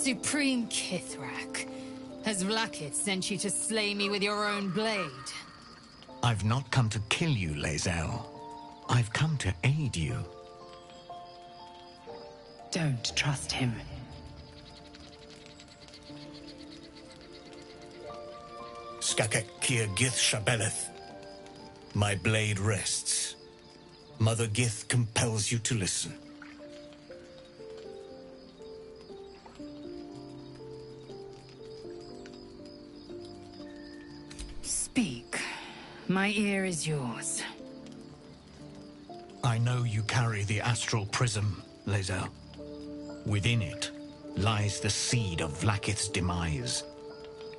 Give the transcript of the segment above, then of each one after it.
Supreme Kithrak, has Vlaakith sent you to slay me with your own blade? I've not come to kill you, Lae'zel. I've come to aid you. Don't trust him. Skakek Kier Gith Shabeleth. My blade rests. Mother Gith compels you to listen. Speak. My ear is yours. I know you carry the astral prism, Lae'zel. Within it lies the seed of Vlaakith's demise,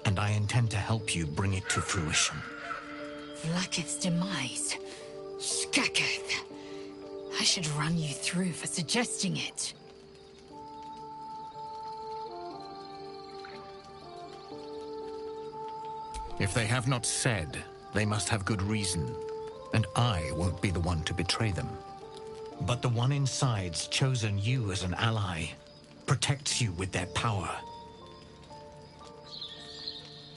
and I intend to help you bring it to fruition. Vlaakith's demise? Skaketh! I should run you through for suggesting it. If they have not said, they must have good reason, and I won't be the one to betray them. But the one inside's chosen you as an ally, protects you with their power.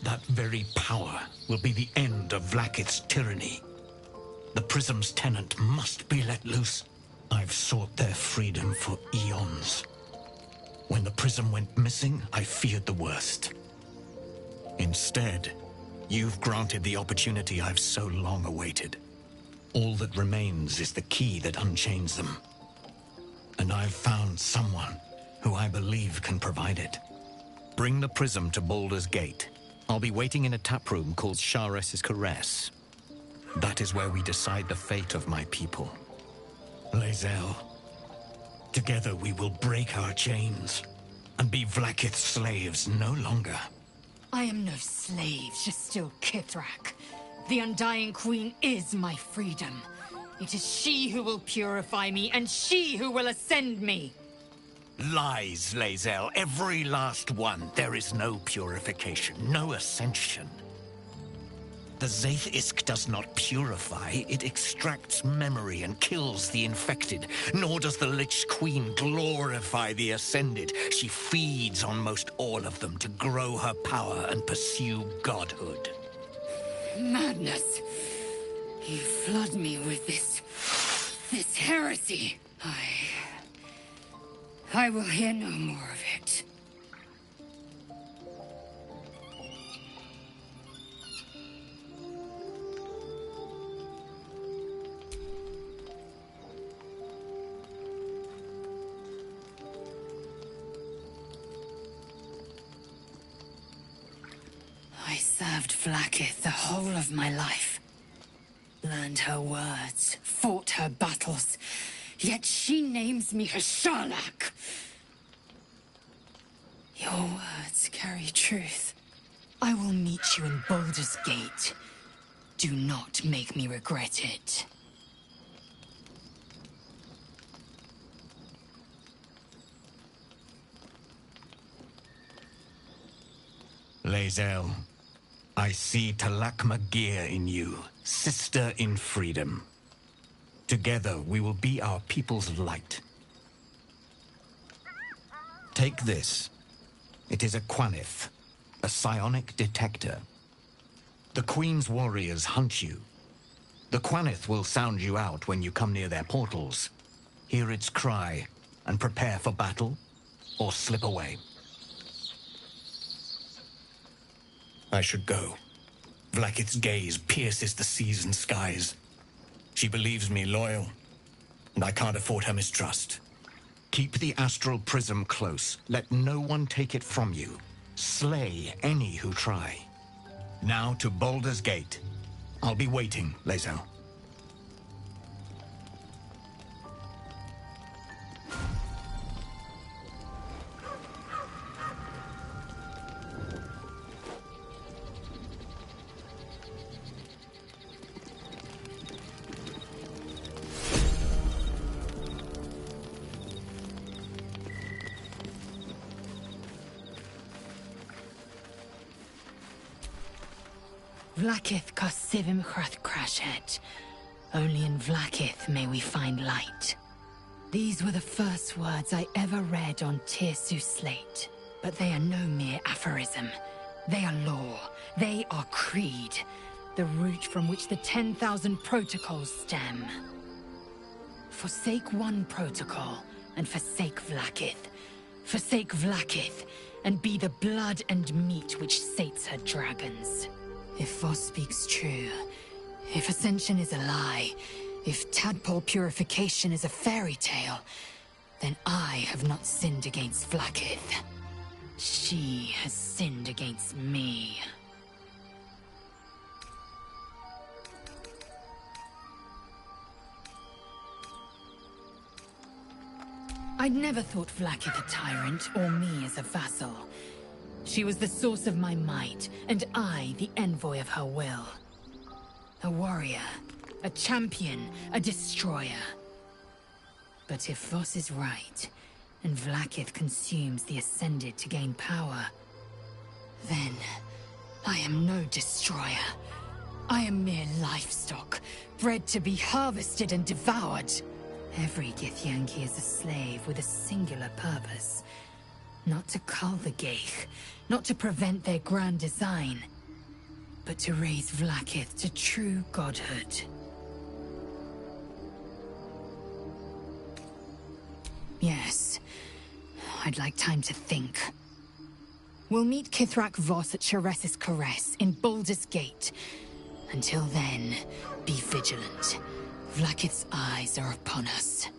That very power will be the end of Vlaakith's tyranny. The Prism's tenant must be let loose. I've sought their freedom for eons. When the Prism went missing, I feared the worst. Instead, you've granted the opportunity I've so long awaited. All that remains is the key that unchains them. And I've found someone who I believe can provide it. Bring the Prism to Baldur's Gate. I'll be waiting in a taproom called Sharess's Caress. That is where we decide the fate of my people. Lae'zel, together we will break our chains and be Vlaakith's slaves no longer. I am no slave, just still Kithrak. The Undying Queen is my freedom. It is she who will purify me, and she who will ascend me. Lies, Lae'zel, every last one. There is no purification, no ascension. The Zaith Isk does not purify, it extracts memory and kills the infected. Nor does the Lich Queen glorify the ascended. She feeds on most all of them to grow her power and pursue godhood. Madness! You flood me with this heresy. I will hear no more of it. I served Vlaakith the whole of my life. Learned her words, fought her battles, yet she names me her Sharlak. Your words carry truth. I will meet you in Baldur's Gate. Do not make me regret it. Lae'zel, I see Talak Magir in you, sister in freedom. Together we will be our people's light. Take this. It is a Quanith, a psionic detector. The Queen's warriors hunt you. The Quanith will sound you out when you come near their portals. Hear its cry and prepare for battle, or slip away. I should go. Vlaakith's gaze pierces the seas and skies. She believes me loyal, and I can't afford her mistrust. Keep the astral prism close. Let no one take it from you. Slay any who try. Now to Baldur's Gate. I'll be waiting, Lae'zel. Vlaakith Kosivim Chrath Crashet. Only in Vlaakith may we find light. These were the first words I ever read on Tirsu's slate. But they are no mere aphorism. They are law. They are creed. The root from which the 10,000 protocols stem. Forsake one protocol, and forsake Vlaakith. Forsake Vlaakith, and be the blood and meat which sates her dragons. If Voss speaks true, if Ascension is a lie, if tadpole purification is a fairy tale, then I have not sinned against Vlaakith. She has sinned against me. I'd never thought Vlaakith a tyrant, or me as a vassal. She was the source of my might, and I the envoy of her will. A warrior, a champion, a destroyer. But if Voss is right, and Vlaakith consumes the Ascended to gain power, then I am no destroyer. I am mere livestock, bred to be harvested and devoured. Every Githyanki is a slave with a singular purpose. Not to cull the Geich, not to prevent their grand design, but to raise Vlaakith to true godhood. Yes, I'd like time to think. We'll meet Kithrak Voss at Chares's Caress in Baldur's Gate. Until then, be vigilant. Vlaakith's eyes are upon us.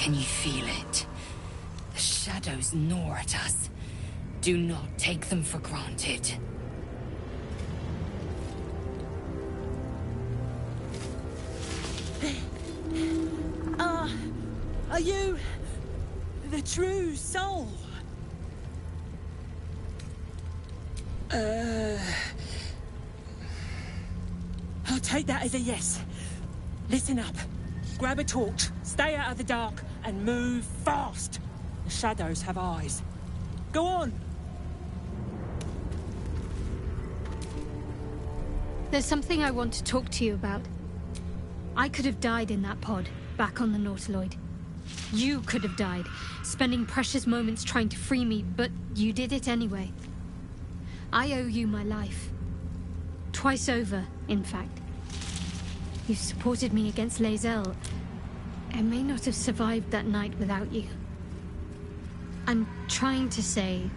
Can you feel it? The shadows gnaw at us. Do not take them for granted. Are you the true soul? I'll take that as a yes. Listen up. Grab a torch, stay out of the dark, and move fast. The shadows have eyes. Go on! There's something I want to talk to you about. I could have died in that pod, back on the Nautiloid. You could have died, spending precious moments trying to free me, but you did it anyway. I owe you my life. Twice over, in fact. You supported me against Lae'zel. I may not have survived that night without you. I'm trying to say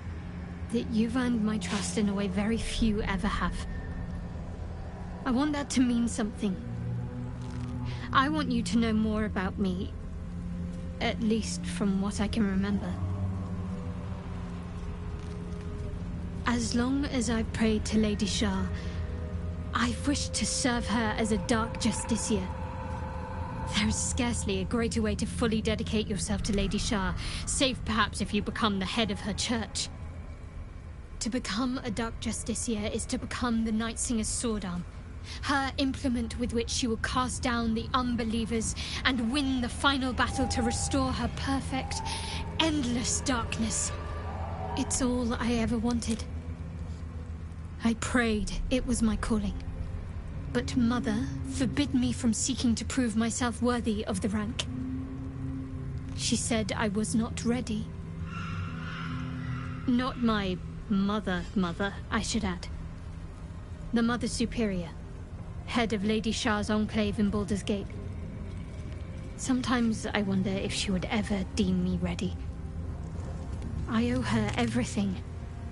that you've earned my trust in a way very few ever have. I want that to mean something. I want you to know more about me, at least from what I can remember. As long as I've prayed to Lady Shar, I've wished to serve her as a Dark Justiciar. There is scarcely a greater way to fully dedicate yourself to Lady Shar, save perhaps if you become the head of her church. To become a Dark Justiciar is to become the Night Singer's sword arm, her implement with which she will cast down the unbelievers and win the final battle to restore her perfect, endless darkness. It's all I ever wanted. I prayed it was my calling. But Mother forbid me from seeking to prove myself worthy of the rank. She said I was not ready. Not my mother, I should add. The Mother Superior, head of Lady Shar's enclave in Baldur's Gate. Sometimes I wonder if she would ever deem me ready. I owe her everything,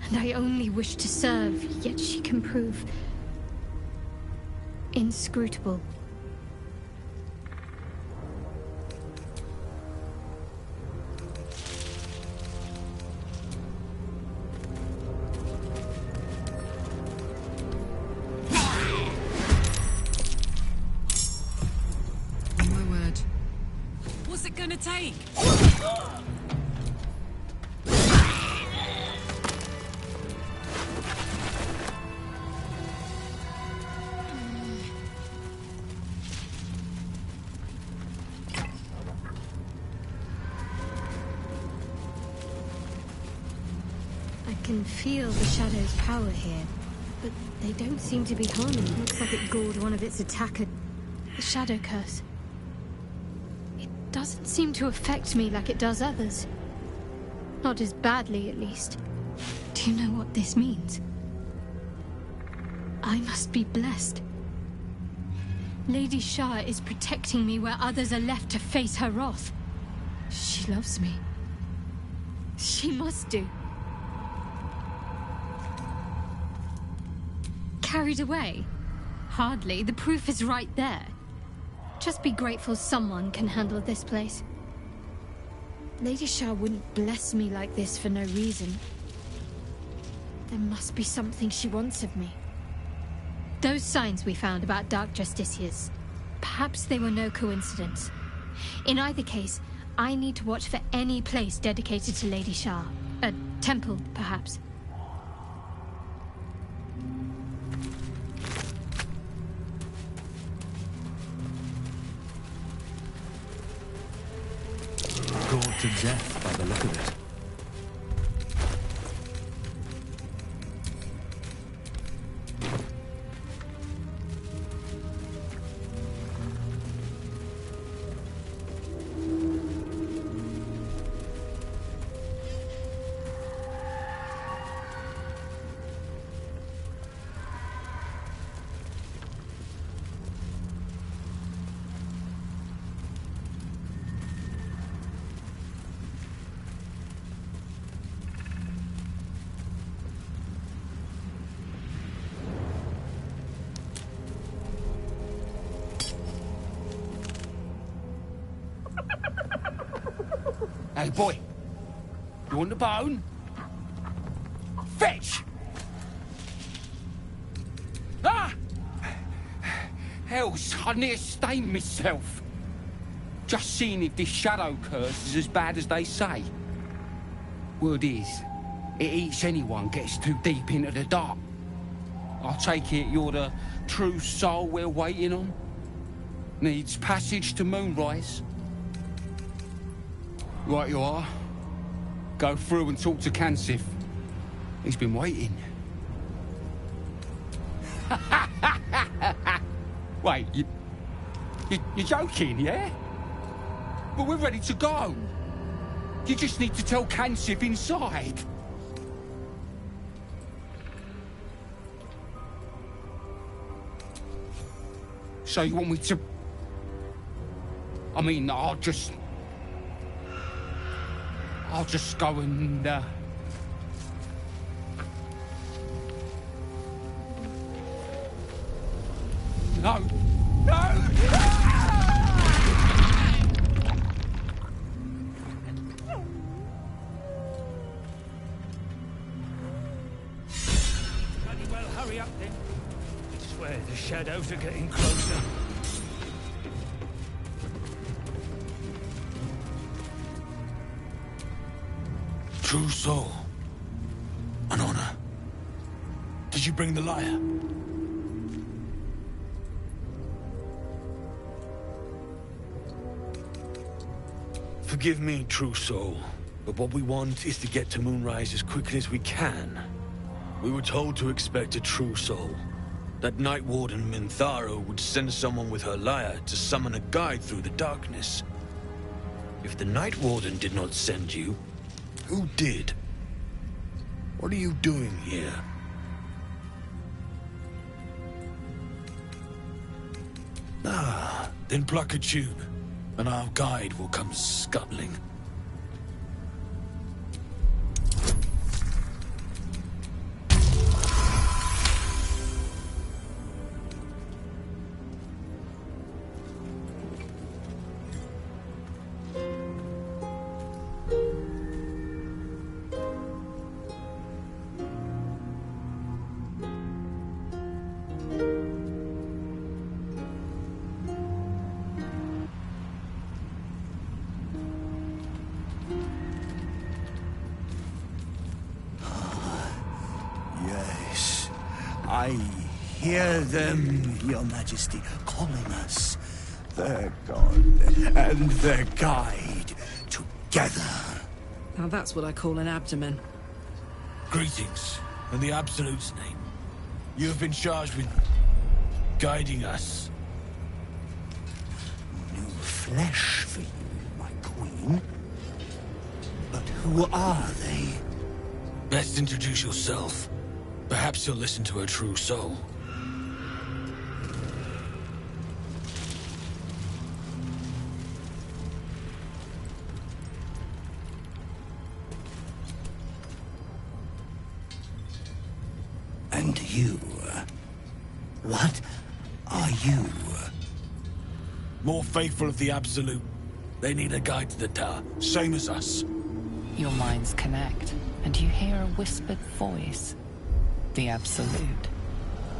and I only wish to serve, yet she can prove inscrutable. My word. What's it gonna take? I can feel the Shadow's power here, but they don't seem to be harming. Looks like it gored one of its attackers. The Shadow Curse. It doesn't seem to affect me like it does others. Not as badly, at least. Do you know what this means? I must be blessed. Lady Shar is protecting me where others are left to face her wrath. She loves me. She must do. Carried away? Hardly. The proof is right there. Just be grateful someone can handle this place. Lady Shar wouldn't bless me like this for no reason. There must be something she wants of me. Those signs we found about Dark Justiciars, perhaps they were no coincidence. In either case, I need to watch for any place dedicated to Lady Shar. A temple, perhaps. Gored to death by the look of it. Hey, boy. You want the bone? Fetch! Ah! Hells, I near stained myself. Just seeing if this shadow curse is as bad as they say. Word is, it eats anyone gets too deep into the dark. I take it you're the true soul we're waiting on? Needs passage to Moonrise? Right you are. Go through and talk to Kansif. He's been waiting. Wait, you're joking, yeah? But we're ready to go. You just need to tell Kansif inside. So you want me to... I mean, I'll just go and, No. No! Bloody well, hurry up then. I swear the shadows are getting closer. True soul. An honor. Did you bring the lyre? Forgive me, true soul, but what we want is to get to Moonrise as quickly as we can. We were told to expect a true soul. That Night Warden Minthara would send someone with her lyre to summon a guide through the darkness. If the Night Warden did not send you, who did? What are you doing here? Then pluck a tube, and our guide will come scuttling. I hear them, Your Majesty, calling us. Their god and their guide together. Now that's what I call an abdomen. Greetings, in the Absolute's name. You have been charged with guiding us. No flesh for you, my queen. But who are they? Best introduce yourself. Perhaps you'll listen to a true soul. And you? What are you? More faithful of the Absolute. They need a guide to the tower, same as us. Your minds connect, and you hear a whispered voice. The Absolute,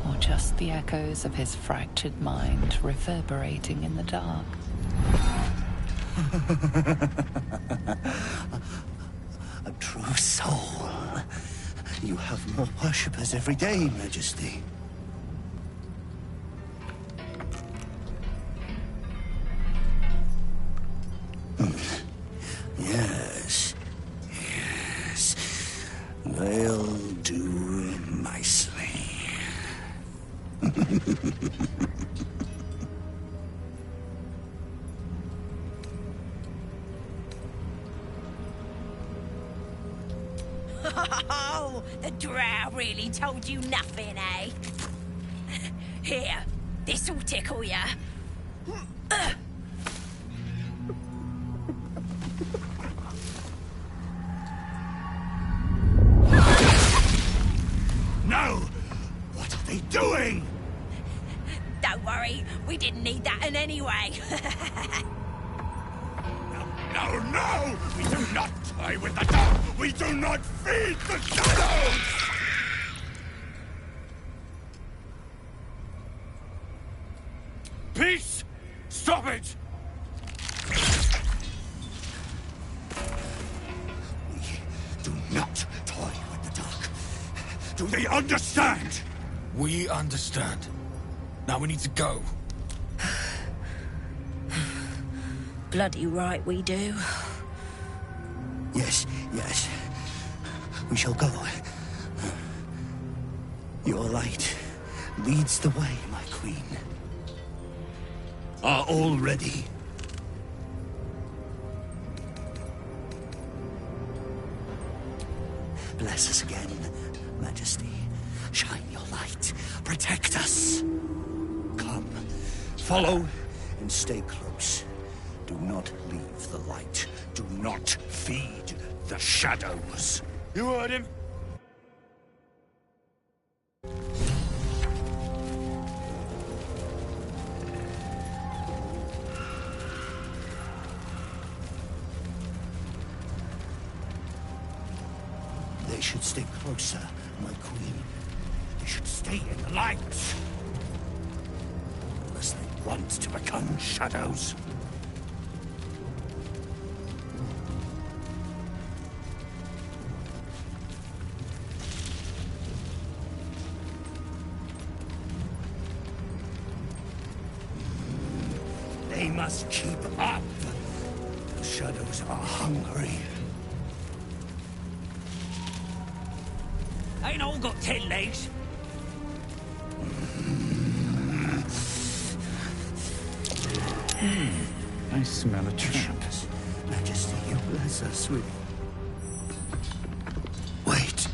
or just the echoes of his fractured mind reverberating in the dark. A true soul. You have more worshippers every day, Majesty. Yes. Yes. They'll do nicely. Oh, the drow really told you nothing, eh? Here, this'll tickle ya. No! What are they doing? Don't worry, we didn't need that in any way. No! We do not! Away with the dark! We do not feed the shadows! Peace! Stop it! We do not toy with the dark. Do they understand? We understand. Now we need to go. Bloody right we do. Yes, yes. We shall go. Your light leads the way, my queen. Are all ready? Bless us again, Majesty. Shine your light. Protect us. Come. Follow and stay close. Do not leave the light. Do not feed the shadows. You heard him? They should stay closer, my queen. They should stay in the light. Unless they want to become shadows. They must keep up. The shadows are hungry. Ain't all got 10 legs. I smell a trap. Majesty, you bless us with... Wait.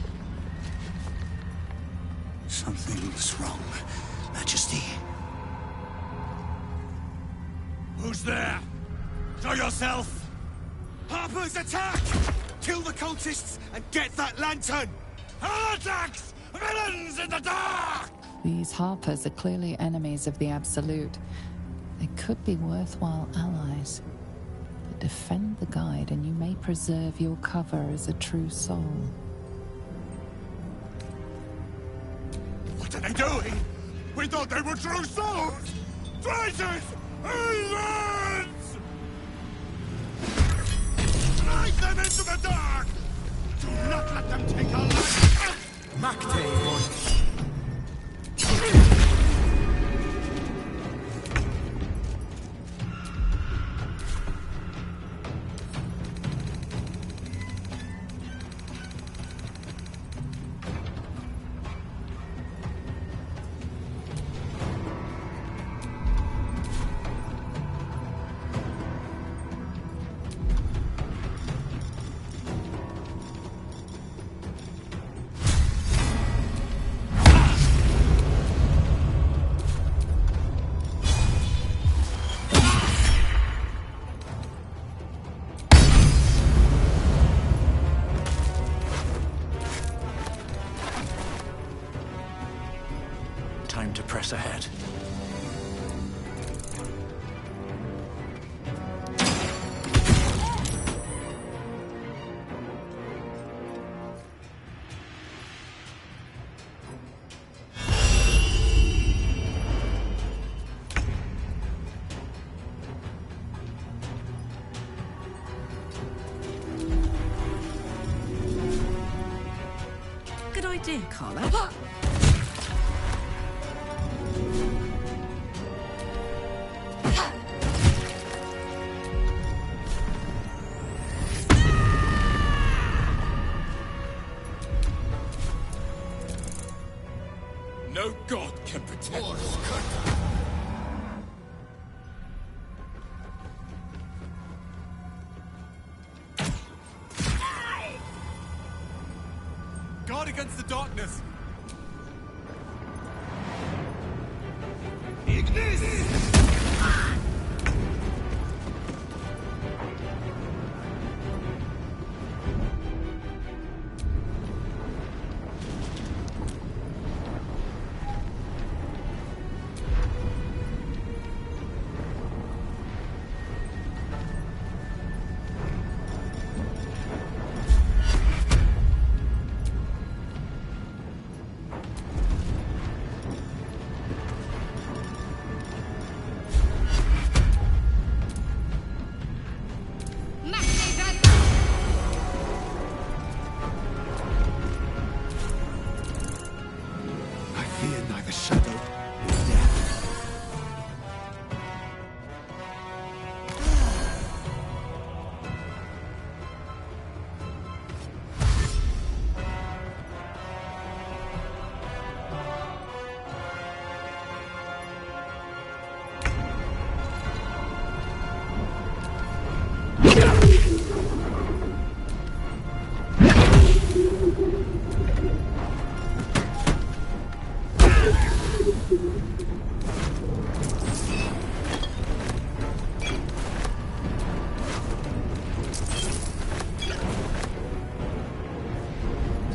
Something's wrong, Majesty. Who's there? Show yourself! Harper's attack! Kill the cultists and get that lantern! Heretics! Villains in the dark! These Harpers are clearly enemies of the Absolute. They could be worthwhile allies. But defend the guide and you may preserve your cover as a true soul. What are they doing? We thought they were true souls! Traitors! Heathens! Drive them into the dark! Do not let them take our life! Macte, Time to press ahead. Good idea, Carla. no god can protect us. Guard against the darkness! Ignis! the shadow is death.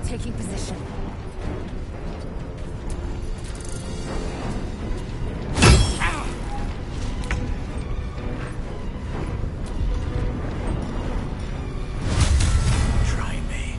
Taking position. Try me.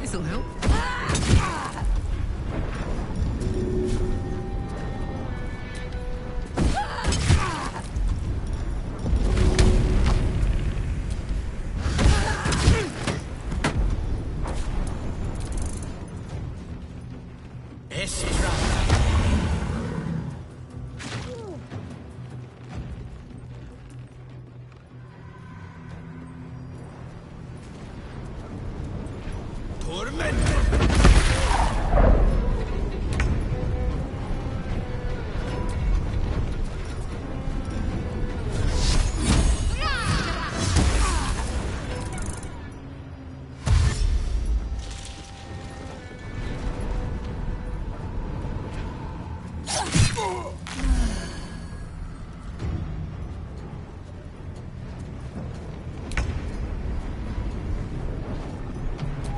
This'll help.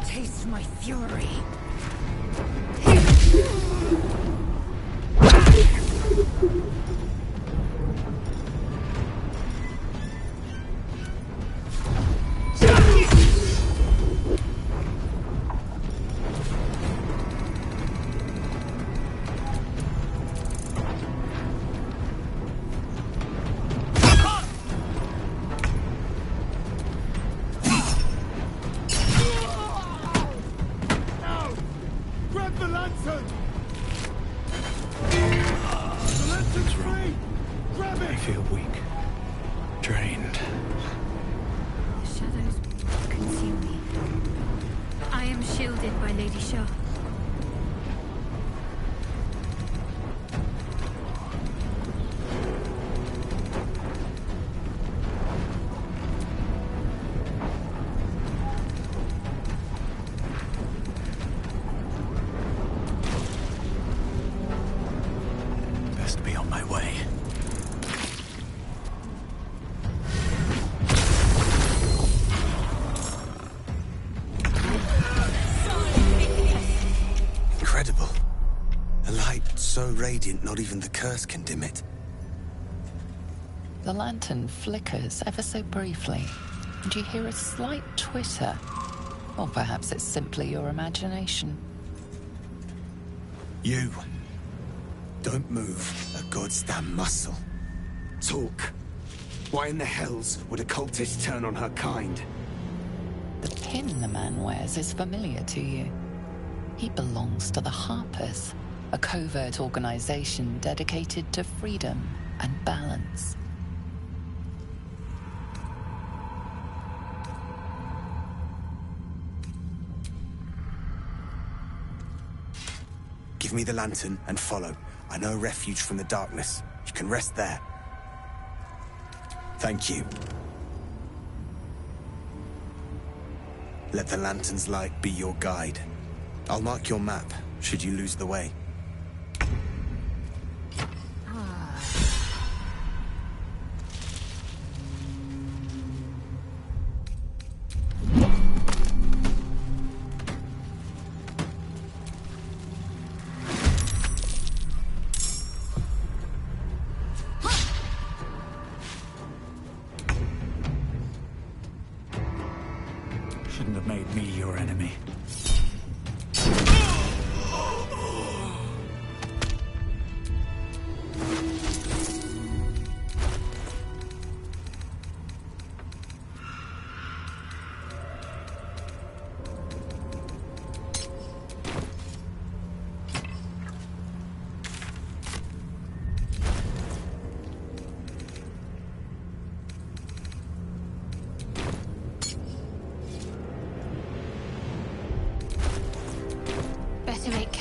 Taste my fury. Grab the lantern! The lantern's free! Grab it! I feel weak. Drained. The shadows consume me. I am shielded by Lady Shah. Best be on my way. Incredible. A light so radiant not even the curse can dim it. The lantern flickers ever so briefly, and you hear a slight twitter. Or perhaps it's simply your imagination. You. Don't move a goddamn muscle. Talk. Why in the hells would a cultist turn on her kind? The pin the man wears is familiar to you. He belongs to the Harpers, a covert organization dedicated to freedom and balance. Give me the lantern and follow. I know a refuge from the darkness. You can rest there. Thank you. Let the lantern's light be your guide. I'll mark your map, should you lose the way.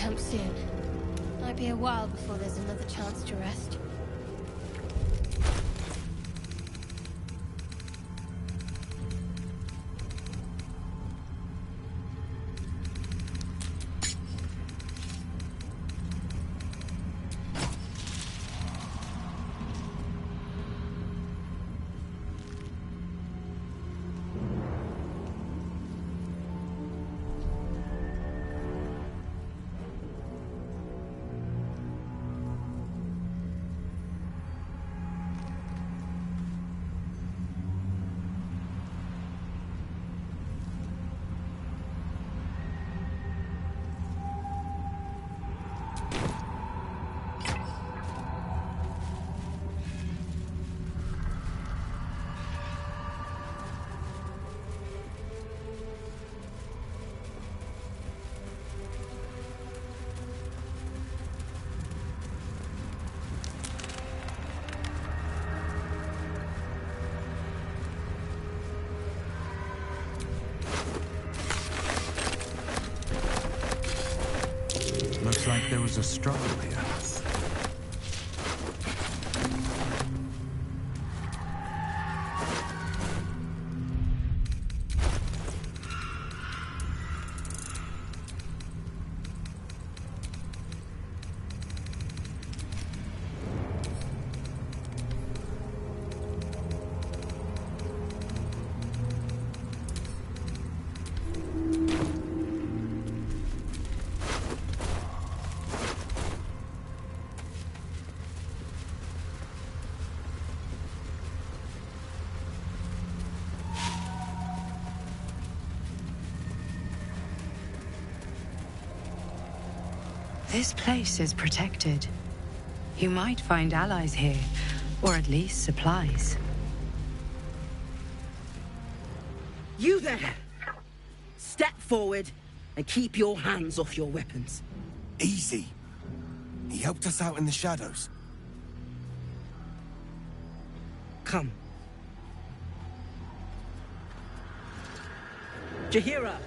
camp soon. Might be a while before there's another chance to rest. Looks like there was a struggle here. This place is protected. You might find allies here, or at least supplies. You there! Step forward and keep your hands off your weapons. Easy. He helped us out in the shadows. Come. Jahira!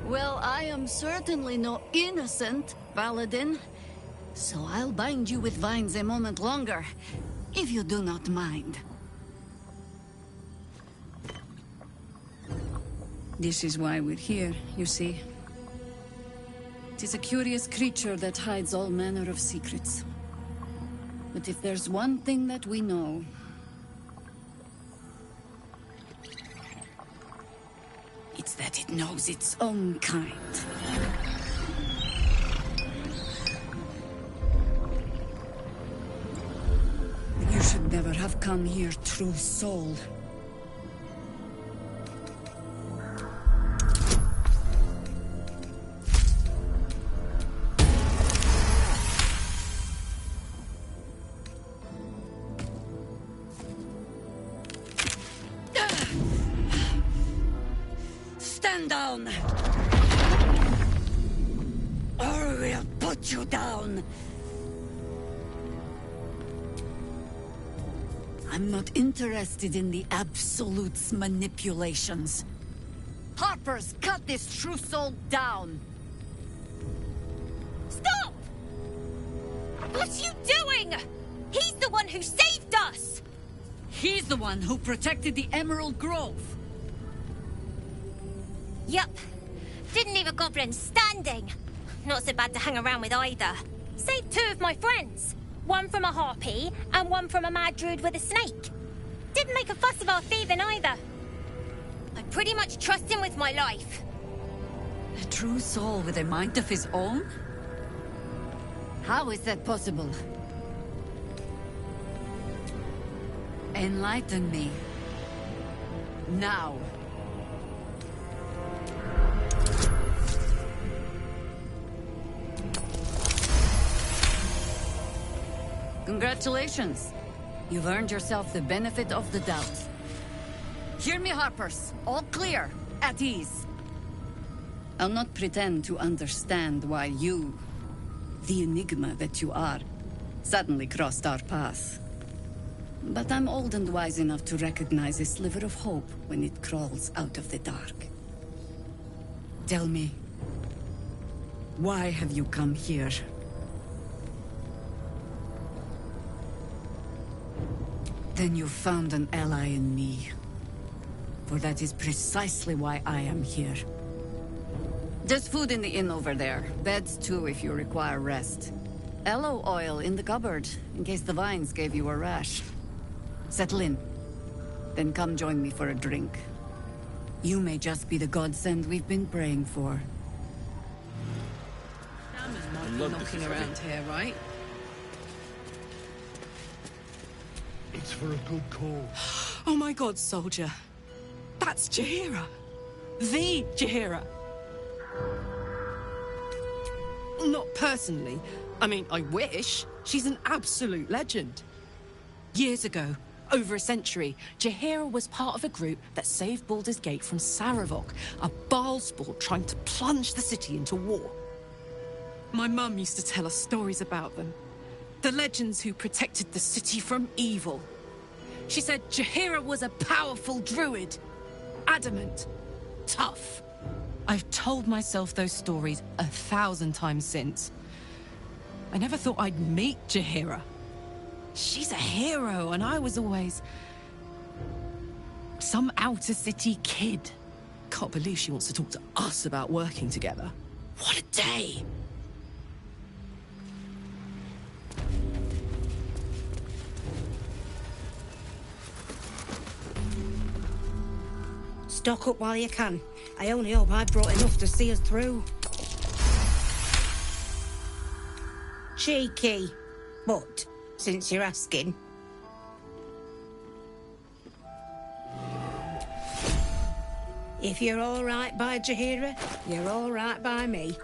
Well, I am certainly not innocent, Paladin. So I'll bind you with vines a moment longer, if you do not mind. This is why we're here, you see. It is a curious creature that hides all manner of secrets. But if there's one thing that we know, it's that it knows its own kind. You should never have come here, true soul. Stand down! Or we'll put you down! I'm not interested in the Absolute's manipulations. Harpers, cut this true soul down! Stop! What are you doing? He's the one who saved us! He's the one who protected the Emerald Grove. Yup. Didn't leave a goblin standing. Not so bad to hang around with either. Saved two of my friends. One from a harpy, and one from a mad druid with a snake. Didn't make a fuss of our thieving either. I pretty much trust him with my life. A true soul with a mind of his own? How is that possible? Enlighten me. Now. Congratulations. You've earned yourself the benefit of the doubt. Hear me, Harpers. All clear. At ease. I'll not pretend to understand why you, the enigma that you are, suddenly crossed our path. But I'm old and wise enough to recognize a sliver of hope when it crawls out of the dark. Tell me, why have you come here? Then you found an ally in me. For that is precisely why I am here. There's food in the inn over there. Beds too if you require rest. Aloe oil in the cupboard, in case the vines gave you a rash. Settle in. Then come join me for a drink. You may just be the godsend we've been praying for. Might be knocking around here, right? It's for a good cause. Oh my god, soldier. That's Jaheira. The Jaheira. Not personally. I mean, I wish. She's an absolute legend. Years ago, over a century, Jaheira was part of a group that saved Baldur's Gate from Saravok, a Baalspawn trying to plunge the city into war. My mum used to tell us stories about them. The legends who protected the city from evil. She said Jaheira was a powerful druid. Adamant. Tough. I've told myself those stories 1,000 times since. I never thought I'd meet Jaheira. She's a hero, and I was always some outer city kid. Can't believe she wants to talk to us about working together. What a day! Stock up while you can. I only hope I brought enough to see us through. Cheeky. But, since you're asking... If you're all right by Jaheira, you're all right by me.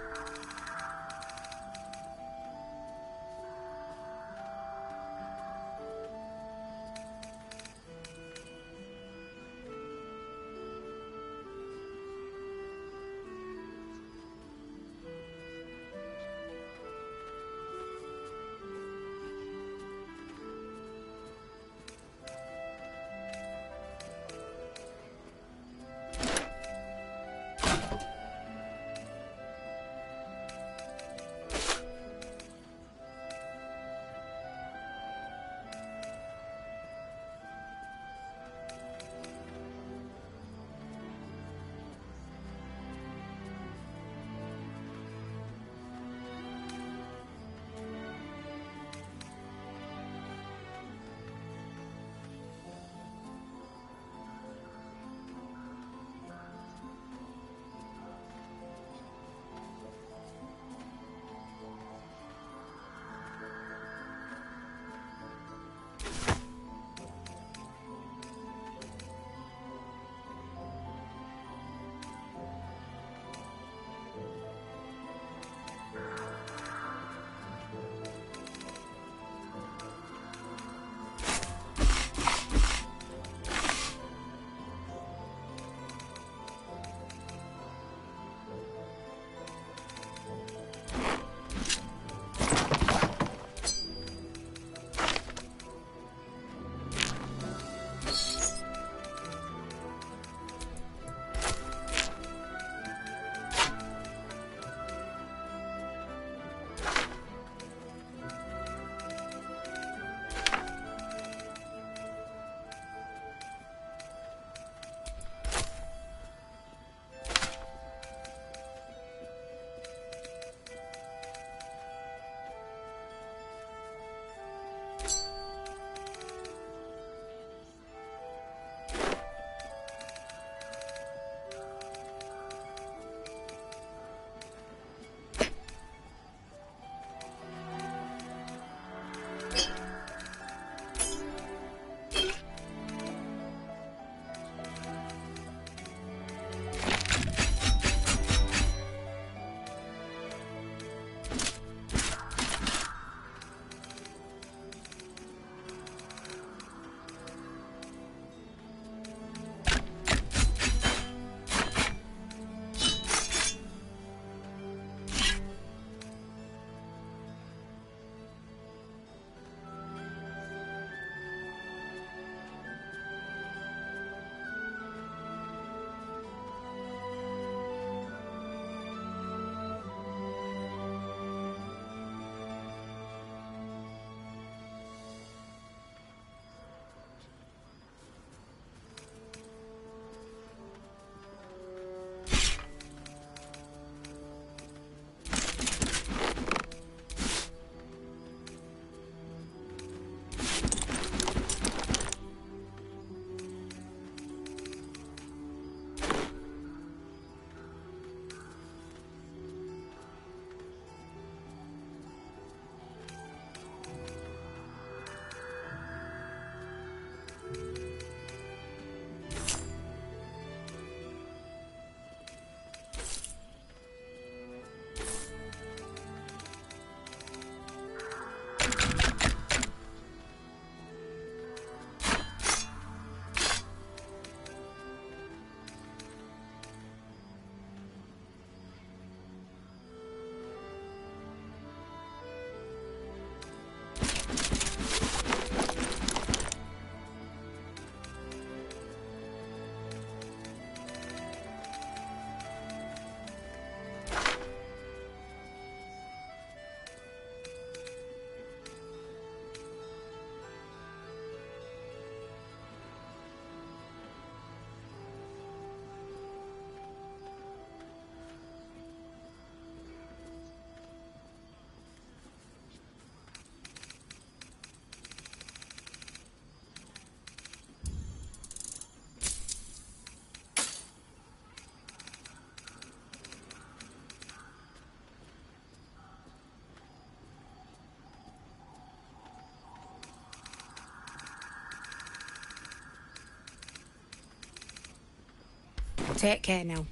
Take care now.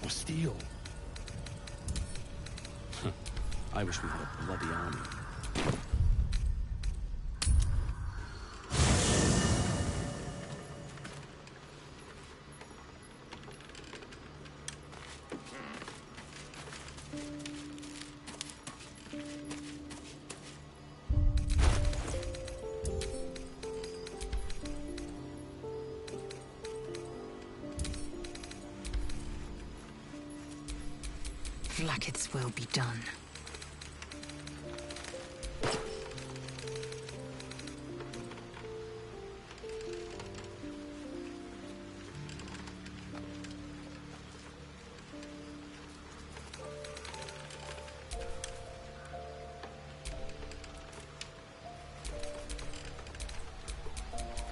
Or steel. I wish we had a bloody army. Vlaakith's will be done.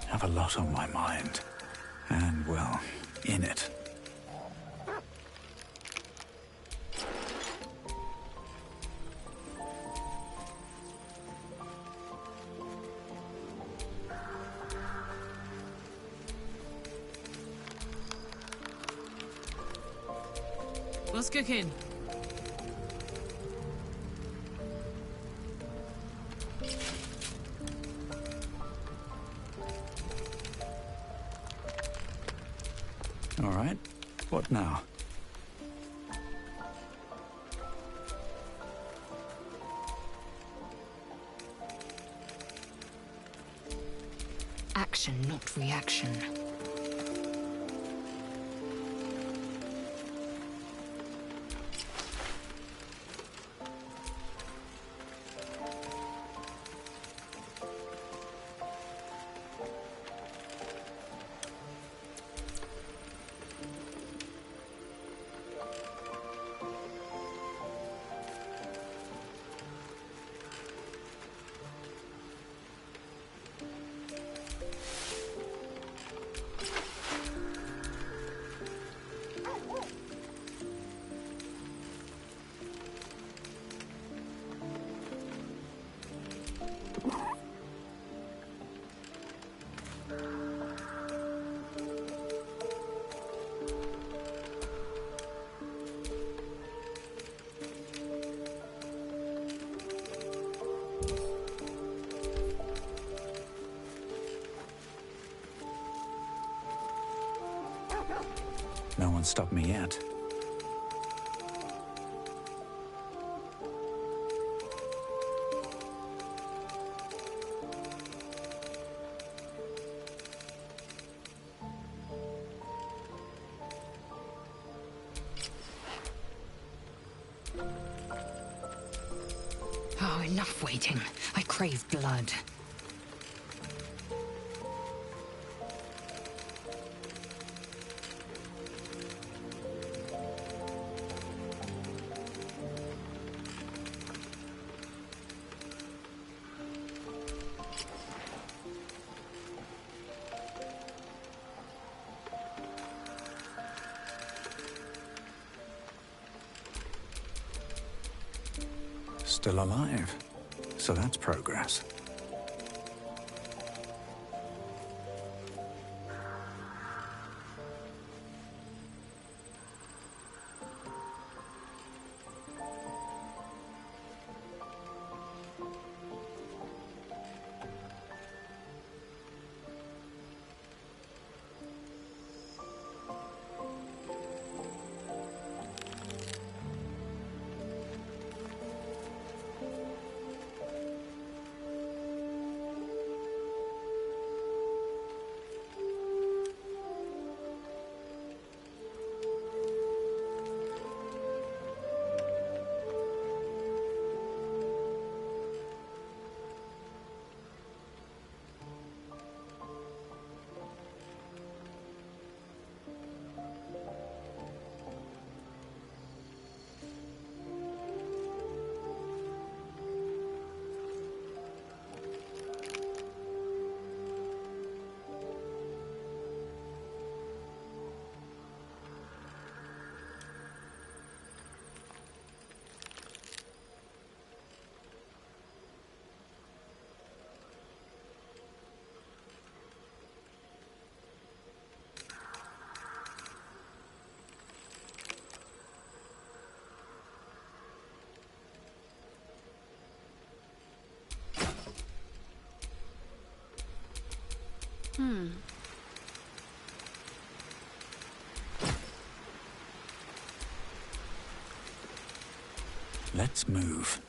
Have a lot on my mind. And, well, in it. What's cooking? All right. What now? Action, not reaction. No one stopped me yet. Oh, enough waiting. I crave blood. Still alive. So that's progress. Let's move.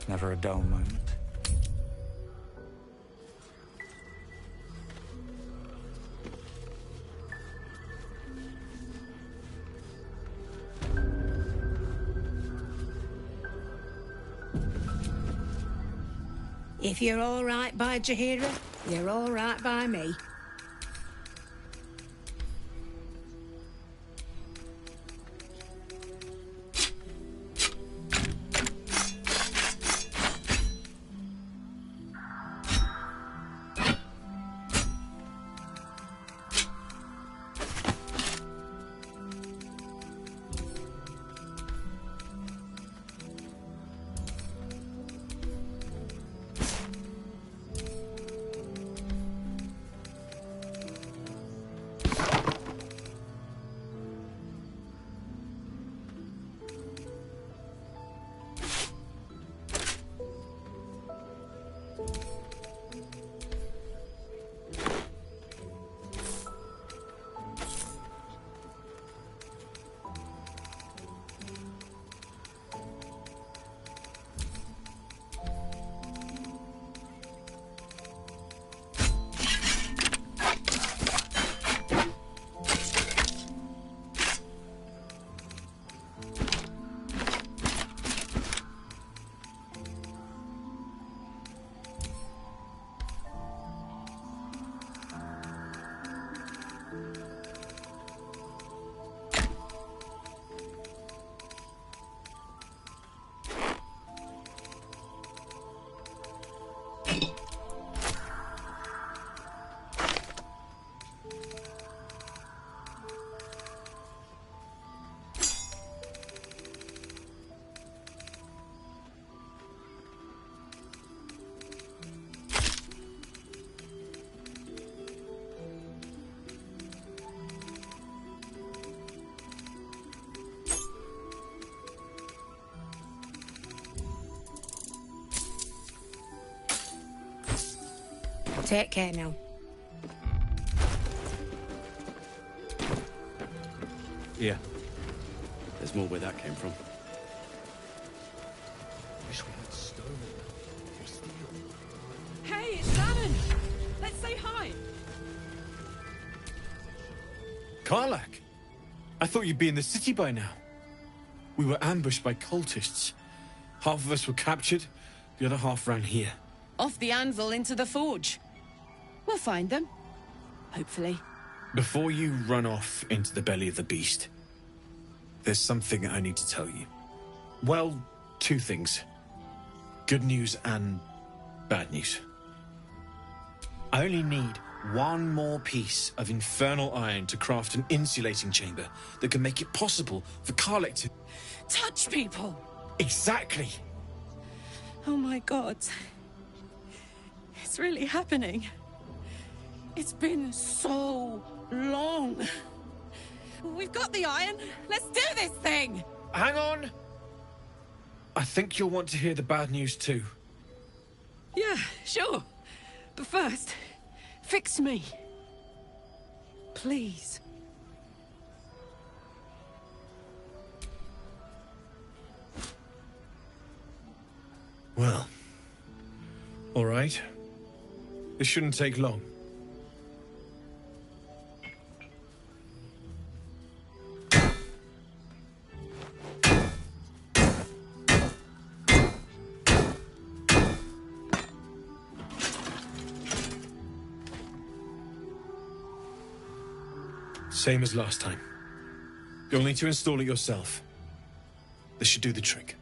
Never a dull moment. If you're all right by Jaheira, you're all right by me. Take care now. Yeah. There's more where that came from. Hey, it's Lannon! Let's say hi! Karlak! I thought you'd be in the city by now. We were ambushed by cultists. Half of us were captured, the other half ran here. Off the anvil into the forge. We'll find them. Hopefully. Before you run off into the belly of the beast, there's something I need to tell you. Well, two things. Good news and bad news. I only need one more piece of infernal iron to craft an insulating chamber that can make it possible for Karlak to... Touch people! Exactly! Oh my god. It's really happening. It's been so long. We've got the iron. Let's do this thing! Hang on! I think you'll want to hear the bad news too. Yeah, sure. But first, fix me. Please. Well, all right. This shouldn't take long. Same as last time. You'll need to install it yourself. This should do the trick.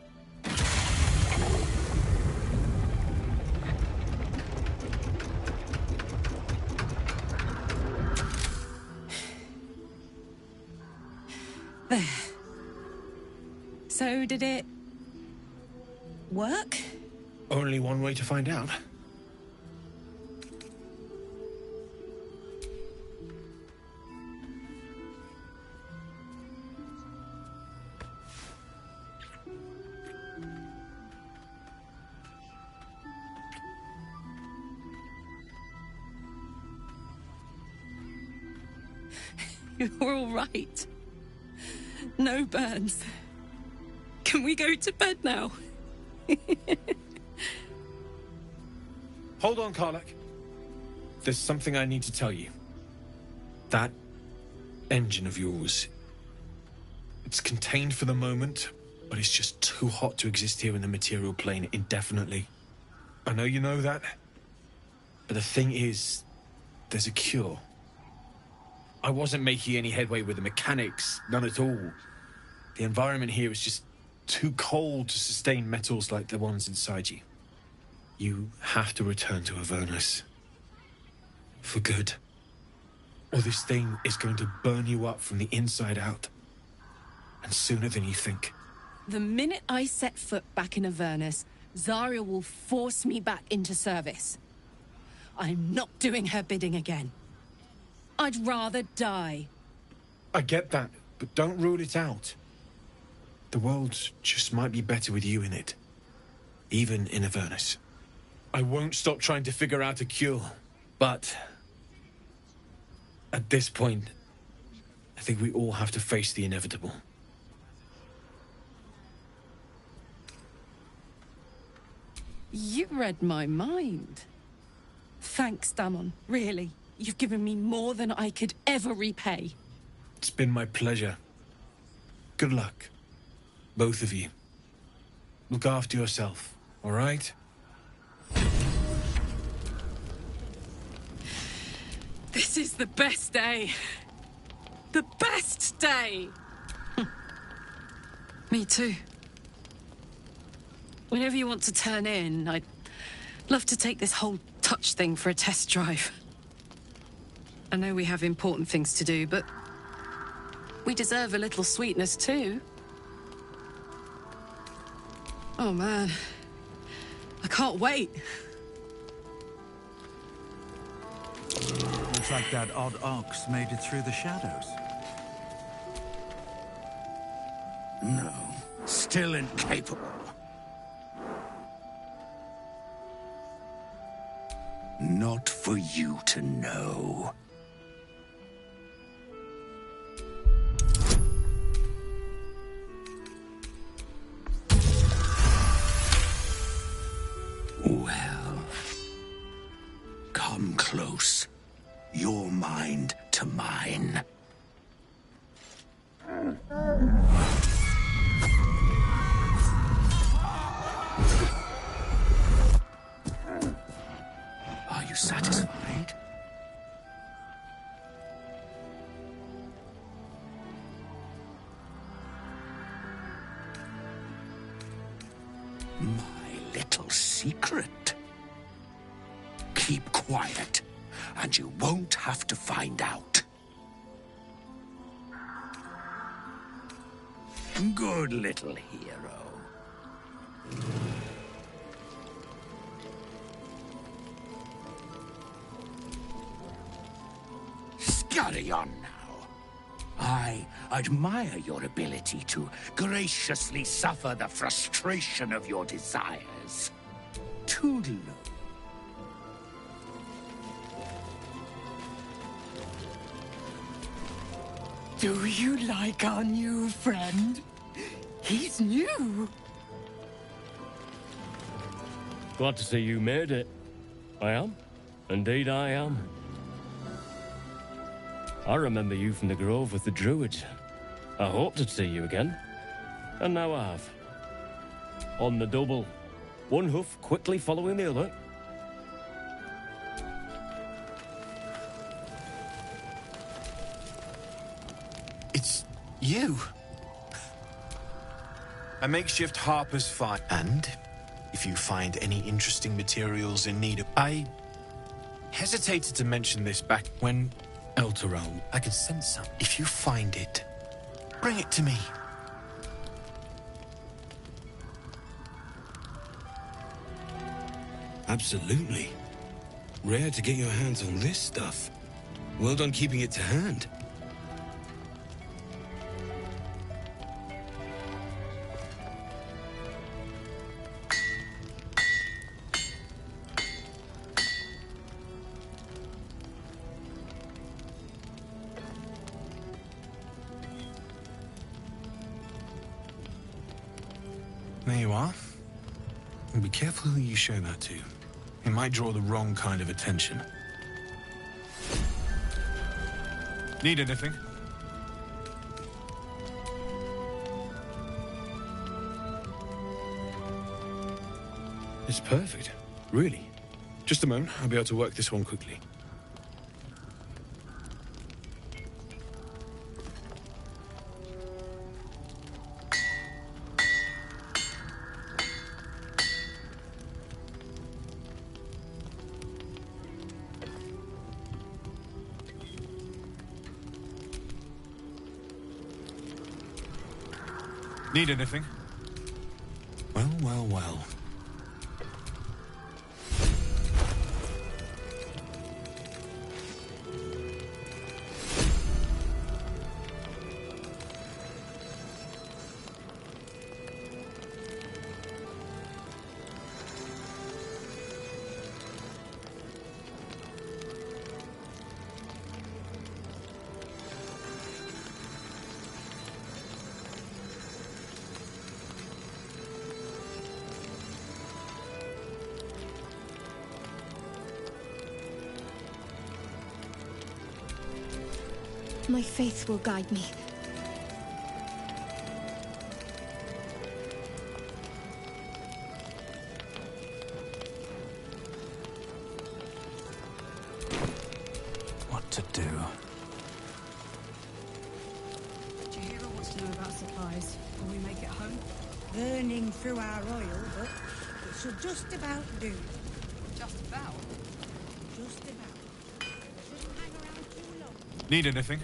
There. So, did it... work? Only one way to find out. You're all right. No burns. Can we go to bed now? Hold on, Karlak. There's something I need to tell you. That engine of yours... it's contained for the moment, but it's just too hot to exist here in the material plane indefinitely. I know you know that, but the thing is, there's a cure. I wasn't making any headway with the mechanics, none at all. The environment here is just too cold to sustain metals like the ones inside you. You have to return to Avernus. For good. Or this thing is going to burn you up from the inside out. And sooner than you think. The minute I set foot back in Avernus, Zarya will force me back into service. I'm not doing her bidding again. I'd rather die. I get that, but don't rule it out. The world just might be better with you in it. Even in Avernus. I won't stop trying to figure out a cure, but... at this point, I think we all have to face the inevitable. You read my mind. Thanks, Damon, really. You've given me more than I could ever repay. It's been my pleasure. Good luck. Both of you. Look after yourself, all right? This is the best day. The best day! Me too. Whenever you want to turn in, I'd love to take this whole touch thing for a test drive. I know we have important things to do, but we deserve a little sweetness too. Oh man, I can't wait. Looks like that odd ox made it through the shadows. No, still incapable. No. not for you to know. Well, come close. Your mind to mine. Are you satisfied? My little secret. Keep quiet, and you won't have to find out. Good little hero. Scurry on now. I admire your ability to graciously suffer the frustration of your desires. Toodaloo. Do you like our new friend? He's new. Glad to see you made it. I am. Indeed I am. I remember you from the Grove with the Druids. I hoped to see you again. And now I have. On the double. One hoof quickly following the other. It's you. A makeshift harper's fine. And if you find any interesting materials in need of... I hesitated to mention this back when... Elturel, I could sense some. If you find it, bring it to me. Absolutely. Rare to get your hands on this stuff. Well done keeping it to hand. There you are. And be careful who you show that to. It might draw the wrong kind of attention. Need anything? It's perfect. Really. Just a moment, I'll be able to work this one quickly. Need anything? Well, well, well. My faith will guide me. What to do? Jahira wants to know about supplies. Will we make it home? Burning through our oil, but it should just about do. Just about? Just about. Shouldn't hang around too long. Need anything?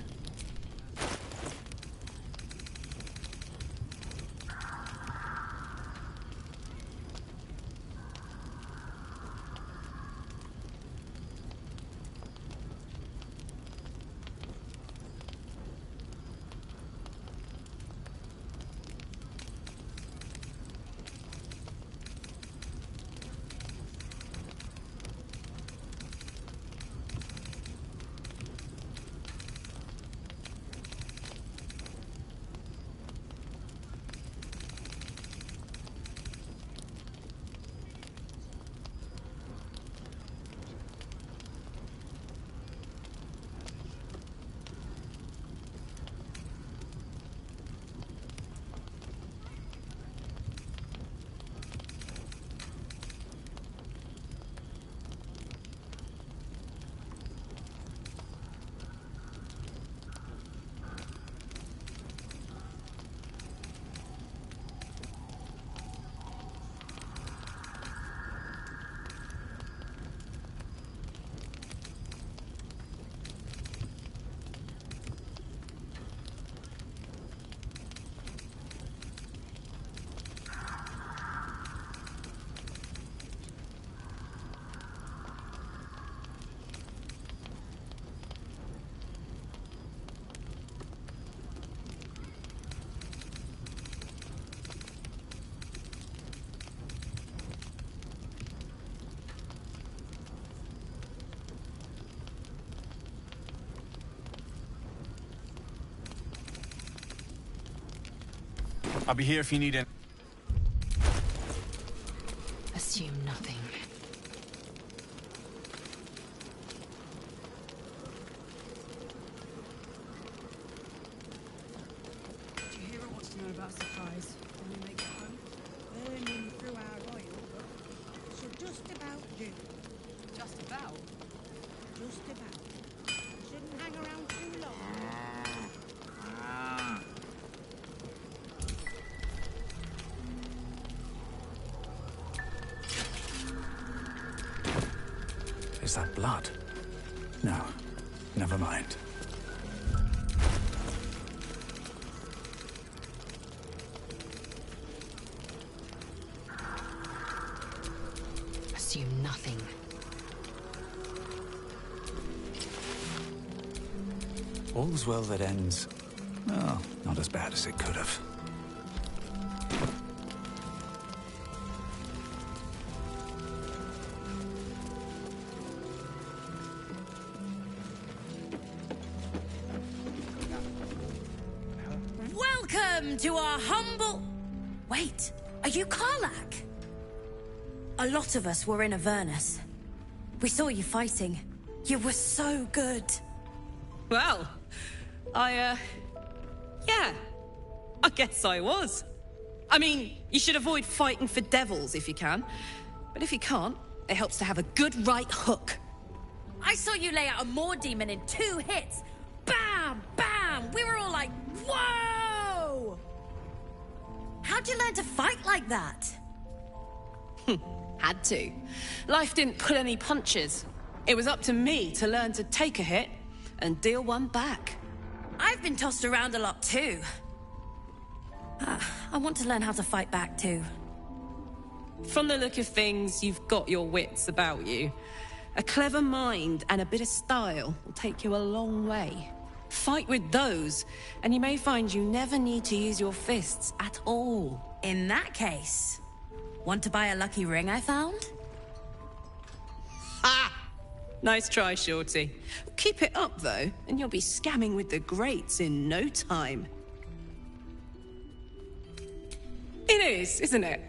I'll be here if you need it. Assume nothing. Jahira wants to know about a surprise when we make it home. Burning through our oil, but she'll just about do. Just about? Just about. Shouldn't hang around too long. Is that blood? No, never mind. Assume nothing. All's well that ends. Well, not as bad as it could have. Welcome to our humble... Wait, are you Karlach? A lot of us were in Avernus. We saw you fighting. You were so good. Well, yeah, I guess I was. I mean, you should avoid fighting for devils if you can. But if you can't, it helps to have a good right hook. I saw you lay out a Moor demon in 2 hits. Bam! Bam! We were all like, whoa! How'd you learn to fight like that? Had to. Life didn't pull any punches. It was up to me to learn to take a hit and deal one back. I've been tossed around a lot too. I want to learn how to fight back too. From the look of things, you've got your wits about you. A clever mind and a bit of style will take you a long way. Fight with those, and you may find you never need to use your fists at all. In that case, want to buy a lucky ring I found? Ah! Nice try, Shorty. Keep it up, though, and you'll be scamming with the greats in no time. It is, isn't it?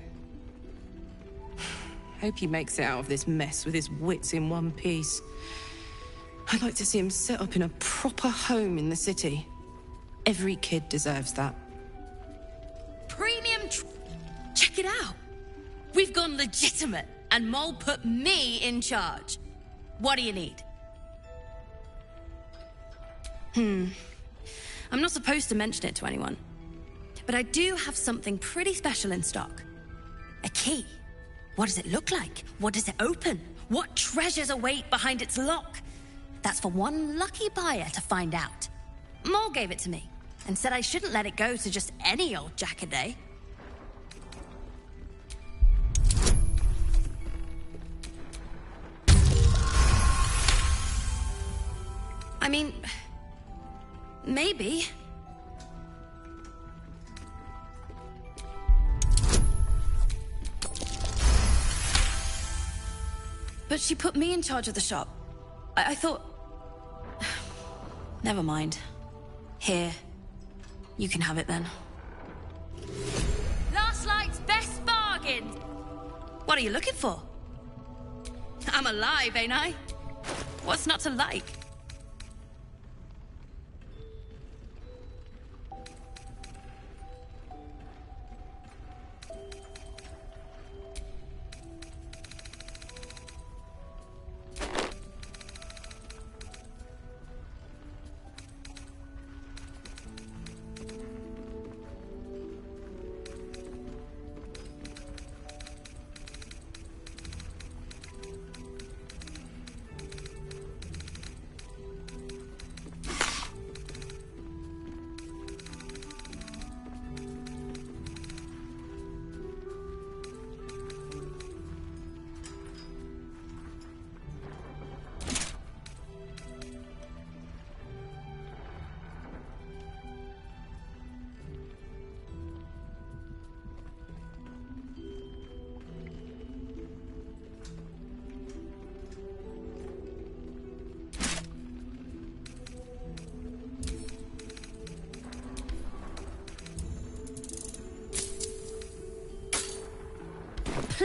Hope he makes it out of this mess with his wits in one piece. I'd like to see him set up in a proper home in the city. Every kid deserves that. Premium Check it out. We've gone legitimate, and Mole put me in charge. What do you need? I'm not supposed to mention it to anyone, but I do have something pretty special in stock. A key. What does it look like? What does it open? What treasures await behind its lock? That's for one lucky buyer to find out. Mole gave it to me and said I shouldn't let it go to just any old jackaday. I mean, maybe. But she put me in charge of the shop. I thought... Never mind. Here. You can have it then. Last Light's best bargain! What are you looking for? I'm alive, ain't I? What's not to like?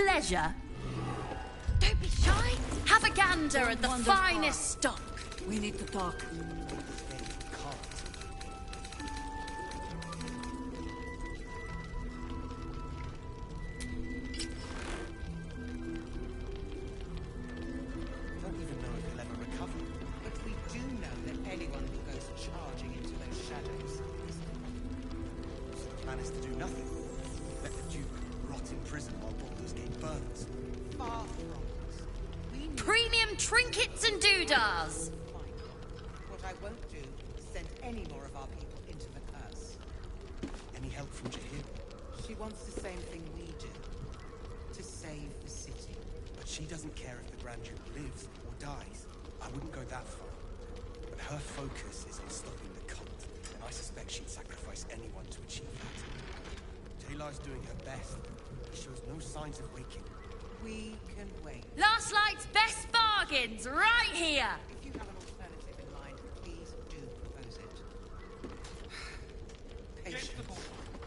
pleasure? Don't be shy. Have a gander at the finest stock. We need to talk. Don't even know if he'll ever recover. But we do know that anyone who goes charging into those shadows is... So the plan is to do nothing. Let the Duke rot in prison while Baldur's Gate burns. Far from us. We need... Premium trinkets and doodahs. What I won't do is send any more of our people into the curse. Any help from Jahir? She wants the same thing we do. To save the city. But she doesn't care if the Grand Duke lives or dies. I wouldn't go that far. But her focus is on stopping the cult, and I suspect she'd sacrifice anyone to achieve that. Taylor's doing her best. He shows no signs of waking. We can wait. Last Light's best bargains right here. If you have an alternative in mind, please do propose it. Patience.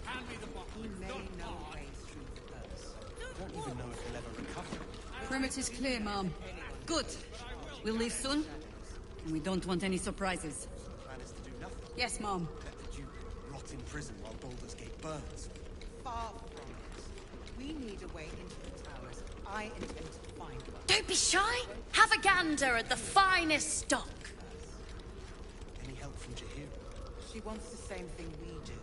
Hand me the bottle. He may know ways through the curse. Don't even know if he'll ever recover. Perimeter's clear, Mom. Good. We'll leave soon. And we don't want any surprises. The plan is to do nothing. Yes, Mom. Let the Duke rot in prison while Baldur's Gate burns. Far from us. We need a way into the towers. I intend to find one. Don't be shy. Have a gander at the finest stock. Any help from Jahir? She wants the same thing we do.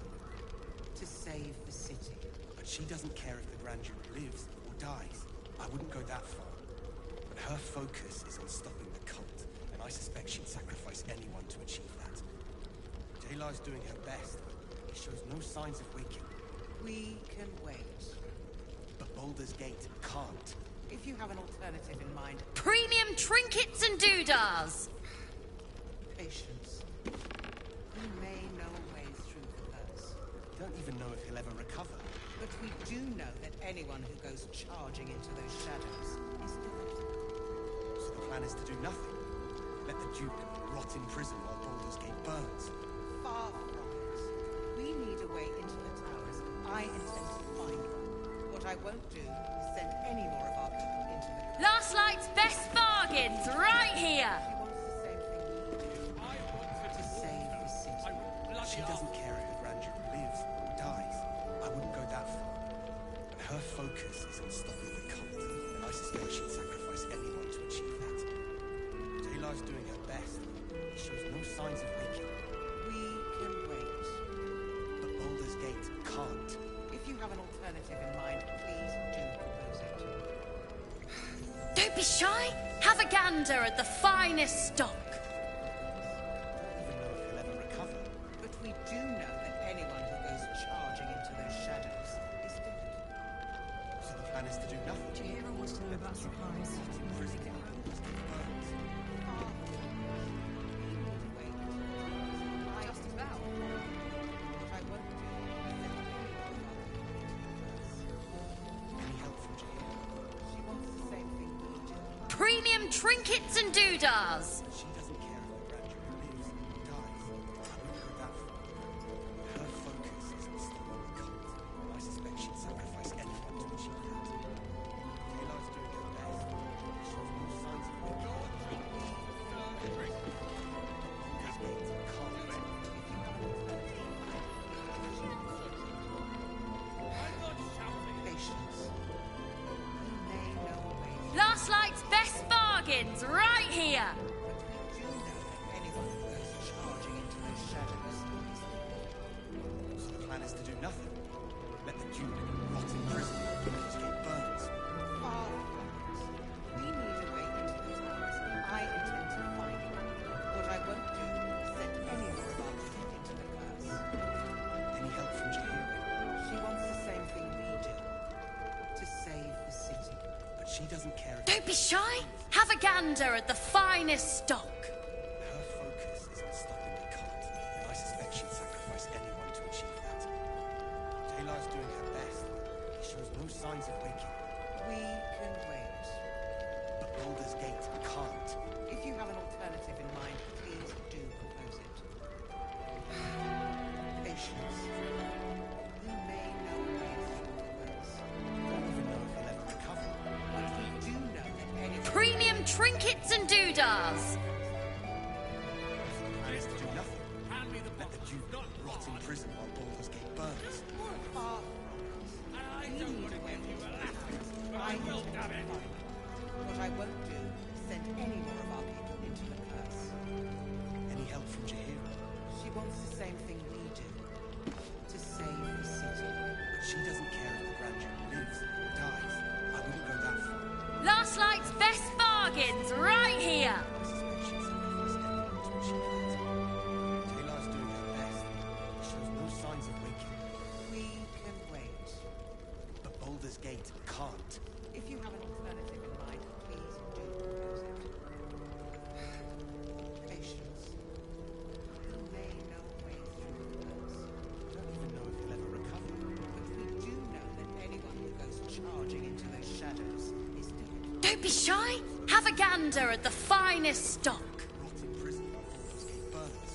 To save the city. But she doesn't care if the Grand Duke lives or dies. I wouldn't go that far. But her focus is on stopping the cult, and I suspect she'd sacrifice anyone to achieve that. Taylor's doing her best. He shows no signs of waking. We can wait. But Baldur's Gate can't. If you have an alternative in mind... Premium trinkets and doodahs. Patience. He may know ways through the curse. Don't even know if he'll ever recover. But we do know that anyone who goes charging into those shadows is dead. So the plan is to do nothing. Let the Duke rot in prison while Baldur's Gate burns. Far from us. We need a way into the towers. I intend to find one. What I won't do is send any more of our people into the... Last Light's best bargains right here. To save the city. She doesn't care if the Grand Duke lives or dies. I wouldn't go that far. But her focus is on stopping the cult, and I suspect she'd sacrifice anyone to achieve that. Taylor's doing her best. He shows no signs of waking. We can wait. But Baldur's Gate can't. If you have an alternative in mind, please do propose it. Don't be shy. Have a gander at the finest stock. Don't even know if he'll ever recover. But we do know that anyone who goes charging into those shadows is dead. So the plan is to do nothing. Jahira wants to know about supplies. Just about. What I won't do is any help from Jahira. She wants the same thing we do. Premium trinkets and doodahs. She doesn't care if the Grand Duke lives or dies. I wouldn't go that far. Her focus is on stopping the cult, and I suspect she'd sacrifice anyone to achieve that. Taylor's doing her best. She shows no signs of waking. Patience. He may know ways. Last Light's best bargains right here. Do know that anyone who goes charging into those shadows is dead. So the plan is to do nothing. Let the Duke rot in prison while Baldur's Gate burns. Far from us. We need a way into the towers. I intend to find one. What I won't do is send any more of our people into the curse. Any help from Jahir? She wants the same thing we do. To save the city. But she doesn't care if... Don't be shy. Have a gander at the finest stock. Her focus is on stopping the cult, and I suspect she'd sacrifice anyone to achieve that. Taylor's doing her best. He shows no signs of waking. We can wait. But Baldur's Gate can't. If you have an alternative in mind, please do propose it. Patience. He may know ways through the curse. Don't even know if he'll ever recover. trinkets and doodahs. Managed to do nothing. Let the Duke rot in prison while Baldur's Gate burns. I don't want to give you a laugh. I will, damn it. What I won't do is send any more of our people into the curse. Any help from Jaheira? She wants the same thing we do. To save the city. But she doesn't care if the Grand Duke lives or dies. I wouldn't go that far. Last night's best bargains right here. Taylor's doing her best. She shows no signs of waking. We can wait. But Baldur's Gate can't. If you have an alternative in mind, please do propose it. Patience. You may know way through the curse. Don't even know if he'll ever recover. But we do know that anyone who goes charging into those shadows is dead. Don't be shy. Have a gander at the finest stock. Rot in prison while Baldur's Gate burns.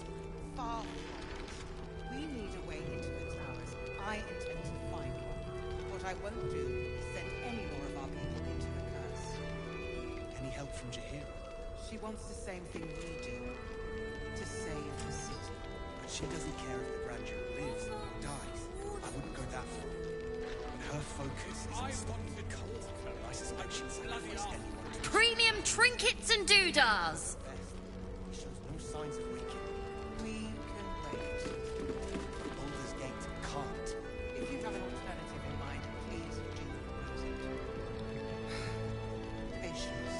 Far from it. We need a way into the towers. I intend to find one. What I won't do is send any more of our people into the curse. Any help from Jaheira? She wants the same thing we do. To save the city. But she doesn't care if the Grand Duke lives or dies. I wouldn't go that far. But her focus is on stopping the cult. And I suspect she'd sacrifice anyone to Premium trinkets and doodahs. He shows no signs of waking. We can wait. But Baldur's Gate can't. If you have an alternative in mind, please do propose it. Patience.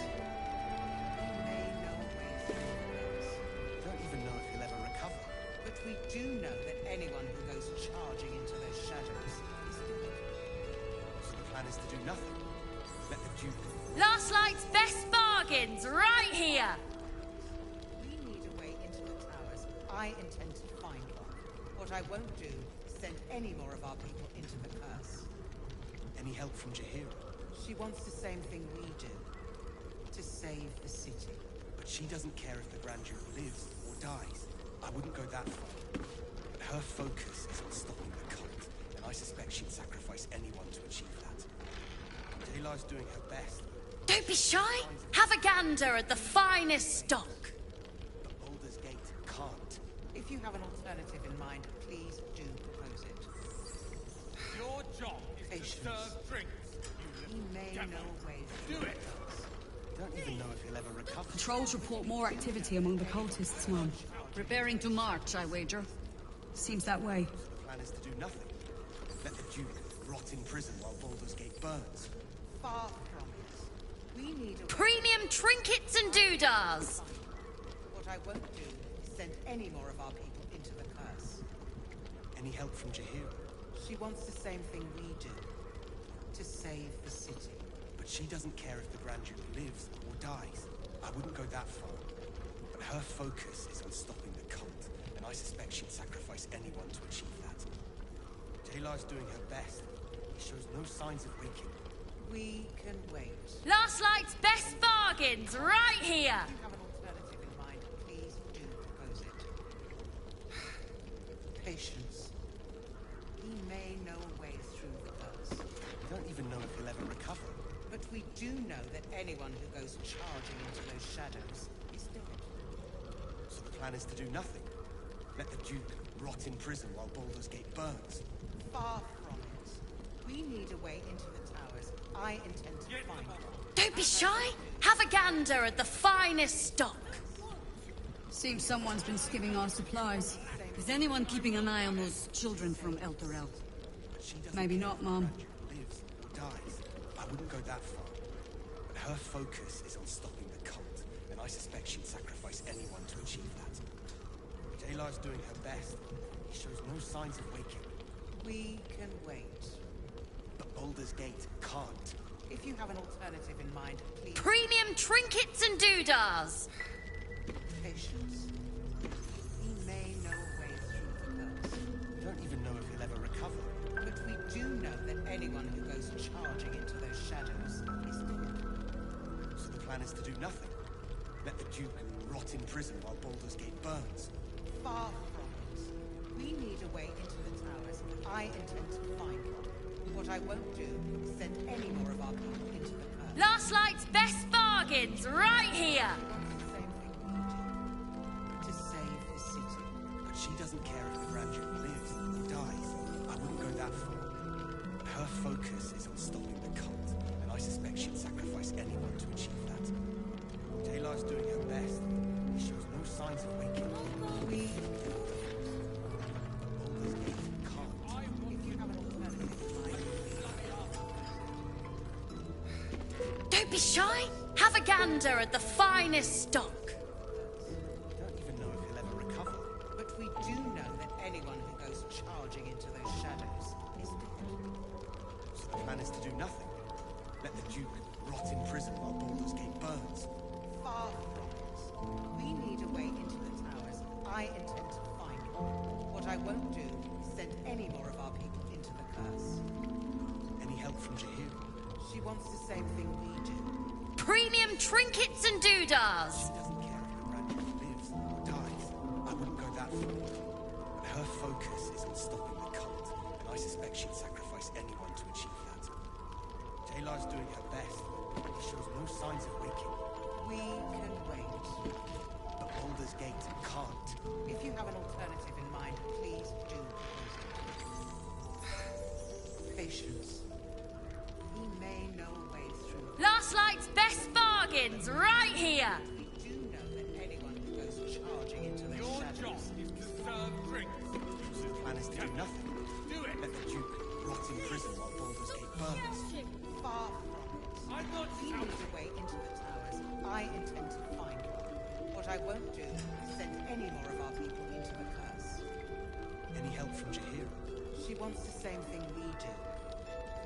We may know way through the curse. Don't even know if he'll ever recover. But we do know that anyone who goes charging into those shadows is dead. So the plan is to do nothing. Let the Duke. Last night's best bargains right here. We need a way into the towers. I intend to find one. What I won't do is send any more of our people into the curse. Any help from Jaheira? She wants the same thing we do. To save the city. But she doesn't care if the Grand Duke lives or dies. I wouldn't go that far. But her focus is on stopping the cult, and I suspect she'd sacrifice anyone to achieve that. Taylor's doing her best. Don't be shy. Have a gander at the finest stock. But Baldur's Gate can't. If you have an alternative in mind, please do propose it. Your job is Patience. to serve drinks. He may know ways. Do it. Don't even know if he'll ever recover. Patrols report more activity among the cultists, Mum. Preparing to march, I wager. Seems that way. So the plan is to do nothing. Let the Duke rot in prison while Baldur's Gate burns. Far from it. We need a Premium trinkets and doodahs. What I won't do is send any more of our people into the curse. Any help from Jaheira? She wants the same thing we do. To save the city. But she doesn't care if the Grand Duke lives or dies. I wouldn't go that far. But her focus is on stopping the cult, and I suspect she'd sacrifice anyone to achieve that. Taylor's doing her best. He shows no signs of waking. We can wait. Last night's best bargains right here. If you have an alternative in mind, please do propose it. Patience. He may know a way through the curse. We don't even know if he'll ever recover. But we do know that anyone who goes charging into those shadows is dead. So the plan is to do nothing. Let the Duke rot in prison while Baldur's Gate burns. Far from it. We need a way into the towers. I intend to find one. Don't be shy. Have a gander at the finest stock. Seems someone's been skimming our supplies. Is anyone keeping an eye on those children from El Torel? Maybe not, Mom. Lives or dies. I wouldn't go that far. But her focus is on stopping the cult, and I suspect she'd sacrifice anyone to achieve that. Taylor's doing her best. He shows no signs of waking. We can wait. But Baldur's Gate can't. If you have an alternative in mind, please. Premium trinkets and doodahs. Patience. He may know a way through the curse. We don't even know if he'll ever recover. But we do know that anyone who goes charging into those shadows is dead. So the plan is to do nothing. Let the Duke rot in prison while Baldur's Gate burns. Far from it. We need a way into the towers. I intend to find one. What I won't do is send any more of our people into the curse. Last night's best bargains. bargains right here! To save the city. But she doesn't care if the Grand Duke lives or dies. I wouldn't go that far. But her focus is on stopping the cult, and I suspect she'd sacrifice anyone to achieve that. Taylor's doing her best. He shows no signs of waking. We... Baldur's Gate can't. If you have an alternative in mind, Don't be shy. Have a gander at the finest stock. Don't even know if he'll ever recover. but we do know that anyone who goes charging into those shadows is dead. So the plan is to do nothing. Let the Duke rot in prison while Baldur's Gate burns. Far from it. We need a way into the towers. I intend to find one. What I won't do is send any more of our people into the curse. Any help from Jahir? She wants the same thing we do. Premium trinkets and doodahs. She doesn't care if the Grand Duke lives or dies. I wouldn't go that far. But her focus is on stopping the cult, and I suspect she'd sacrifice anyone to achieve that. Taylor's doing her best, but he shows no signs of waking. We can wait. But Baldur's Gate can't. If you have an alternative in mind, please do. Patience. He may know a way through. Last Light's best bargains right here. We do know that anyone who goes charging into the shadows is to serve drinks. So the plan is to do nothing. Do it. Let the Duke rot in prison while Baldur's Gate burns. Far from it. I'm not We need a way into the towers. I intend to find one. What I won't do is send any more of our people into the curse. Any help from Jahir? She wants the same thing we do.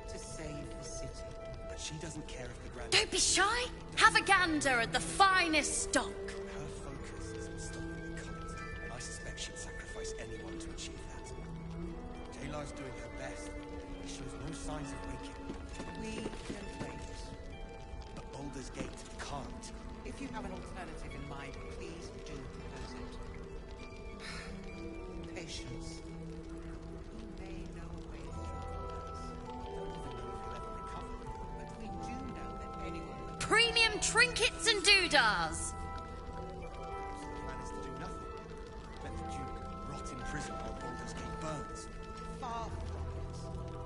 To save the city. But she doesn't care if the Grand Don't be shy. Have a gander at the finest stock. Her focus is on stopping the cult, and I suspect she'd sacrifice anyone to achieve that. Taylor's doing her best. He shows no signs of waking. We can wait. But Baldur's Gate can't. If you have an alternative in mind, please do propose it. Patience. He may know a way through the but we do know that anyone with Premium trinkets and doodahs. So the plan is to do nothing. Let the Duke rot in prison while Baldur's Gate burns. far from it.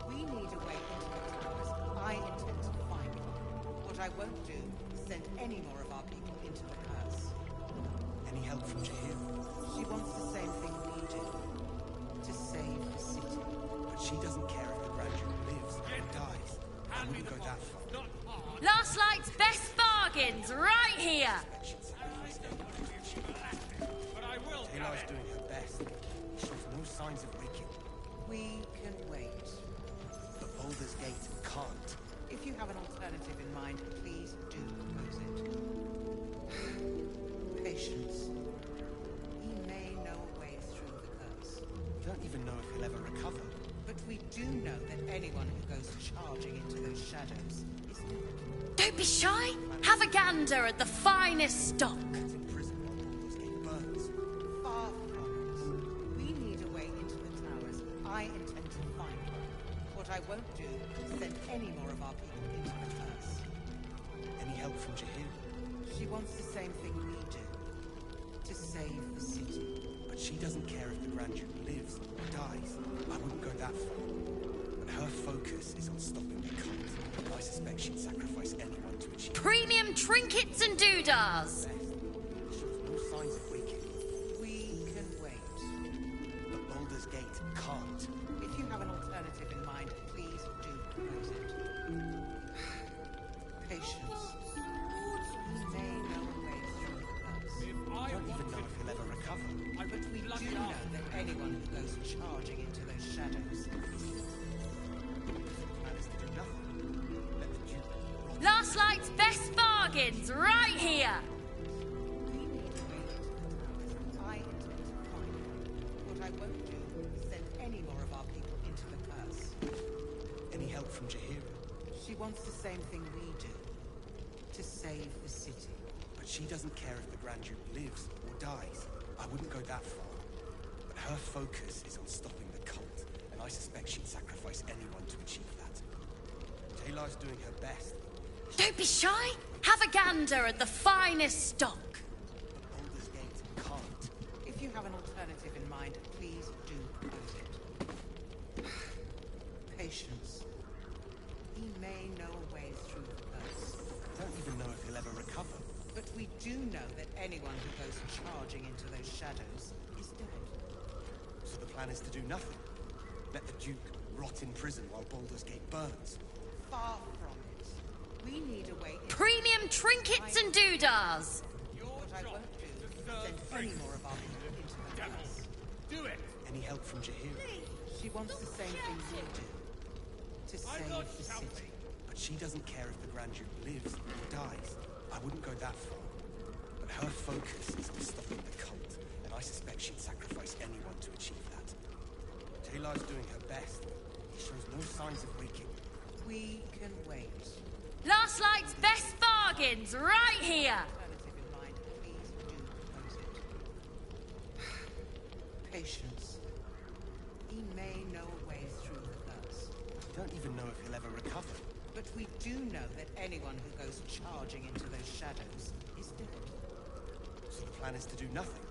We need a way into the towers. I intend to find one. What I won't do is send any more of our people into the curse. Any help from Jahir? She wants the same thing we do. To save the city. But she doesn't care if the Grand Duke lives or dies. I wouldn't go that far. Last Light's best bargains right here. Taylor's doing her best. She shows no signs of waking. We can wait. But Baldur's Gate can't. If you have an alternative in mind, please do propose it. Patience. He may know a way through the curse. Don't even know if he'll ever recover. But we do know that anyone who goes charging into those shadows is dead. Don't be shy. Have a gander at the finest stock. Far from it. We need a way into the towers. I intend to find one. What I won't do is send any more of our people into the curse. Any help from Jahir? She wants the same thing we do. To save the city. But she doesn't care if the Grand Duke lives or dies. I wouldn't go that far. But her focus is on stopping the cult. And I suspect she'd sacrifice anyone to achieve. Premium trinkets and doodahs. She shows no signs of waking. We can wait. But Baldur's Gate can't. If you have an alternative in mind, please do propose it. Patience. He may know a way through the curse. Don't even know if he'll ever recover. But we do know that anyone who goes charging into those shadows is plan is to do nothing. Let the Duke rot. Last Light's best bargains right here. We need a way into the towers. I intend to find one. What I won't do is send any more of our people into the curse. Any help from Jahir? She wants the same thing we do. To save the city. But she doesn't care if the Grand Duke lives or dies. I wouldn't go that far. But her focus is on stopping the cult, and I suspect she'd sacrifice anyone to achieve that. Taylor's doing her best. She Don't be shy. Have a gander at the finest stock. Baldur's Gate can't. If you have an alternative in mind, please do propose it. Patience. He may know a way through the curse. I don't even know if he'll ever recover. But we do know that anyone who goes charging into those shadows is dead. So the plan is to do nothing. Let the Duke rot in prison while Baldur's Gate burns. Far from it. We need a way into Premium trinkets and doodahs. What I won't do is send any more of our people into the curse. Do it! Any help from Jaheira? She wants the same thing you do. To save the city. But she doesn't care if the Grand Duke lives or dies. I wouldn't go that far. But her focus is on stopping the cult, and I suspect she'd sacrifice anyone to achieve that. Taylor's doing her best. He shows no signs of waking. We can wait. Last Light's best bargains right here. Alternative in mind, please do propose it. Patience. He may know a way through the curse. I don't even know if he'll ever recover. But we do know that anyone who goes charging into those shadows is dead. So the plan is to do nothing.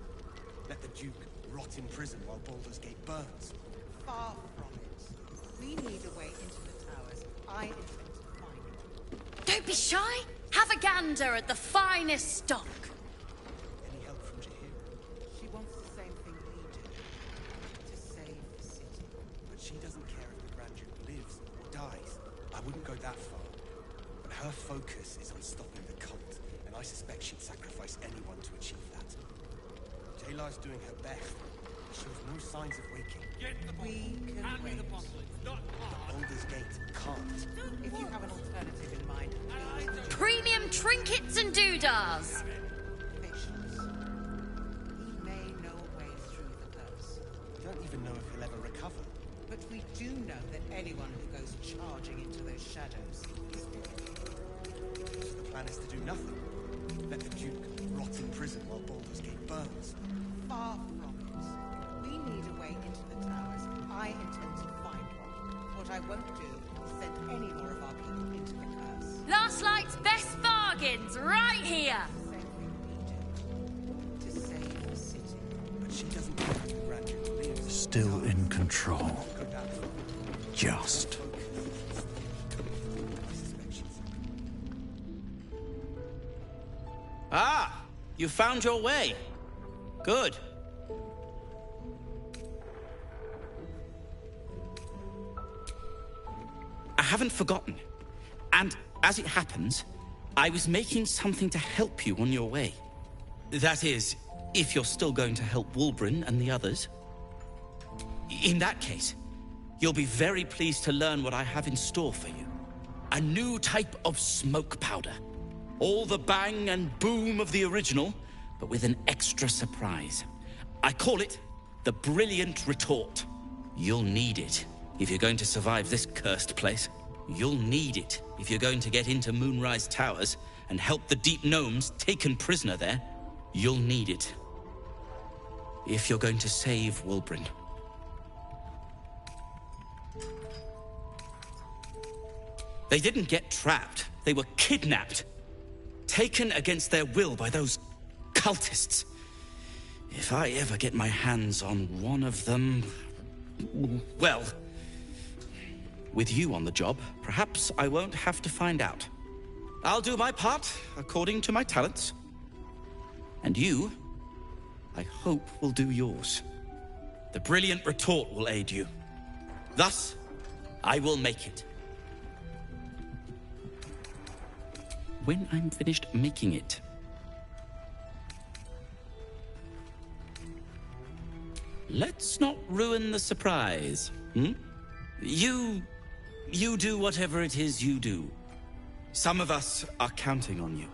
Let the Duke rot in prison while Baldur's Gate burns. Far from it. We need a way into the towers. I intend to find it. Don't be shy. Have a gander at the finest stock. Any help from Jaheira? She wants the same thing we do. To save the city. But she doesn't care if the Grand Duke lives or dies. I wouldn't go that far. But her focus is on stopping the cult, and I suspect she'd sacrifice anyone to achieve that. Taylor's doing her best. She shows no signs of waking. We can wait. Baldur's Gate can't. If you have an alternative in mind, please do. Premium trinkets and doodahs. Patience. He may know a way through the curse. I don't even know if he'll ever recover. But we do know that anyone who goes charging into those shadows is dead. So the plan is to do nothing. Let the Duke rot in prison while Baldur's Gate burns. Far from it. We need a way into the towers. I intend to find one. What I won't do is send any more of our people into the curse. Last Light's best bargains right here. Same thing we do. To save the city. But she doesn't care if the Grand Duke lives. Still in control. Just. Ah! You found your way. Good. I haven't forgotten. And as it happens, I was making something to help you on your way. That is, if you're still going to help Wulbren and the others. In that case, you'll be very pleased to learn what I have in store for you. A new type of smoke powder. All the bang and boom of the original, but with an extra surprise. I call it the Brilliant Retort. You'll need it if you're going to survive this cursed place. You'll need it if you're going to get into Moonrise Towers and help the Deep Gnomes taken prisoner there. You'll need it if you're going to save Wulbren. They didn't get trapped. They were kidnapped. Taken against their will by those cultists. If I ever get my hands on one of them... well... with you on the job, perhaps I won't have to find out. I'll do my part, according to my talents. And you, I hope, will do yours. The Brilliant Retort will aid you. Thus, I will make it. When I'm finished making it. Let's not ruin the surprise, hmm? You do whatever it is you do. Some of us are counting on you.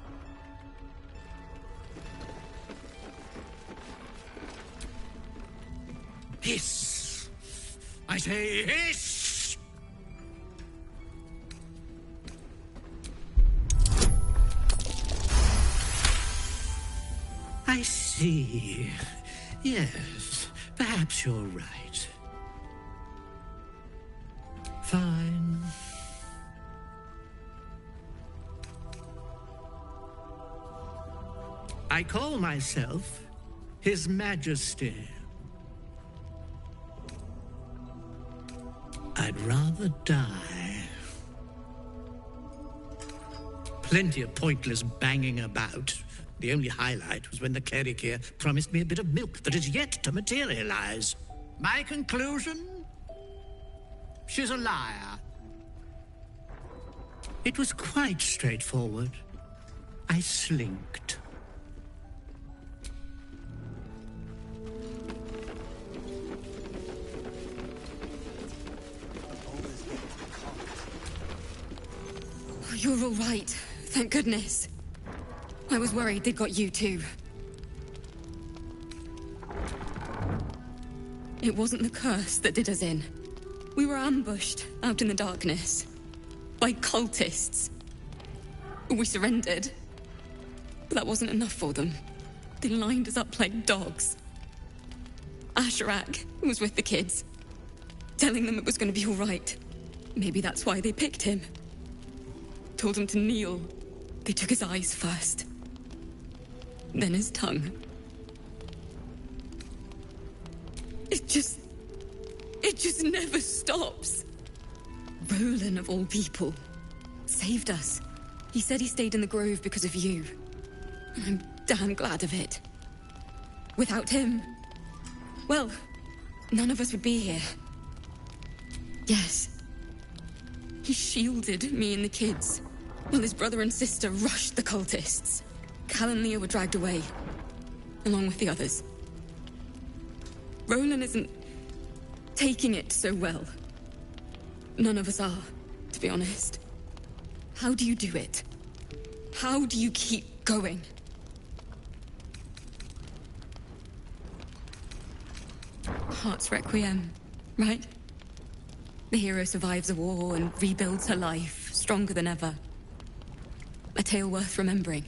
Hiss! I say hiss! I see. Yes, perhaps you're right. Fine. I call myself His Majesty. I'd rather die. Plenty of pointless banging about. The only highlight was when the cleric here promised me a bit of milk that is yet to materialize. My conclusion? She's a liar. It was quite straightforward. I slinked. You're all right. Thank goodness. I was worried they'd got you too. It wasn't the curse that did us in. We were ambushed out in the darkness by cultists. We surrendered, but that wasn't enough for them. They lined us up like dogs. Asherak was with the kids, telling them it was going to be all right. Maybe that's why they picked him. Told him to kneel. They took his eyes first, then his tongue. It just never stops. Roland, of all people, saved us. He said he stayed in the grove because of you. And I'm damn glad of it. Without him, well, none of us would be here. Yes. He shielded me and the kids, while his brother and sister rushed the cultists. Cal and Leah were dragged away, along with the others. Roland isn't taking it so well. None of us are, to be honest. How do you do it? How do you keep going? Heart's Requiem, right? The hero survives a war and rebuilds her life, stronger than ever. A tale worth remembering.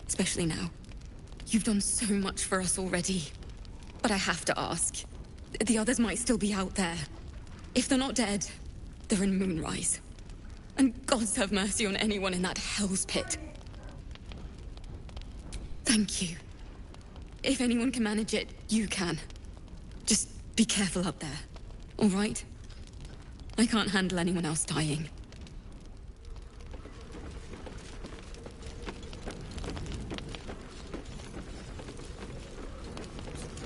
Especially now. You've done so much for us already. But I have to ask. The others might still be out there. If they're not dead, they're in Moonrise. And gods have mercy on anyone in that hell's pit. Thank you. If anyone can manage it, you can. Just be careful up there. All right? I can't handle anyone else dying.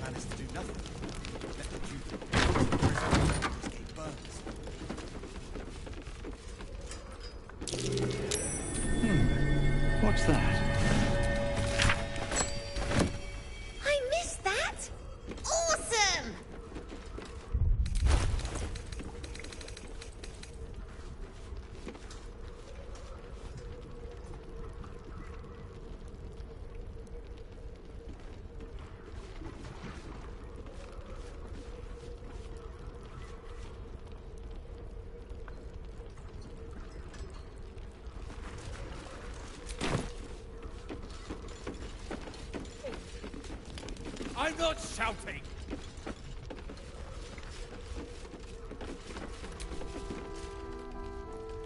Managed to do nothing. Let the Duke escape burns. What's that? I missed that! Awesome! I'm not shouting!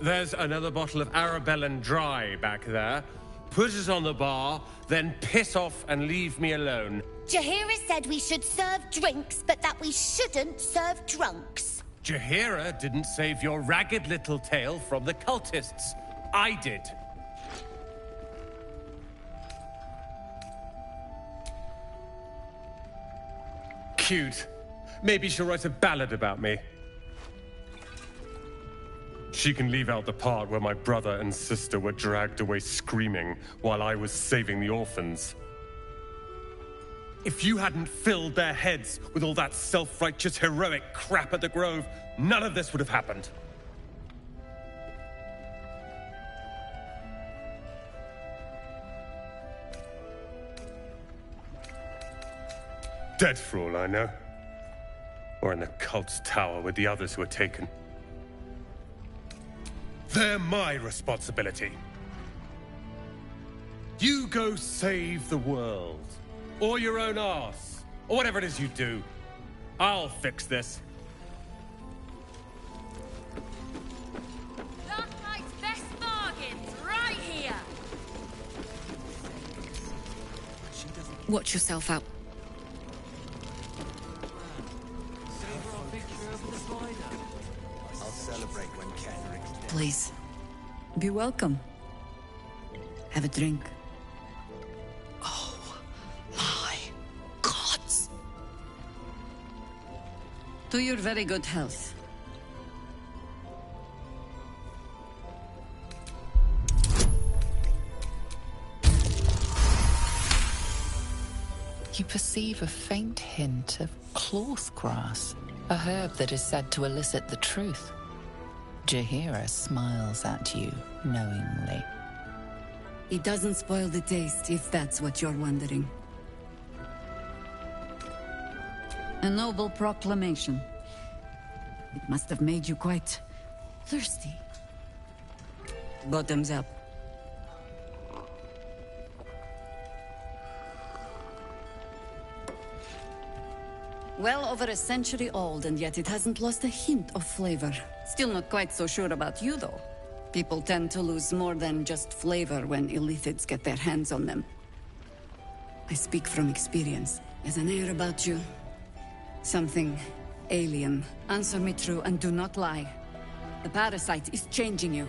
There's another bottle of Arabellan Dry back there. Put it on the bar, then piss off and leave me alone. Jaheira said we should serve drinks, but that we shouldn't serve drunks. Jaheira didn't save your ragged little tail from the cultists. I did. Cute. Maybe she'll write a ballad about me. She can leave out the part where my brother and sister were dragged away screaming while I was saving the orphans. If you hadn't filled their heads with all that self-righteous heroic crap at the Grove, none of this would have happened. Dead for all I know. Or in the cult's tower with the others who were taken. They're my responsibility. You go save the world. Or your own arse. Or whatever it is you do. I'll fix this. Last night's best bargains, right here! Watch yourself out. I'll celebrate when Kenrick's dead. Please, be welcome. Have a drink. Oh, my gods. To your very good health. You perceive a faint hint of cloth grass, a herb that is said to elicit the truth. Jaheira smiles at you knowingly. It doesn't spoil the taste, if that's what you're wondering. A noble proclamation. It must have made you quite thirsty. Bottoms up. Well over a century old, and yet it hasn't lost a hint of flavor. Still not quite so sure about you, though. People tend to lose more than just flavor when illithids get their hands on them. I speak from experience. There's an air about you. Something alien. Answer me true and do not lie. The parasite is changing you,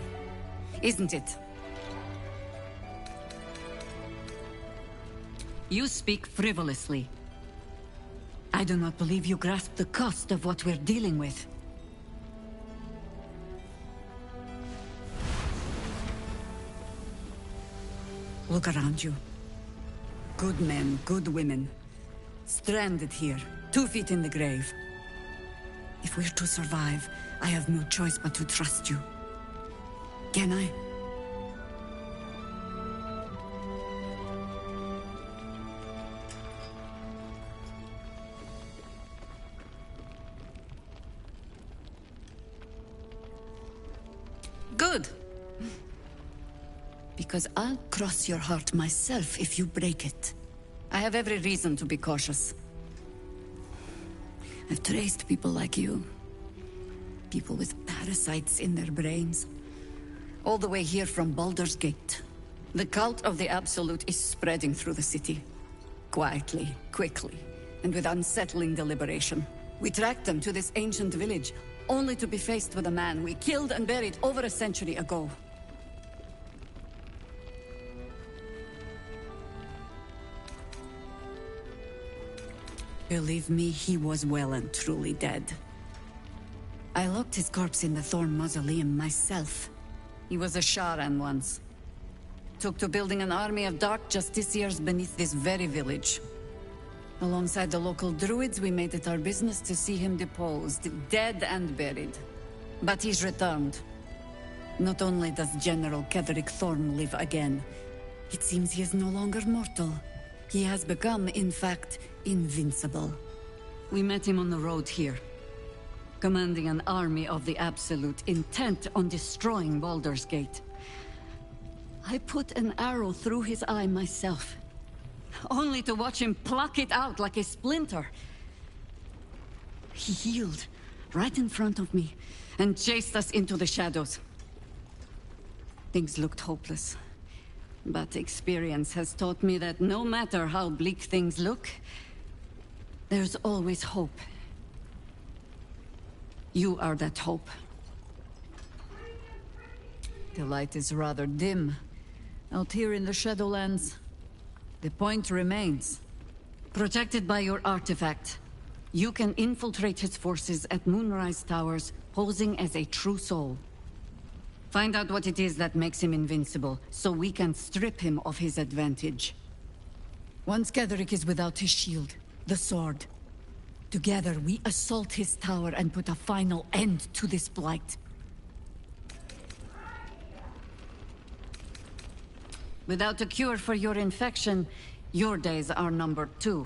isn't it? You speak frivolously. I do not believe you grasp the cost of what we're dealing with. Look around you. Good men, good women. Stranded here, 2 feet in the grave. If we're to survive, I have no choice but to trust you. Can I? Good. Because I'll cross your heart myself if you break it. I have every reason to be cautious. I've traced people like you. People with parasites in their brains. All the way here from Baldur's Gate. The cult of the Absolute is spreading through the city. Quietly, quickly, and with unsettling deliberation. We tracked them to this ancient village, only to be faced with a man we killed and buried over a century ago. Believe me, he was well and truly dead. I locked his corpse in the Thorn Mausoleum myself. He was a Sharan once. Took to building an army of dark justiciars beneath this very village. Alongside the local druids, we made it our business to see him deposed, dead and buried. But he's returned. Not only does General Ketherick Thorn live again, it seems he is no longer mortal. He has become, in fact, invincible. We met him on the road here, commanding an army of the Absolute, intent on destroying Baldur's Gate. I put an arrow through his eye myself, only to watch him pluck it out like a splinter. He healed right in front of me and chased us into the shadows. Things looked hopeless. But experience has taught me that no matter how bleak things look, there's always hope. You are that hope. The light is rather dim out here in the Shadowlands. The point remains. Protected by your artifact, you can infiltrate his forces at Moonrise Towers, posing as a true soul. Find out what it is that makes him invincible, so we can strip him of his advantage. Once Ketherick is without his shield, the sword, together we assault his tower and put a final end to this blight. Without a cure for your infection, your days are numbered too.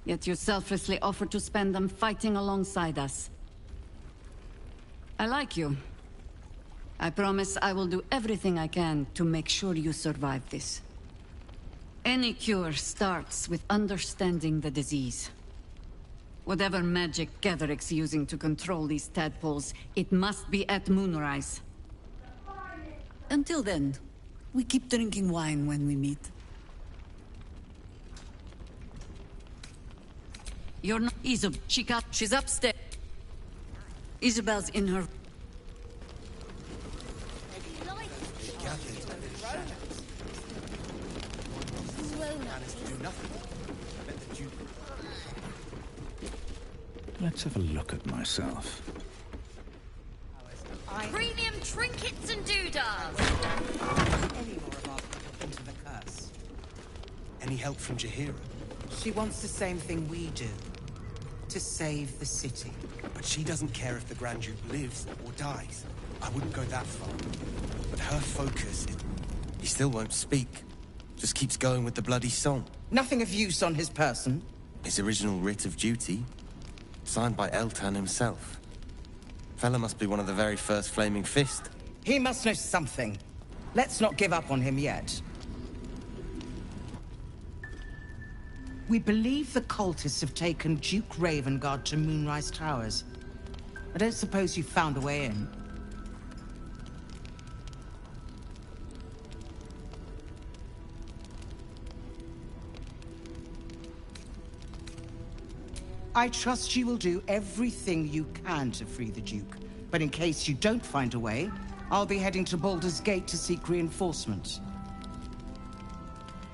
Yet you selflessly offer to spend them fighting alongside us. I like you. I promise I will do everything I can to make sure you survive this. Any cure starts with understanding the disease. Whatever magic Ketherick's using to control these tadpoles, it must be at Moonrise. Until then, we keep drinking wine when we meet. You're not Isabel. She's upstairs. Isabel's in her... Let's have a look at myself. Premium trinkets and doodahs! Any more of our people into the curse? Any help from Jaheira? She wants the same thing we do. To save the city. But she doesn't care if the Grand Duke lives or dies. I wouldn't go that far. But her focus is... He still won't speak. Just keeps going with the bloody song. Nothing of use on his person. His original writ of duty. Signed by Eltan himself. Fella must be one of the very first Flaming Fist. He must know something. Let's not give up on him yet. We believe the cultists have taken Duke Ravengard to Moonrise Towers. I don't suppose you found a way in. I trust you will do everything you can to free the Duke. But in case you don't find a way, I'll be heading to Baldur's Gate to seek reinforcements.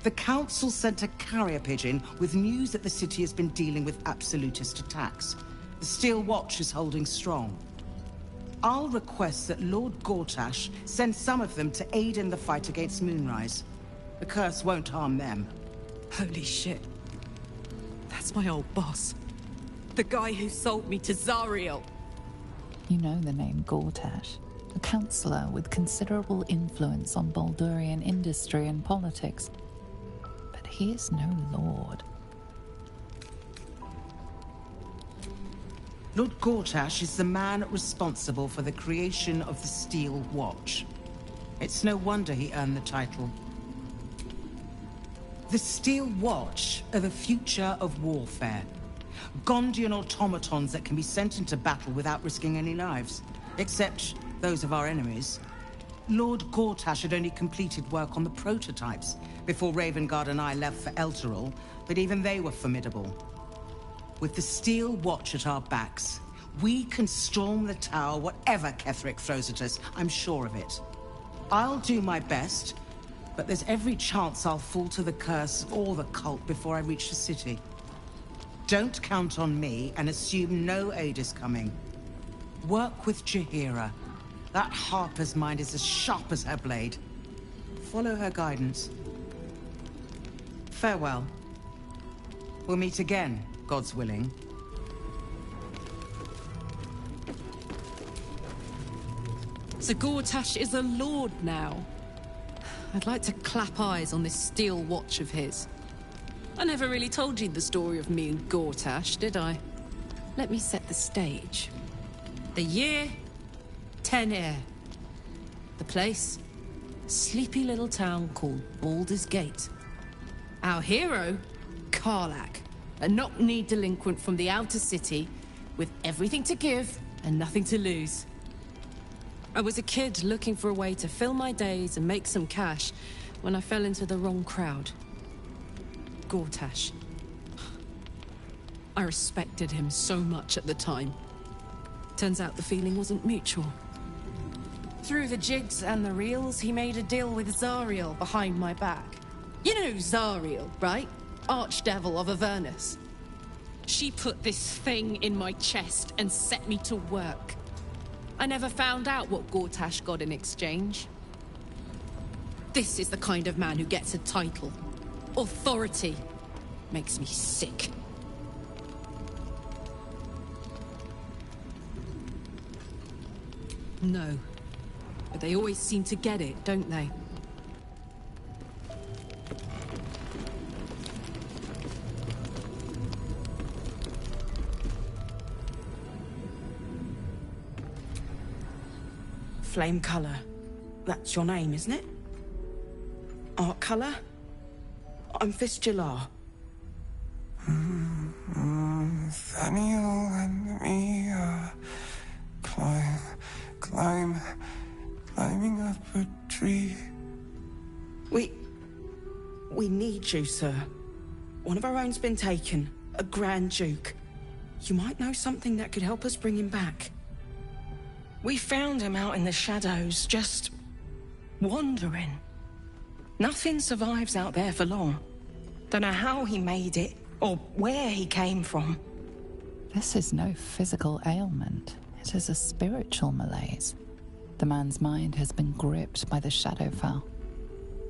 The Council sent a carrier pigeon with news that the city has been dealing with absolutist attacks. The Steel Watch is holding strong. I'll request that Lord Gortash send some of them to aid in the fight against Moonrise. The curse won't harm them. Holy shit. That's my old boss. The guy who sold me to Zariel. You know the name Gortash, a councillor with considerable influence on Baldurian industry and politics. But he is no lord. Lord Gortash is the man responsible for the creation of the Steel Watch. It's no wonder he earned the title. The Steel Watch are the future of warfare. Gondian automatons that can be sent into battle without risking any lives. Except those of our enemies. Lord Gortash had only completed work on the prototypes before Ravengard and I left for Elturel, but even they were formidable. With the Steel Watch at our backs, we can storm the tower whatever Ketheric throws at us, I'm sure of it. I'll do my best, but there's every chance I'll fall to the curse or the cult before I reach the city. Don't count on me and assume no aid is coming. Work with Jaheira. That Harper's mind is as sharp as her blade. Follow her guidance. Farewell. We'll meet again, God's willing. So Gortash is a lord now. I'd like to clap eyes on this Steel Watch of his. I never really told you the story of me and Gortash, did I? Let me set the stage. The year, Tenir. The place, sleepy little town called Baldur's Gate. Our hero, Karlach, a knock-knee delinquent from the outer city, with everything to give and nothing to lose. I was a kid looking for a way to fill my days and make some cash when I fell into the wrong crowd. Gortash. I respected him so much at the time. Turns out the feeling wasn't mutual. Through the jigs and the reels, he made a deal with Zariel behind my back. You know Zariel, right? Archdevil of Avernus. She put this thing in my chest and set me to work. I never found out what Gortash got in exchange. This is the kind of man who gets a title. Authority. Makes me sick. No. But they always seem to get it, don't they? Flame Color. That's your name, isn't it? Art Color? I'm Fistula. Nathaniel and me climbing up a tree. We need you, sir. One of our own's been taken. a Grand Duke. You might know something that could help us bring him back. We found him out in the shadows, just wandering. Nothing survives out there for long. Don't know how he made it, or where he came from. This is no physical ailment. It is a spiritual malaise. The man's mind has been gripped by the Shadowfell,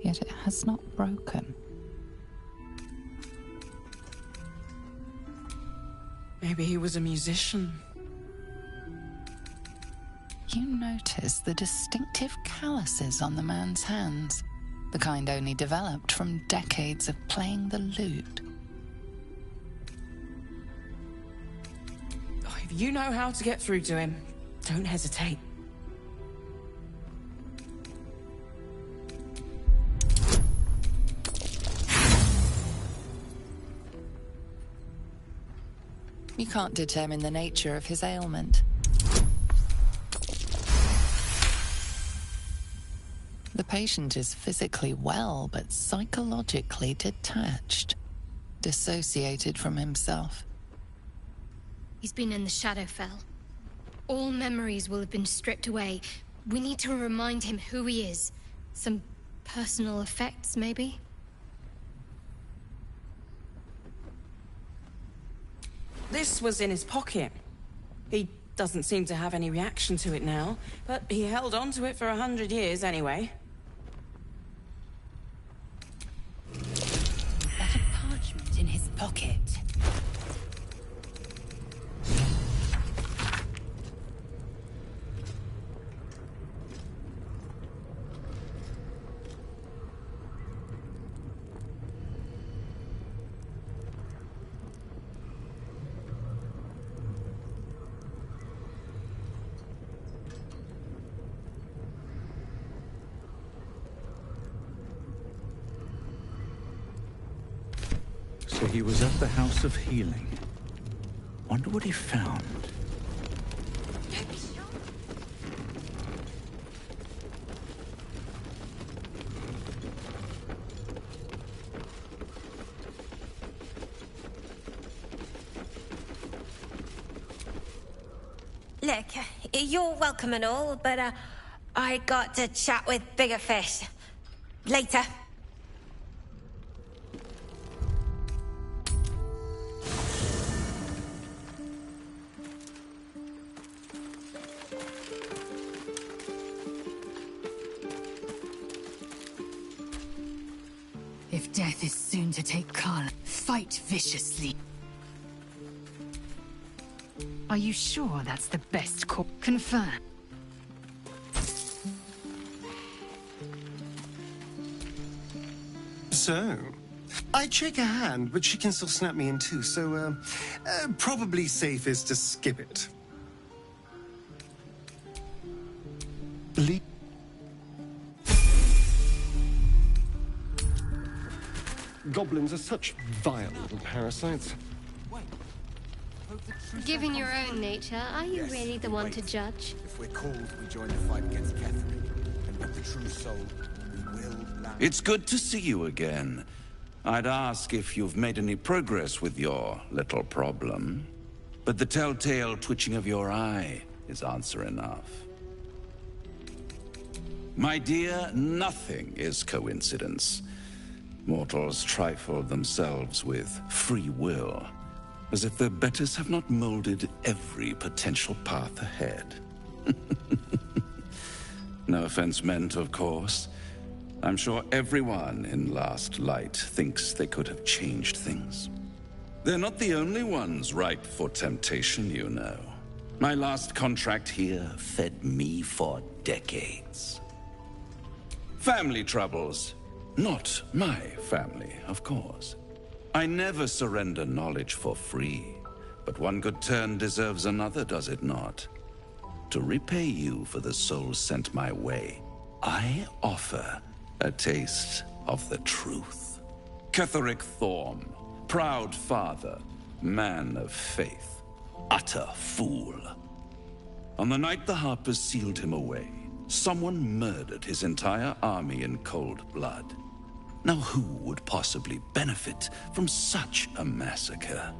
yet it has not broken. Maybe he was a musician. You notice the distinctive calluses on the man's hands, the kind only developed from decades of playing the lute. If you know how to get through to him, don't hesitate. You can't determine the nature of his ailment. The patient is physically well, but psychologically detached, dissociated from himself. He's been in the Shadowfell. All memories will have been stripped away. We need to remind him who he is. Some personal effects, maybe? This was in his pocket. He doesn't seem to have any reaction to it now, but he held on to it for 100 years anyway. Is that a parchment in his pocket? So he was at the House of Healing. Wonder what he found. Look, you're welcome and all, but I got to chat with bigger fish. Later. If death is soon to take Carl, fight viciously. Are you sure that's the best course? Confirm. So, I'd shake her hand, but she can still snap me in two, so, probably safest to skip it. Goblins are such vile little parasites. Given your own nature, are you really the one to judge? If we're called, we join the fight against Catherine. And with the true soul, we will land. It's good to see you again. I'd ask if you've made any progress with your little problem. But the telltale twitching of your eye is answer enough. My dear, nothing is coincidence. Mortals trifle themselves with free will, as if their betters have not molded every potential path ahead. No offense meant, of course. I'm sure everyone in Last Light thinks they could have changed things. They're not the only ones ripe for temptation, you know. My last contract here fed me for decades. Family troubles. Not my family, of course. I never surrender knowledge for free, but one good turn deserves another, does it not? To repay you for the souls sent my way, I offer a taste of the truth. Ketheric Thorm, proud father, man of faith, utter fool. On the night the Harpers sealed him away, someone murdered his entire army in cold blood. Now who would possibly benefit from such a massacre?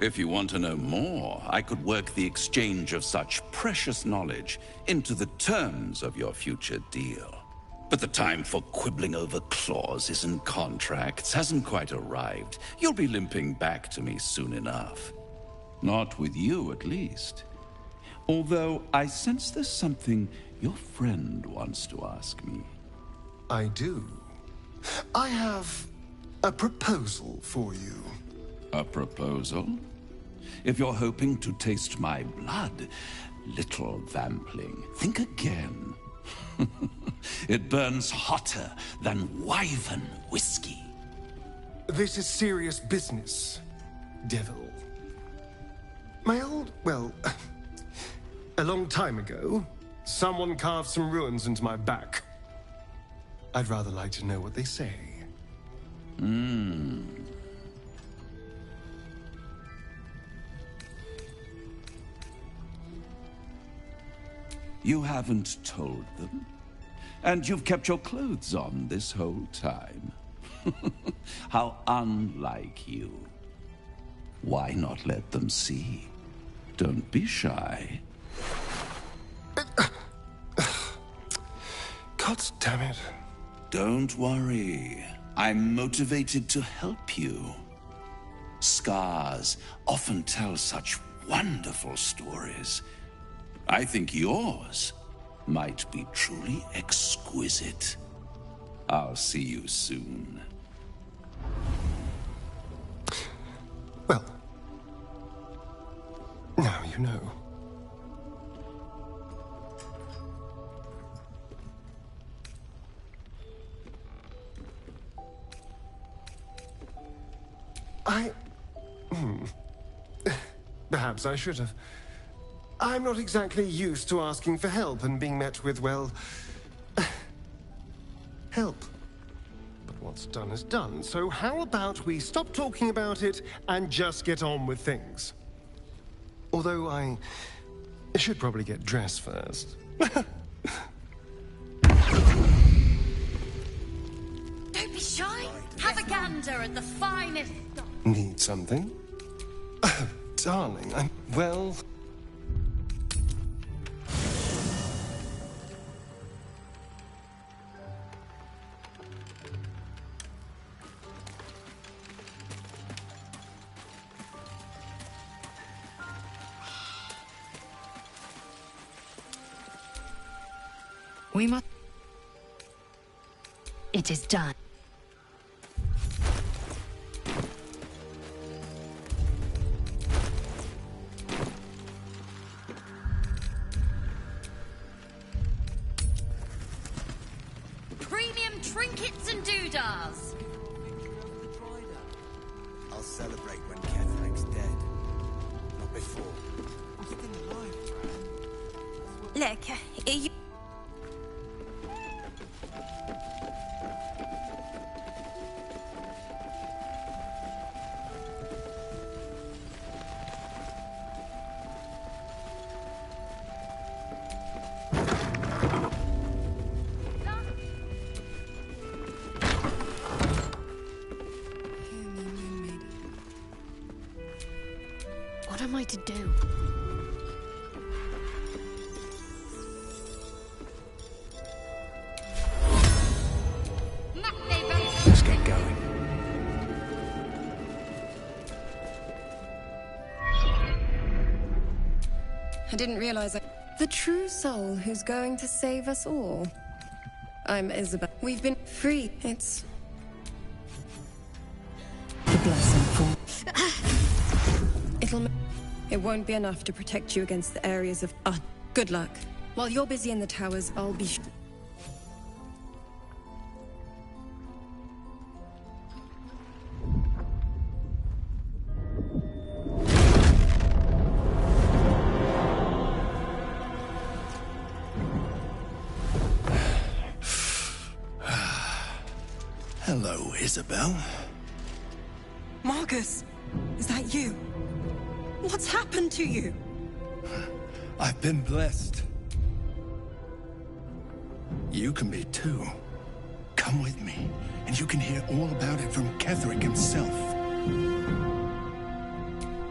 If you want to know more, I could work the exchange of such precious knowledge into the terms of your future deal. But the time for quibbling over clauses and contracts hasn't quite arrived. You'll be limping back to me soon enough. Not with you, at least. Although I sense there's something your friend wants to ask me. I do. I have a proposal for you. A proposal? If you're hoping to taste my blood, little vampling, think again. It burns hotter than wyvern whiskey. This is serious business, devil. A long time ago, someone carved some runes into my back. I'd rather like to know what they say. You haven't told them? And you've kept your clothes on this whole time? How unlike you. Why not let them see? Don't be shy. God damn it. Don't worry. I'm motivated to help you. Scars often tell such wonderful stories. I think yours might be truly exquisite. I'll see you soon. Well, now you know. Perhaps I should have. I'm not exactly used to asking for help and being met with, well, help. But what's done is done, so how about we stop talking about it and just get on with things? Although I should probably get dressed first. Don't be shy. Have a gander at the finest. Need something? Darling, well... We must... It is done. Premium trinkets and doodahs. I'll celebrate when Ketheric's dead. Not before. I'm still alive, Fran. Look, you... What am I to do? Let's get going. I didn't realize the true soul who's going to save us all. I'm Isabel. We've been free. It's The blessing for... It won't be enough to protect you against the areas of... good luck. While you're busy in the towers, I'll be... Hello, Isabel. Marcus, is that you? What's happened to you? I've been blessed. You can be too. Come with me, and you can hear all about it from Ketheric himself.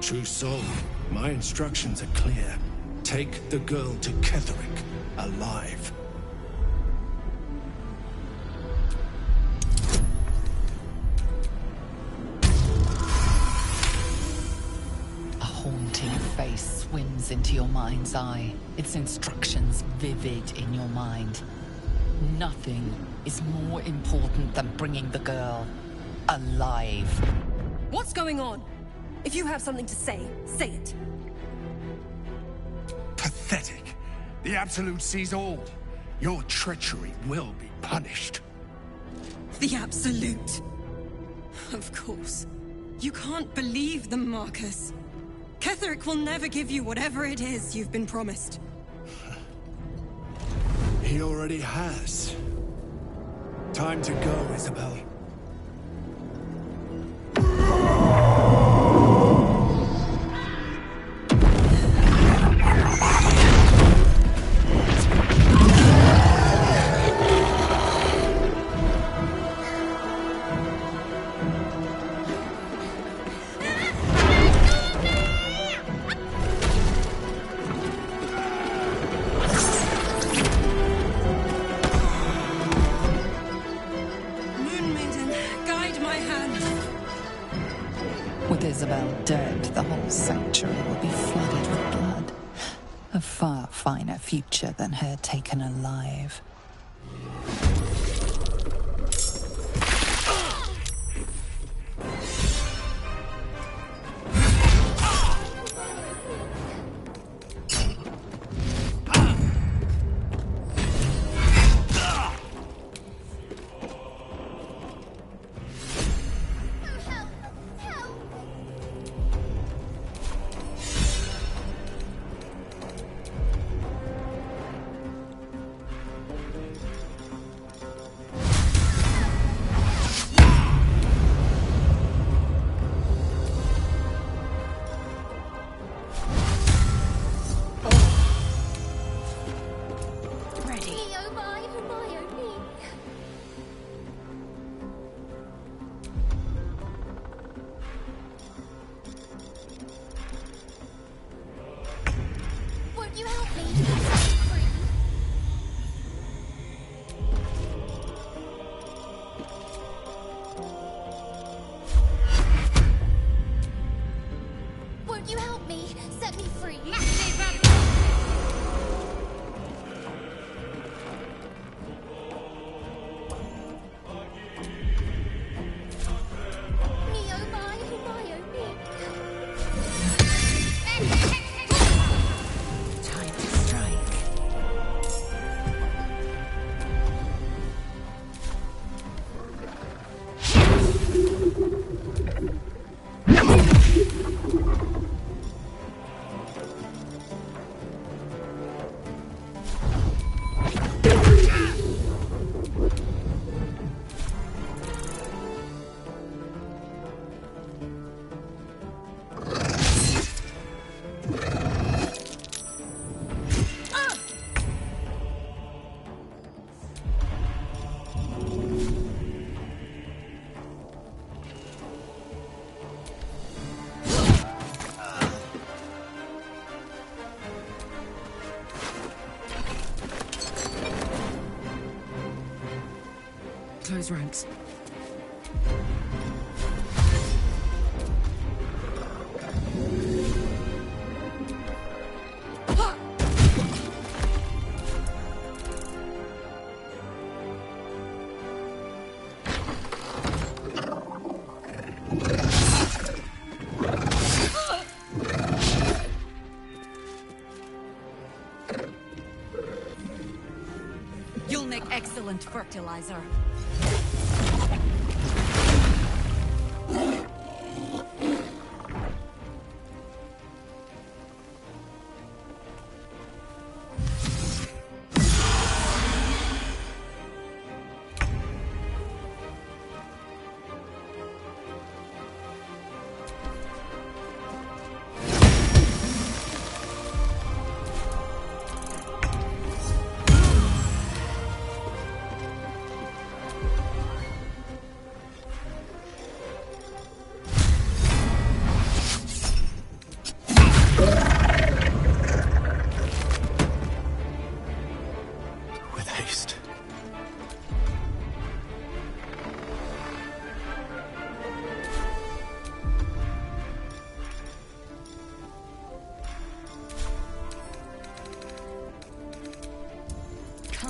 True Soul, my instructions are clear. Take the girl to Ketherick, alive. A haunting face swims into your mind's eye, its instructions vivid in your mind. Nothing is more important than bringing the girl alive. What's going on? If you have something to say, say it. Pathetic. The Absolute sees all. Your treachery will be punished. The Absolute. Of course. You can't believe them, Marcus. Ketherick will never give you whatever it is you've been promised. He already has. Time to go, Isabel. With Isabel dead, the whole sanctuary will be flooded with blood. A far finer future than her taken alive. Close ranks. You'll make excellent fertilizer.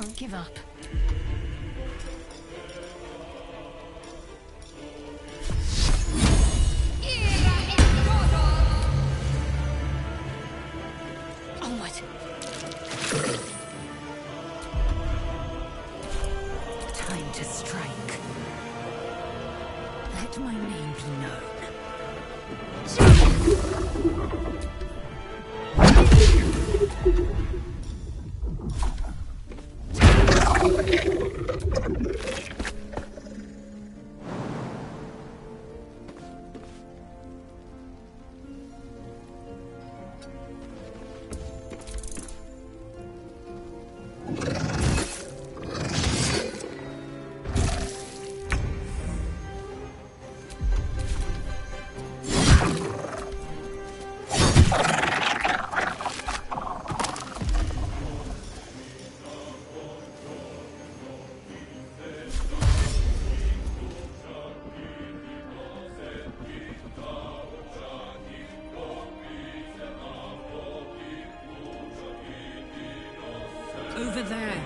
can't give up. Onward. Time to strike. Let my name be known. Over there.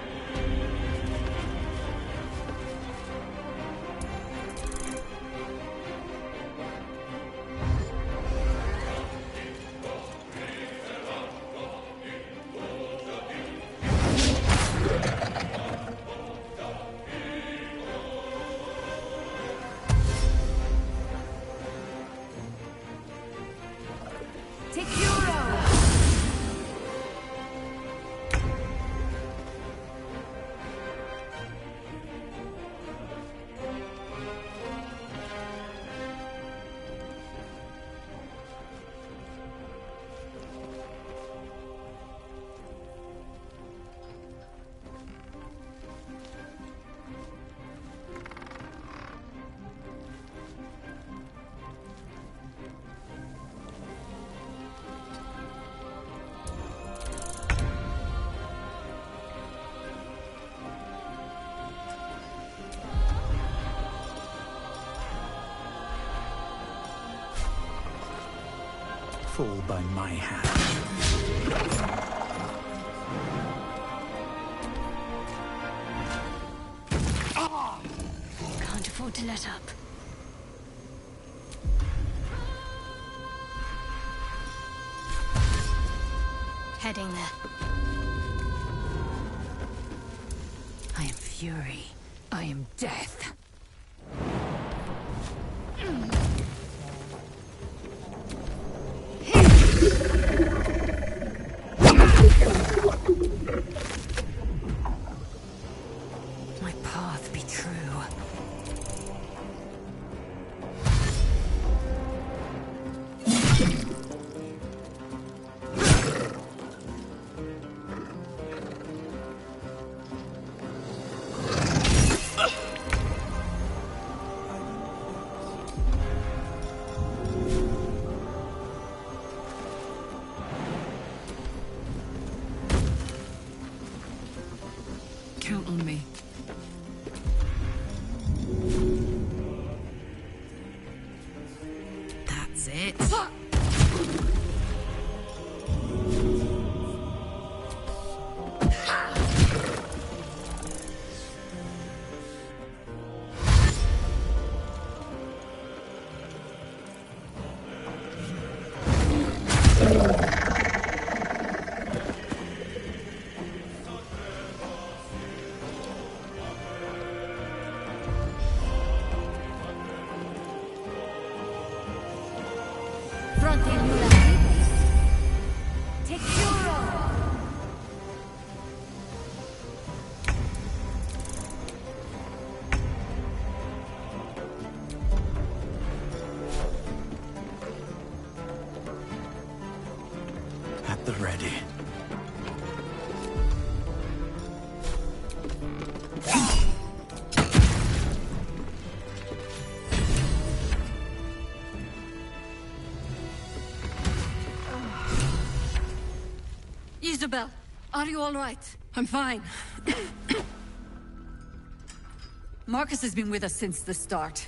Fall by my hand. Can't afford to let up. Heading there. I am fury. I am death. My path be true. Count on me. That's it. At the ready. Isabel, are you all right? I'm fine. Marcus has been with us since the start.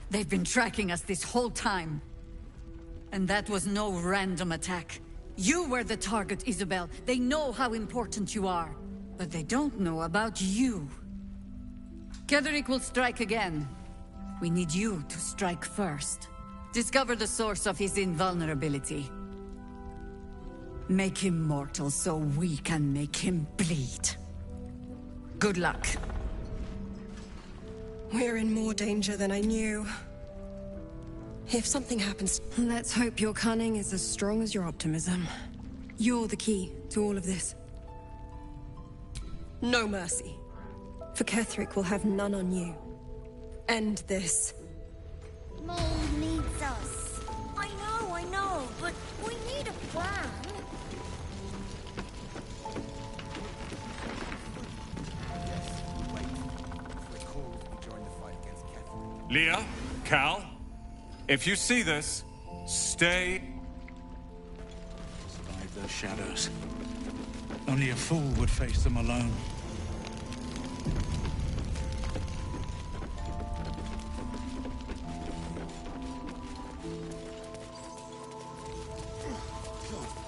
They've been tracking us this whole time. And that was no random attack. You were the target, Isabel. They know how important you are. But they don't know about you. Ketheric will strike again. We need you to strike first. Discover the source of his invulnerability. Make him mortal so we can make him bleed. Good luck. We're in more danger than I knew. If something happens, let's hope your cunning is as strong as your optimism. You're the key to all of this. No mercy. For Ketheric will have none on you. End this. Mold needs us. I know, but we need a plan. Leah, Cal, if you see this, stay. Survive those shadows. Only a fool would face them alone.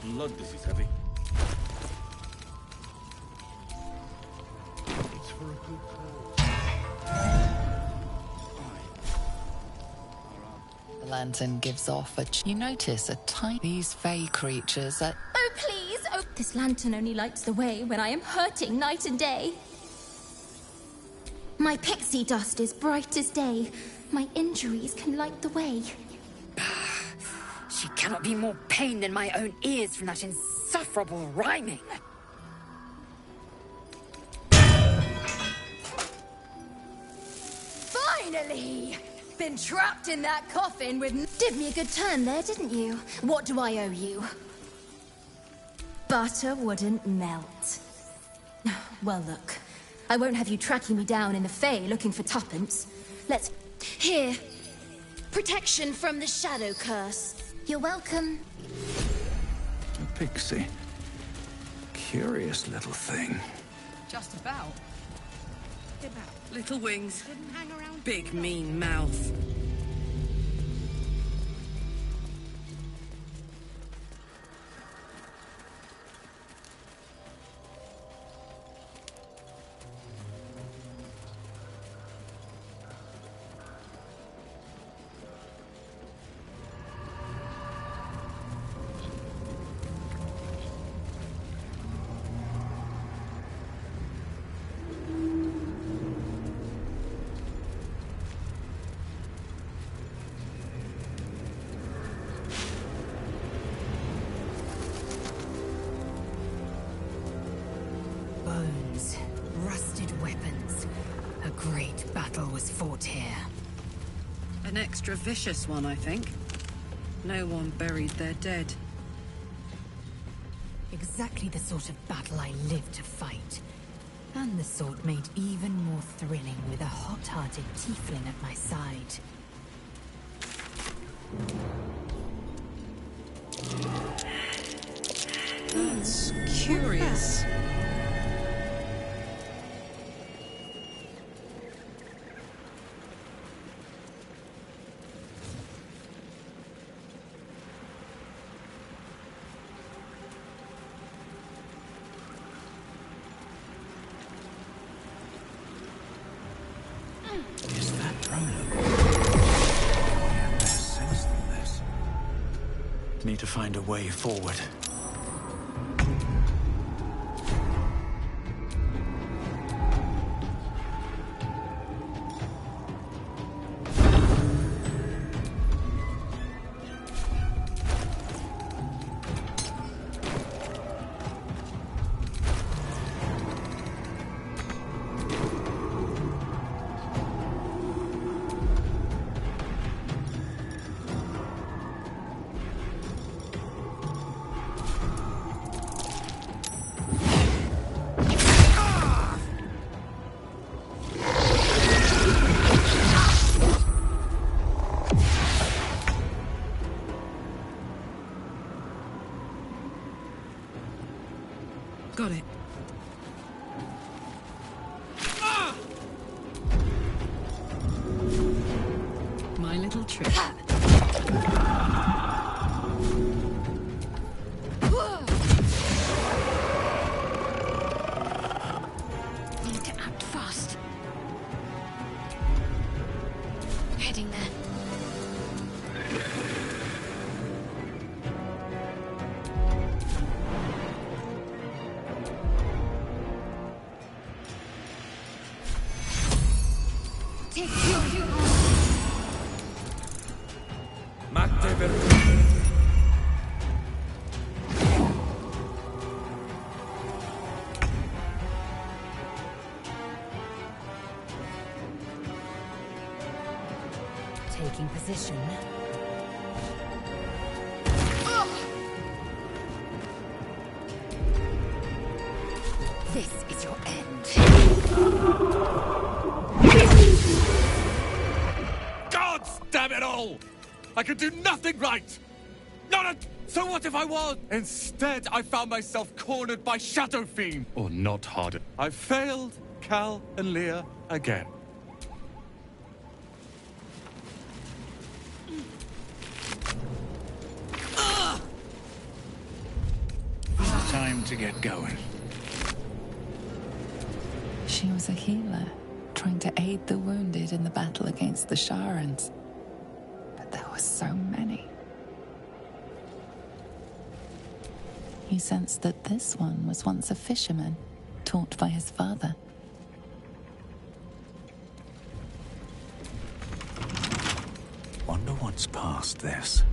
Blood, this is heavy. It's for a good cause. The lantern gives off you notice a tiny... These fey creatures are... Oh, please! Oh, this lantern only lights the way when I am hurting night and day. My pixie dust is bright as day. My injuries can light the way. She cannot be more pain than my own ears from that insufferable rhyming. Finally! Been trapped in that coffin with... Did me a good turn there, didn't you? What do I owe you? Butter wouldn't melt. Well, look. I won't have you tracking me down in the Fae looking for tuppence. Let's... Here. Protection from the shadow curse. You're welcome. A pixie. Curious little thing. Just about. Little wings. Big mean mouth. Bones, rusted weapons. A great battle was fought here. An extra vicious one, I think. No one buried their dead. Exactly the sort of battle I lived to fight. And the sort made even more thrilling with a hot-hearted tiefling at my side. That's curious. Is that prologue? I have better sense than this. Need to find a way forward. heading there. Take Bg3 Honour. Taking position. This is your end. God damn it all! I could do nothing right! Not a... So what if I was? Instead, I found myself cornered by Shadow Fiend. Or not harder. I failed Cal and Leah again. Time to get going. She was a healer, trying to aid the wounded in the battle against the Sharans. But there were so many. He sensed that this one was once a fisherman, taught by his father. Wonder what's past this.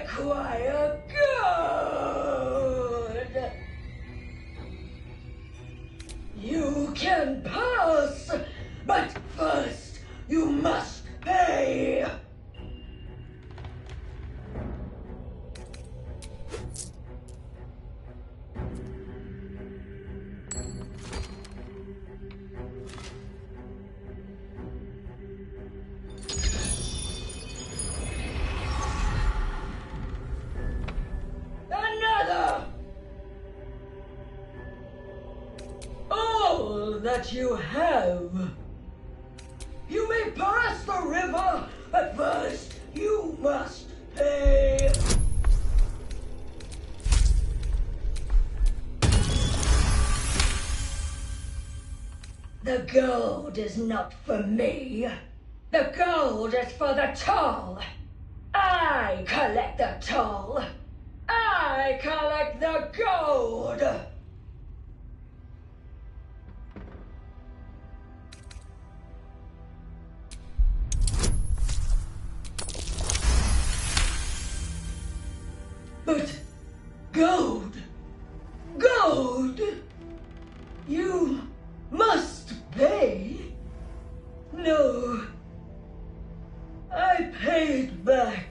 require good. You can pass, but first you must pay. Another! All that you have. You may pass the river, but first you must pay. The gold is not for me. The gold is for the toll. I collect the toll. I collect the gold. But gold, gold, you must pay. No, I paid back.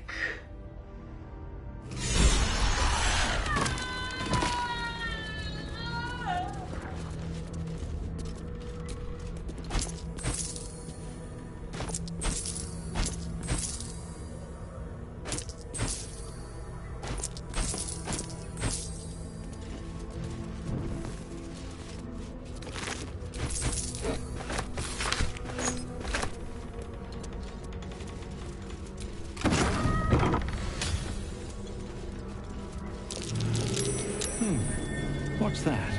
What's that?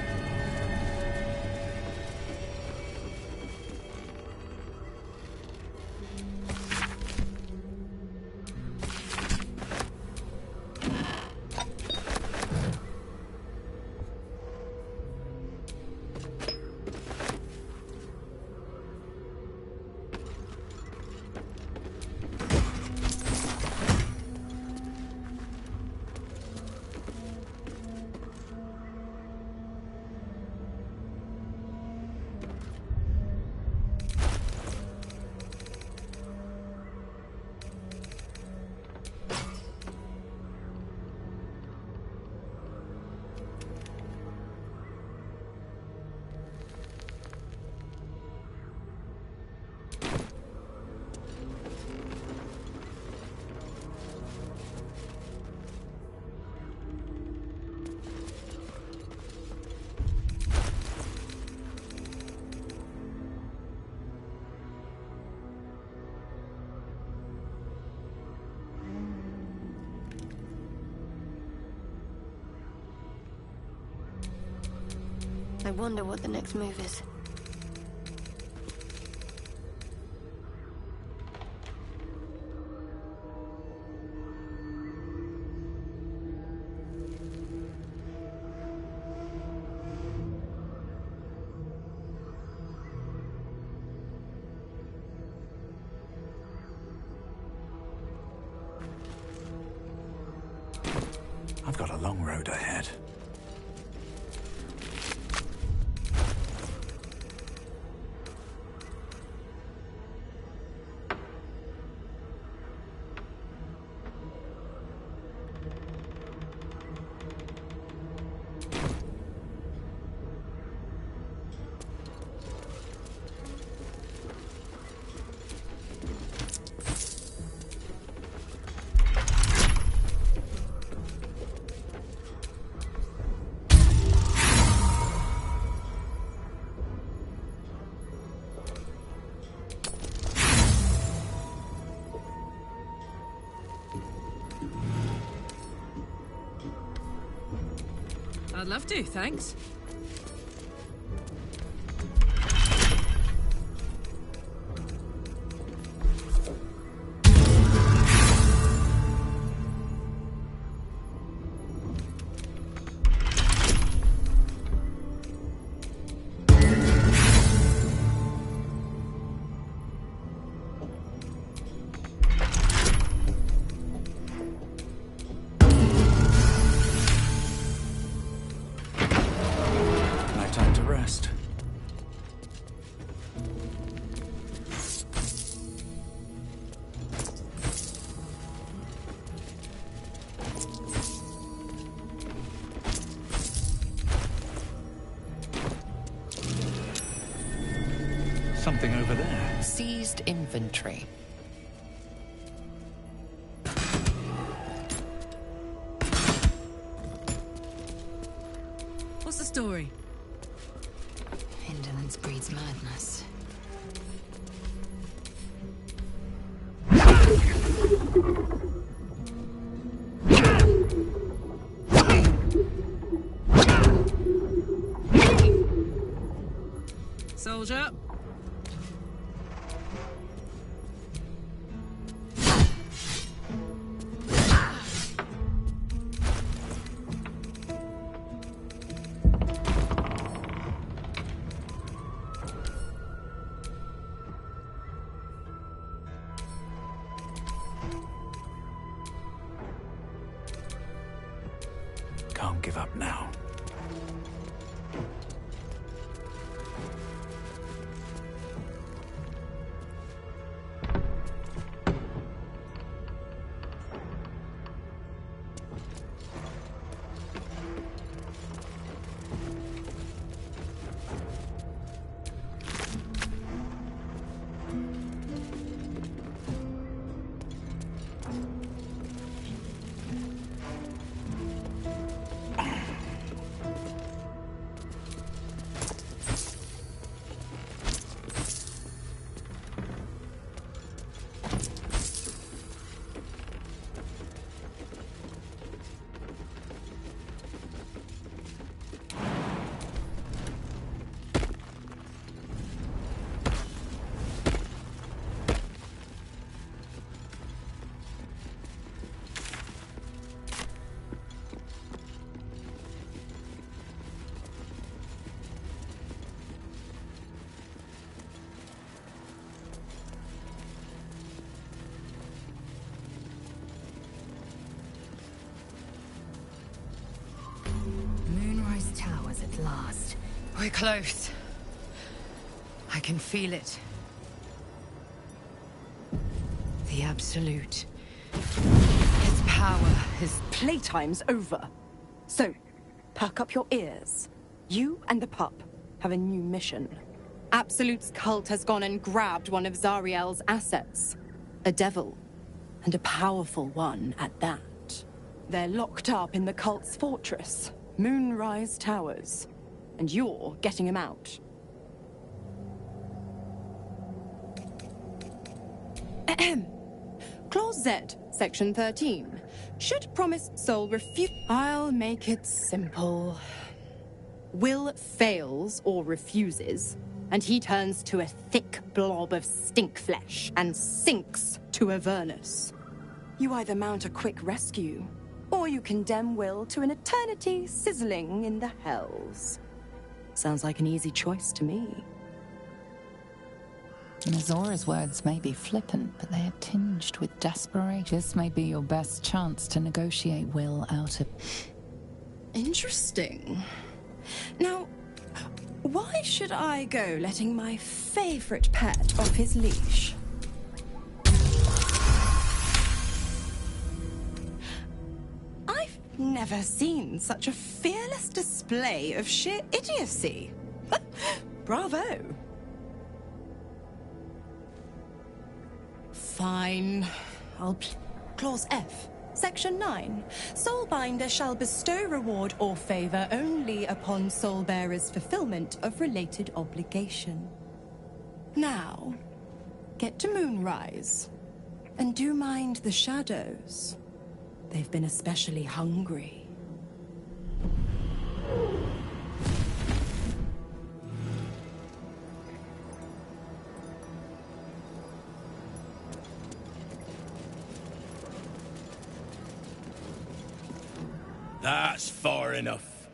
I wonder what the next move is. I've got a long road ahead. I'd love to, thanks. something over there. Seized inventory. What's the story? Indolence breeds madness. Soldier. Can't give up now. Towers at last. We're close. I can feel it. The Absolute. His power, his... Playtime's over. So, perk up your ears. You and the pup have a new mission. Absolute's cult has gone and grabbed one of Zariel's assets. A devil. And a powerful one at that. They're locked up in the cult's fortress. Moonrise Towers. And you're getting him out. Ahem. Clause Z, Section 13. Should promised soul refuse... I'll make it simple. Will fails or refuses, and he turns to a thick blob of stink flesh and sinks to Avernus. You either mount a quick rescue, or you condemn Will to an eternity sizzling in the hells. Sounds like an easy choice to me. Zora's words may be flippant, but they are tinged with desperation. This may be your best chance to negotiate Will out of... Interesting. Now, why should I go letting my favorite pet off his leash? I've never seen such a fearless display of sheer idiocy. Bravo. Fine. Clause F, Section 9. Soulbinder shall bestow reward or favor only upon soulbearer's fulfillment of related obligation. Now, get to Moonrise. And do mind the shadows. They've been especially hungry. That's far enough.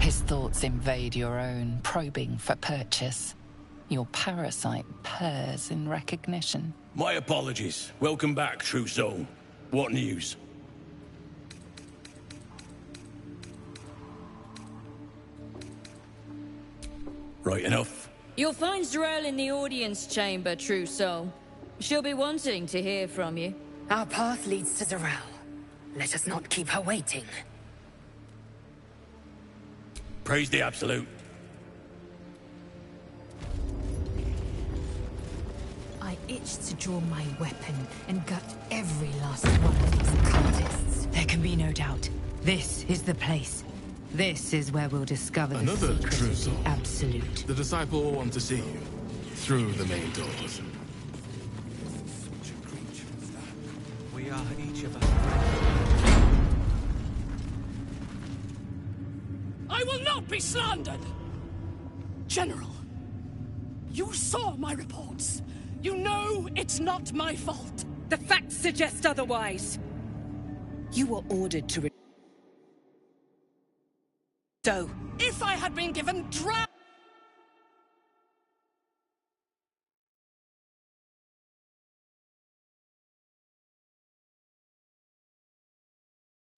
His thoughts invade your own, probing for purchase. Your parasite purrs in recognition. My apologies. Welcome back, true soul. What news? Right enough. You'll find Z'rell in the audience chamber, true soul. She'll be wanting to hear from you. Our path leads to Z'rell. Let us not keep her waiting. Praise the Absolute. I itched to draw my weapon and gut every last one of these cultists. There can be no doubt. This is the place. This is where we'll discover Another the secret true of soul. the Absolute. The disciple will want to see you through the main doors. We are each of us. I will not be slandered! General, you saw my reports. You know it's not my fault. The facts suggest otherwise. You were ordered to So, if I had been given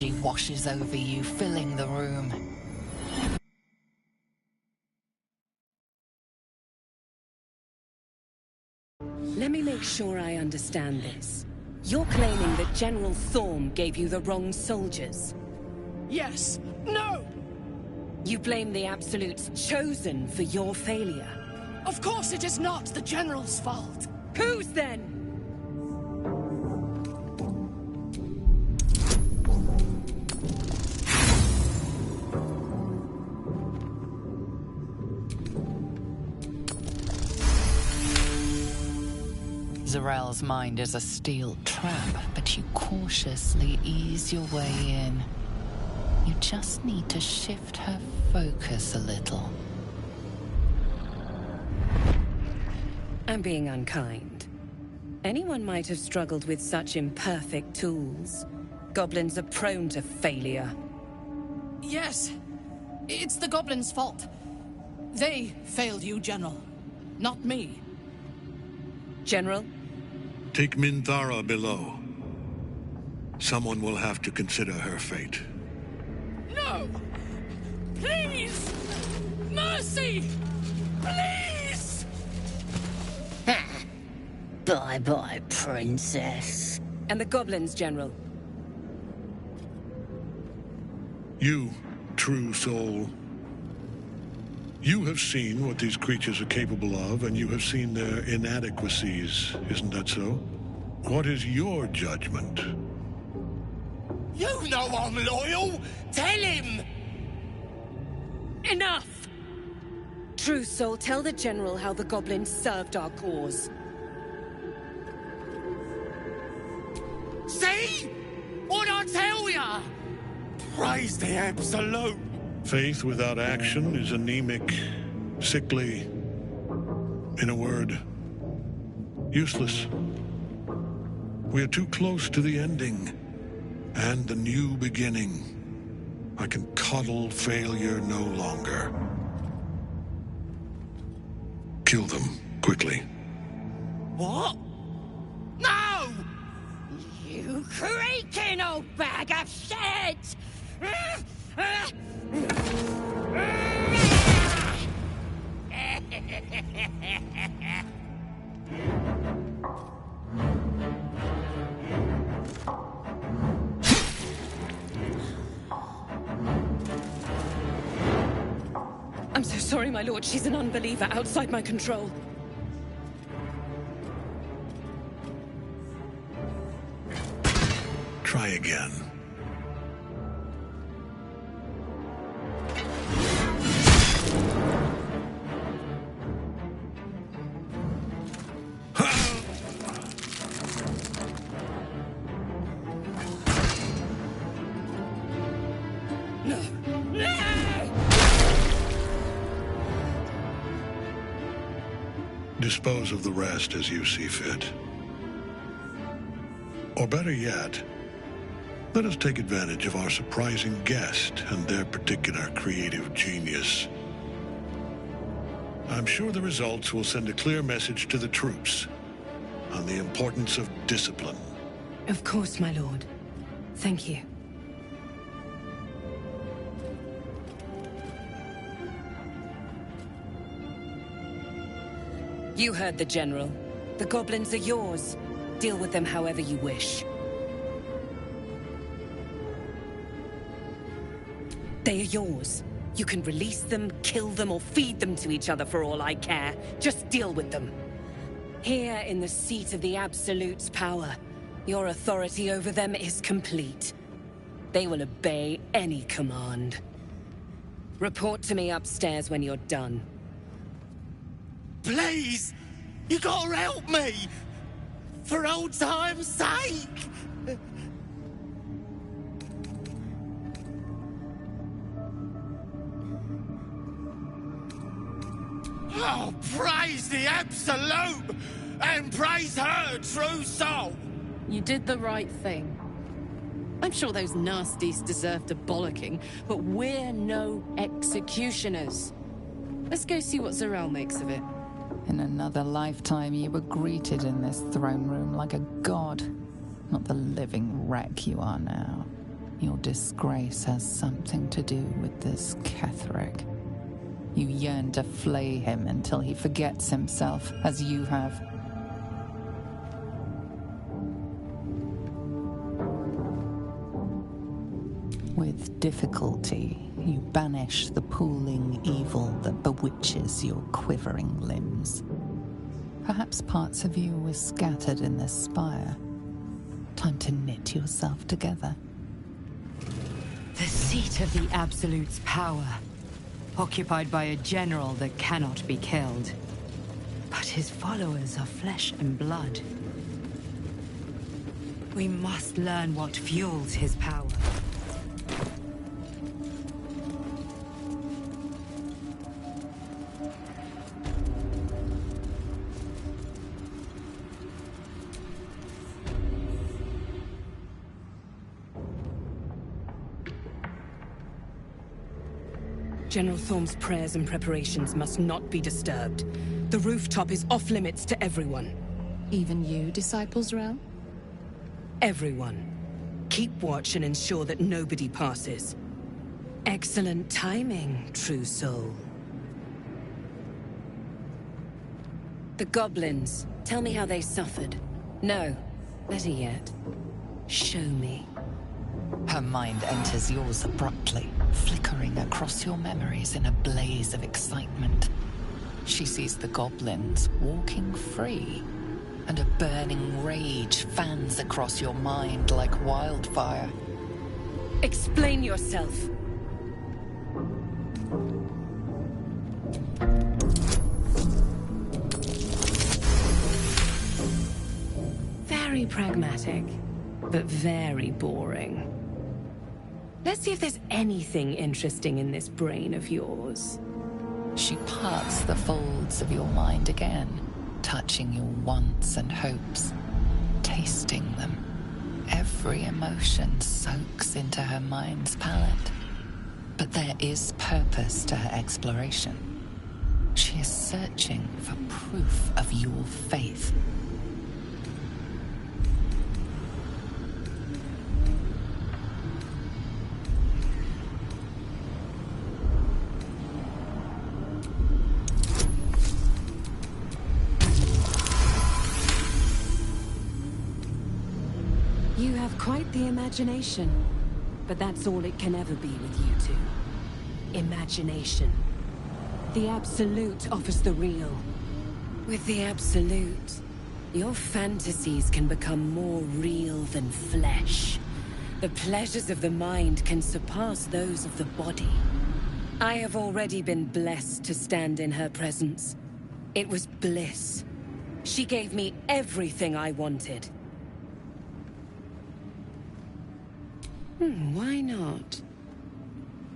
She washes over you, filling the room. let me make sure I understand this. You're claiming that General Thorm gave you the wrong soldiers? Yes. No! You blame the Absolute's Chosen for your failure? Of course it is not the General's fault. Whose then? Zarel's mind is a steel trap, but you cautiously ease your way in. You just need to shift her focus a little. I'm being unkind. Anyone might have struggled with such imperfect tools. Goblins are prone to failure. Yes. It's the Goblins' fault. They failed you, General. Not me. General? Take Minthara below. Someone will have to consider her fate. No! Please! Mercy! Please! Bye-bye, Princess. And the Goblins, General? You, true soul. You have seen what these creatures are capable of, and you have seen their inadequacies, isn't that so? What is your judgment? You know I'm loyal! Tell him! Enough! True soul, tell the General how the Goblins served our cause. See? What'd I tell ya? Praise the Absolute! Faith without action is anemic, sickly, in a word, useless. We are too close to the ending, and the new beginning. I can coddle failure no longer. Kill them, quickly. What? No! You creaking old bag of shit! I'm so sorry, my lord. She's an unbeliever outside my control. Try again. Dispose of the rest as you see fit. Or better yet, let us take advantage of our surprising guest and their particular creative genius. I'm sure the results will send a clear message to the troops on the importance of discipline. Of course, my lord. Thank you. You heard the General. The Goblins are yours. Deal with them however you wish. They are yours. You can release them, kill them, or feed them to each other for all I care. Just deal with them. Here in the seat of the Absolute's power, your authority over them is complete. They will obey any command. Report to me upstairs when you're done. Please! You gotta help me! For old time's sake! Oh, praise the Absolute! And praise her true soul! You did the right thing. I'm sure those nasties deserved a bollocking, but we're no executioners. Let's go see what Zarel makes of it. In another lifetime, you were greeted in this throne room like a god, not the living wreck you are now. Your disgrace has something to do with this Ketheric. You yearn to flay him until he forgets himself, as you have. With difficulty, you banish the pooling evil that bewitches your quivering limbs. Perhaps parts of you were scattered in this spire. Time to knit yourself together. The seat of the Absolute's power, occupied by a general that cannot be killed. But his followers are flesh and blood. We must learn what fuels his power. General Thorm's prayers and preparations must not be disturbed. The rooftop is off limits to everyone. Even you, Disciple Zarel? Everyone. Keep watch and ensure that nobody passes. Excellent timing, true soul. The goblins. Tell me how they suffered. No, better yet, show me. Her mind enters yours abruptly, flickering across your memories in a blaze of excitement. She sees the goblins walking free, and a burning rage fans across your mind like wildfire. Explain yourself. Very pragmatic, but very boring. Let's see if there's anything interesting in this brain of yours. She parts the folds of your mind again, touching your wants and hopes, tasting them. Every emotion soaks into her mind's palate. But there is purpose to her exploration. She is searching for proof of your faith. You have quite the imagination, but that's all it can ever be with you two. Imagination. The Absolute offers the real. With the Absolute, your fantasies can become more real than flesh. The pleasures of the mind can surpass those of the body. I have already been blessed to stand in her presence. It was bliss. She gave me everything I wanted. Why not?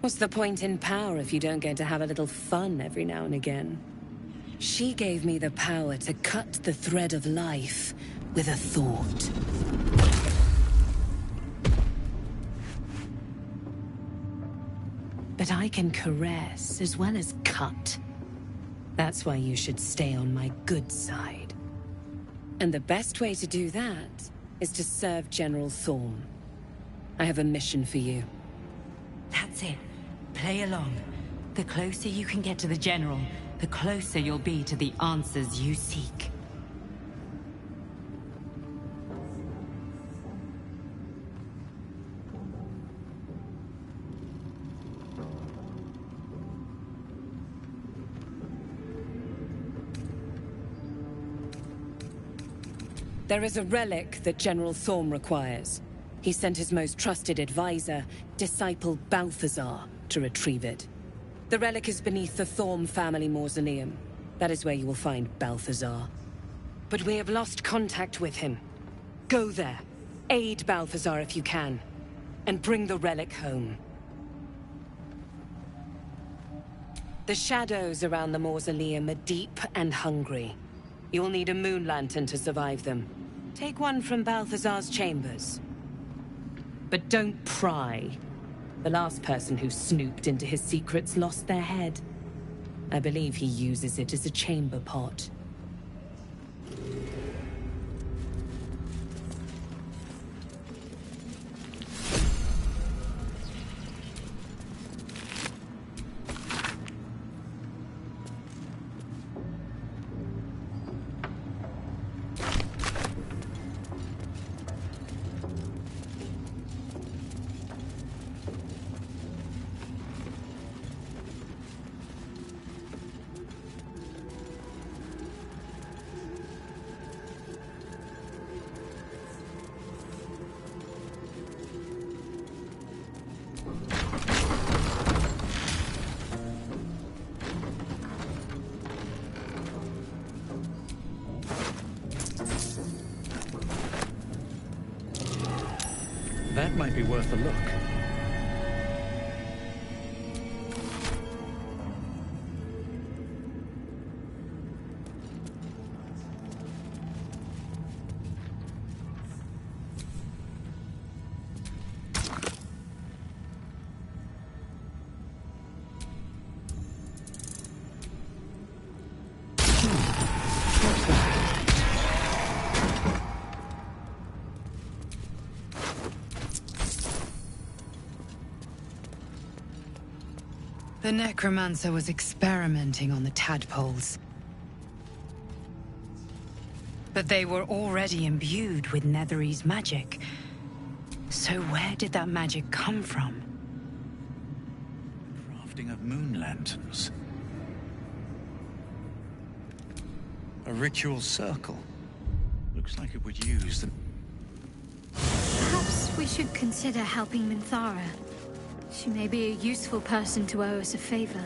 What's the point in power if you don't get to have a little fun every now and again? She gave me the power to cut the thread of life with a thought. But I can caress as well as cut. That's why you should stay on my good side. And the best way to do that is to serve General Thorm. I have a mission for you. That's it. Play along. The closer you can get to the General, the closer you'll be to the answers you seek. There is a relic that General Thorm requires. He sent his most trusted advisor, disciple Balthazar, to retrieve it. The relic is beneath the Thorm family mausoleum. That is where you will find Balthazar. But we have lost contact with him. Go there, aid Balthazar if you can, and bring the relic home. The shadows around the mausoleum are deep and hungry. You'll need a moon lantern to survive them. Take one from Balthazar's chambers. But don't pry. The last person who snooped into his secrets lost their head. I believe he uses it as a chamber pot. That might be worth a look. The necromancer was experimenting on the tadpoles. But they were already imbued with Netherese magic. So where did that magic come from? Crafting of moon lanterns. A ritual circle. Looks like it would use the... Perhaps we should consider helping Minthara. She may be a useful person to owe us a favor.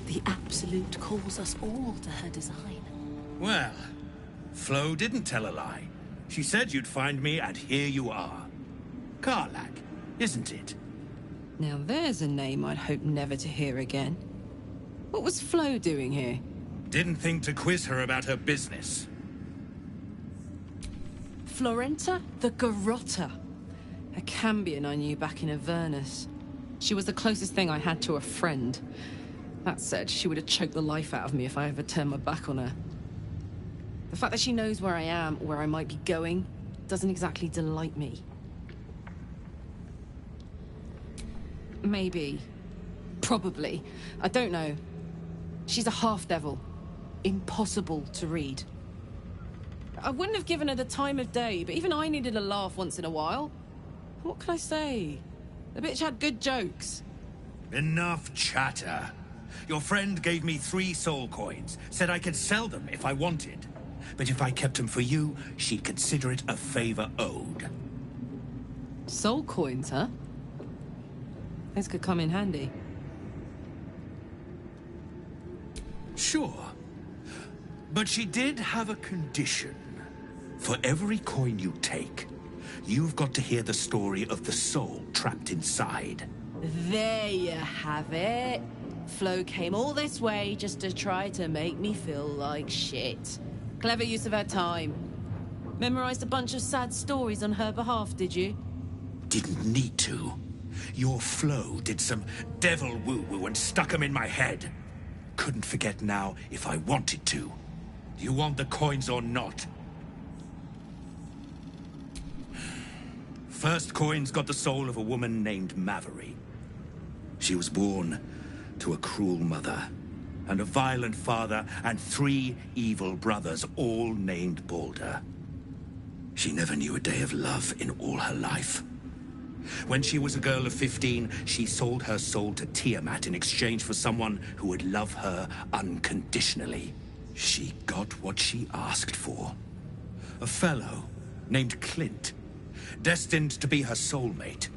The Absolute calls us all to her design. Well, Flo didn't tell a lie. She said you'd find me, and here you are. Karlach, isn't it? Now there's a name I'd hope never to hear again. What was Flo doing here? Didn't think to quiz her about her business. Florenta the Garrotta. A Cambion I knew back in Avernus. She was the closest thing I had to a friend. That said, she would have choked the life out of me if I ever turned my back on her. The fact that she knows where I am, or where I might be going, doesn't exactly delight me. Maybe. Probably. I don't know. She's a half-devil. Impossible to read. I wouldn't have given her the time of day, but even I needed a laugh once in a while. What can I say? The bitch had good jokes. Enough chatter. Your friend gave me 3 soul coins, said I could sell them if I wanted. But if I kept them for you, she'd consider it a favor owed. Soul coins, huh? This could come in handy. Sure. But she did have a condition. For every coin you take, you've got to hear the story of the soul trapped inside. There you have it. Flo came all this way just to try to make me feel like shit. Clever use of her time. Memorized a bunch of sad stories on her behalf, did you? Didn't need to. Your Flo did some devil woo-woo and stuck 'em in my head. Couldn't forget now if I wanted to. You want the coins or not? First coin's got the soul of a woman named Maverick. She was born to a cruel mother, and a violent father, and 3 evil brothers, all named Balder. She never knew a day of love in all her life. When she was a girl of 15, she sold her soul to Tiamat in exchange for someone who would love her unconditionally. She got what she asked for. A fellow named Clint, destined to be her soulmate.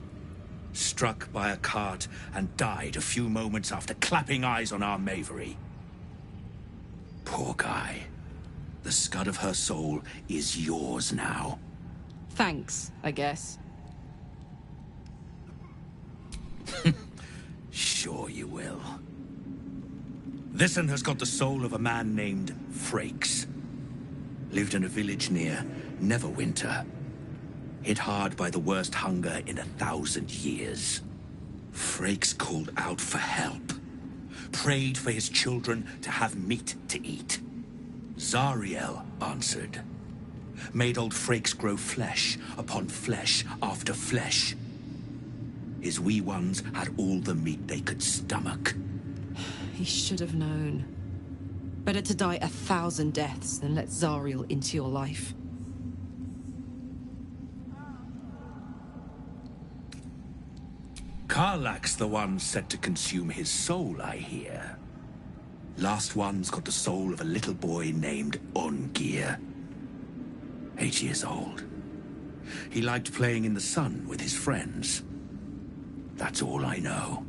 Struck by a cart and died a few moments after clapping eyes on our Mavery. Poor guy. The scud of her soul is yours now. Thanks, I guess. Sure you will. This'n has got the soul of a man named Frakes. Lived in a village near Neverwinter. Hit hard by the worst hunger in 1,000 years. Frakes called out for help. Prayed for his children to have meat to eat. Zariel answered. Made old Frakes grow flesh upon flesh after flesh. His wee ones had all the meat they could stomach. He should have known. Better to die 1,000 deaths than let Zariel into your life. Karlach's the one set to consume his soul, I hear. Last one's got the soul of a little boy named Ungir. 8 years old. He liked playing in the sun with his friends. That's all I know.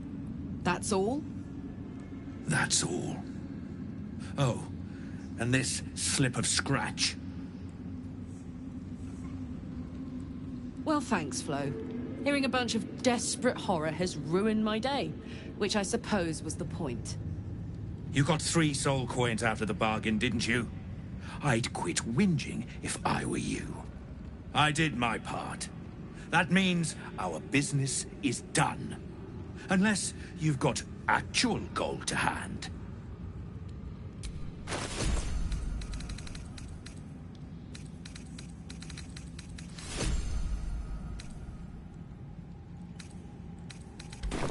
That's all? That's all. Oh, and this slip of scratch. Well, thanks, Flo. Hearing a bunch of desperate horror has ruined my day, which I suppose was the point. You got 3 soul coins after the bargain, didn't you? I'd quit whinging if I were you. I did my part. That means our business is done. Unless you've got actual gold to hand.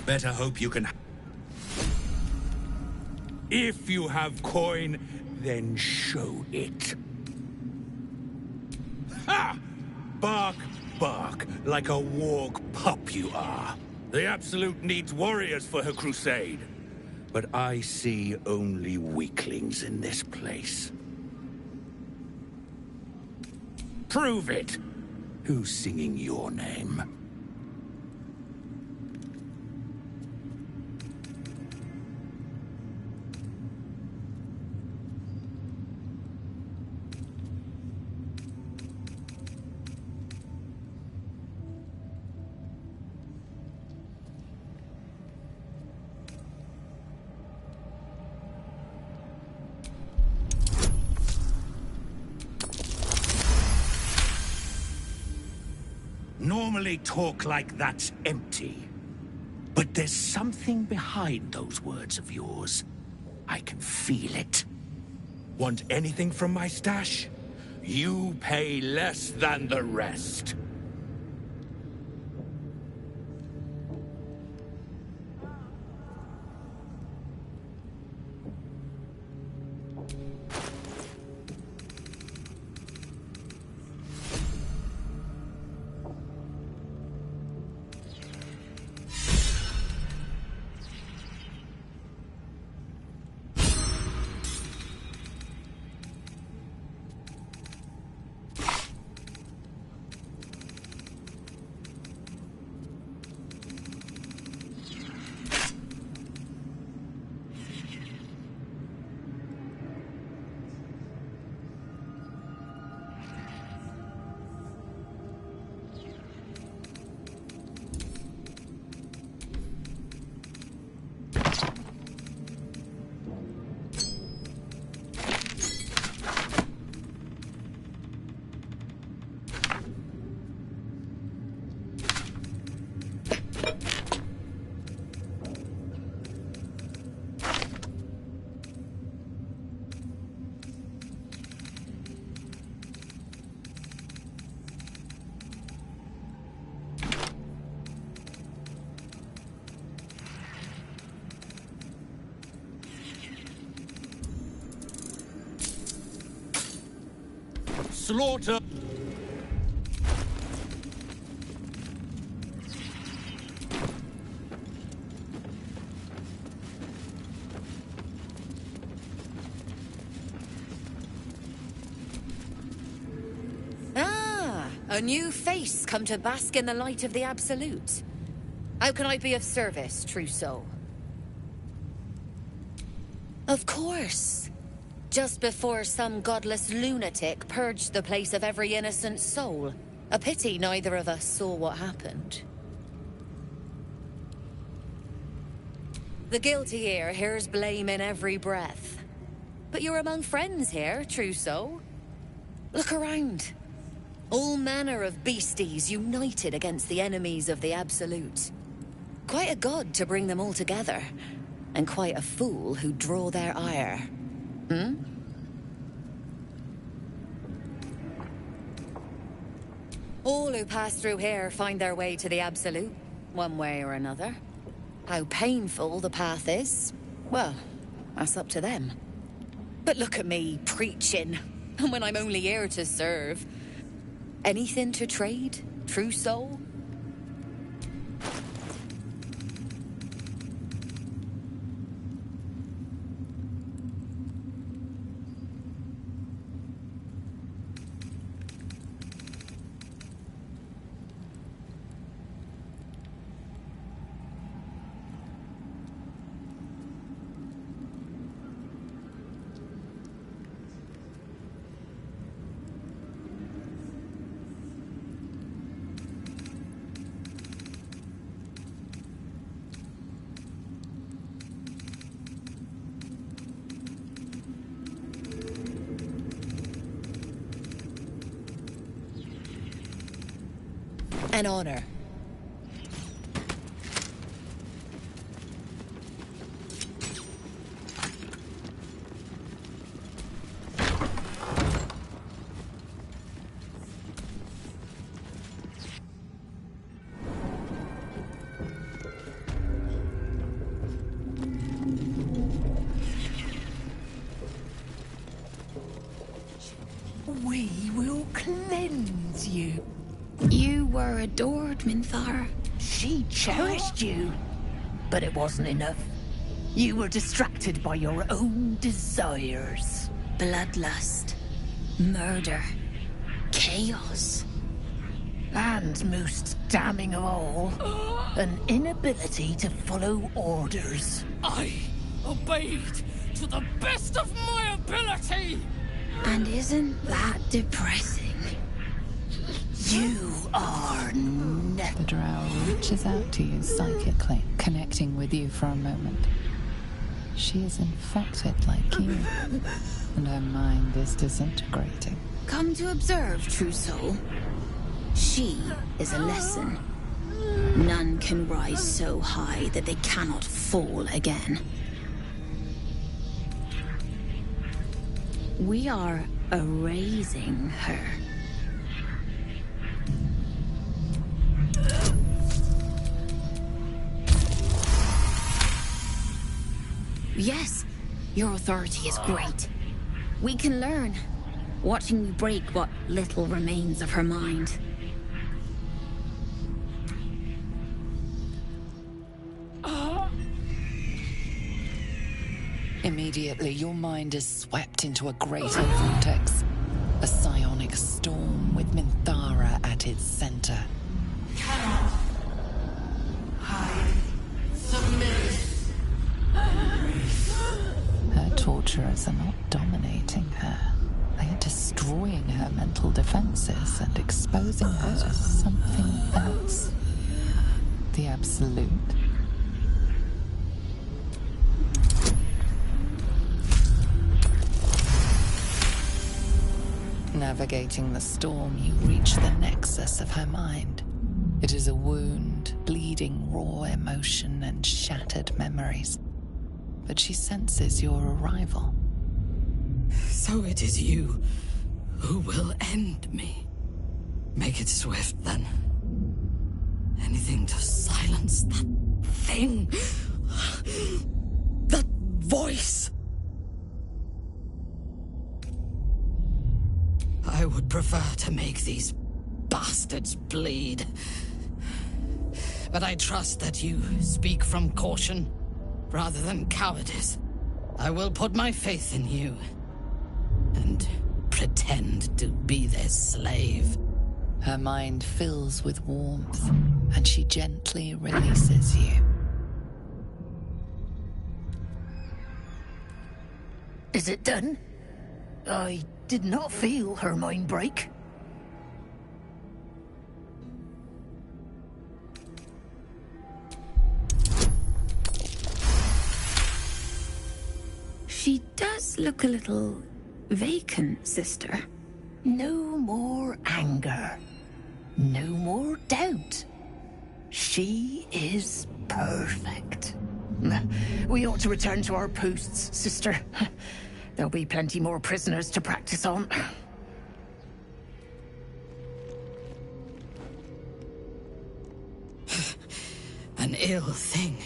Better hope you can... If you have coin, then show it. Ha! Bark, bark, like a warg pup you are. The Absolute needs warriors for her crusade. But I see only weaklings in this place. Prove it! Who's singing your name? Normally talk like that's empty. But there's something behind those words of yours. I can feel it. Want anything from my stash? You pay less than the rest. slaughter. Ah, a new face come to bask in the light of the Absolute. How can I be of service, true soul? Of course. Just before some godless lunatic purged the place of every innocent soul. A pity neither of us saw what happened. The guilty here hears blame in every breath. But you're among friends here, true soul. Look around. All manner of beasties united against the enemies of the Absolute. Quite a god to bring them all together. And quite a fool who'd draw their ire. Hmm? All who pass through here find their way to the Absolute, one way or another. How painful the path is, well, that's up to them. But look at me, preaching, and when I'm only here to serve. Anything to trade, true soul? An honor. We will cleanse you. You were adored, Minthara. She cherished you. But it wasn't enough. You were distracted by your own desires. Bloodlust, murder, chaos. And most damning of all, an inability to follow orders. I obeyed to the best of my ability! And isn't that depressing? You are The drow reaches out to you psychically, connecting with you for a moment. She is infected like you, and her mind is disintegrating. Come to observe, true soul. She is a lesson. None can rise so high that they cannot fall again. We are erasing her. Yes, your authority is great. We can learn, watching you break what little remains of her mind. Immediately, your mind is swept into a greater vortex. A psionic storm with Minthara at its center. Cannot hide. Submit. Her torturers are not dominating her. They are destroying her mental defenses and exposing her to something else. The Absolute. Navigating the storm, you reach the nexus of her mind. It is a wound, bleeding raw emotion and shattered memories. But she senses your arrival. So it is you who will end me. Make it swift, then. Anything to silence that thing. That voice. I I would prefer to make these bastards bleed. But I trust that you speak from caution rather than cowardice. I will put my faith in you and pretend to be their slave. Her mind fills with warmth, and she gently releases you. Is it done? I did not feel her mind break. She does look a little vacant, sister. No more anger. No more doubt. She is perfect. We ought to return to our posts, sister. There'll be plenty more prisoners to practice on. An ill thing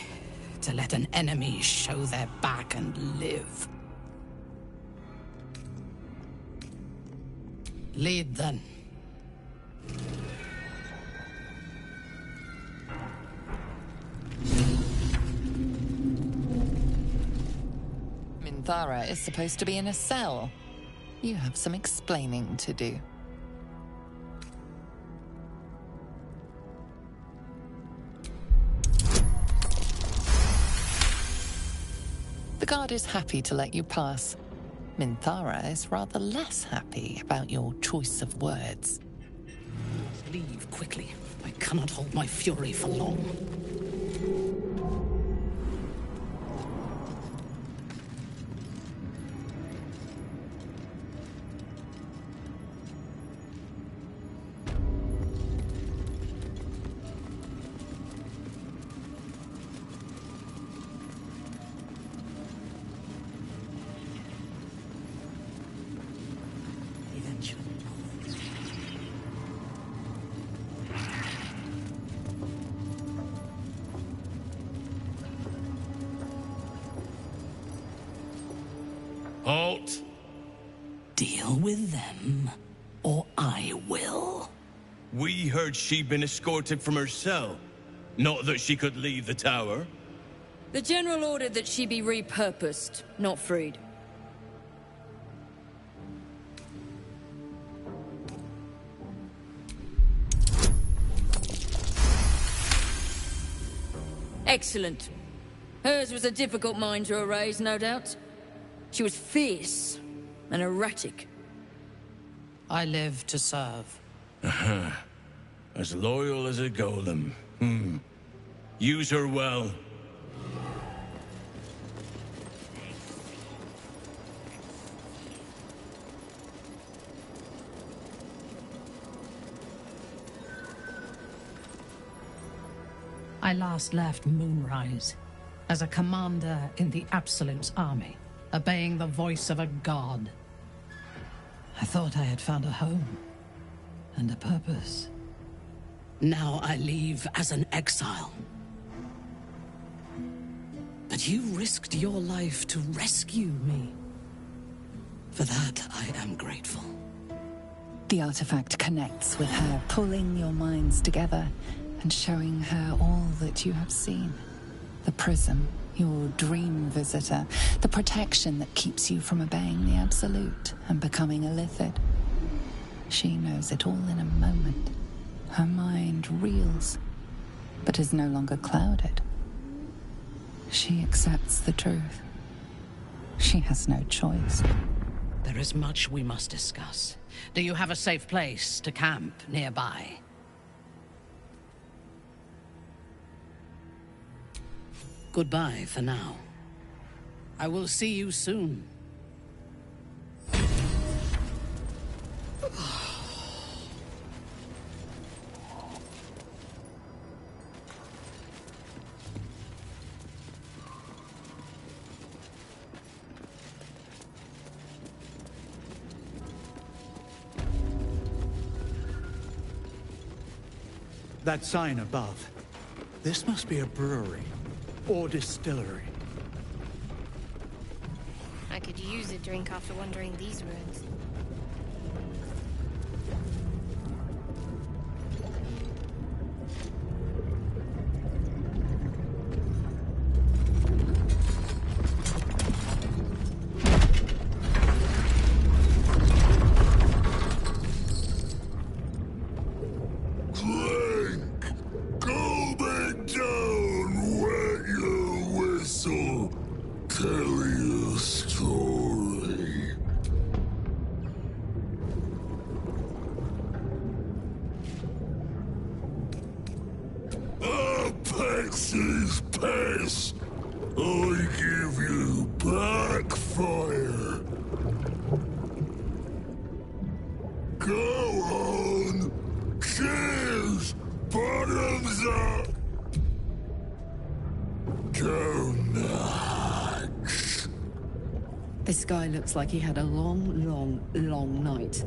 to let an enemy show their back and live. Lead then. Minthara is supposed to be in a cell. You have some explaining to do. The guard is happy to let you pass. Minthara is rather less happy about your choice of words. Leave quickly. I cannot hold my fury for long. Halt! Deal with them, or I will. We heard she'd been escorted from her cell. Not that she could leave the tower. The General ordered that she be repurposed, not freed. Excellent. Hers was a difficult mind to erase, no doubt. She was fierce and erratic. I live to serve. As loyal as a golem. Use her well. I last left Moonrise as a commander in the Absolute's army, obeying the voice of a god. I thought I had found a home and a purpose. Now I leave as an exile. But you risked your life to rescue me. For that, I am grateful. The artifact connects with her, pulling your minds together and showing her all that you have seen. The prism, your dream visitor, the protection that keeps you from obeying the Absolute and becoming a Lithid. She knows it all in a moment. Her mind reels, but is no longer clouded. She accepts the truth. She has no choice. There is much we must discuss. Do you have a safe place to camp nearby? Goodbye for now. I will see you soon. That sign above. This must be a brewery. Or distillery. I could use a drink after wandering these ruins. fire. Go on! Cheers! Bottoms up! Go nuts! This guy looks like he had a long night.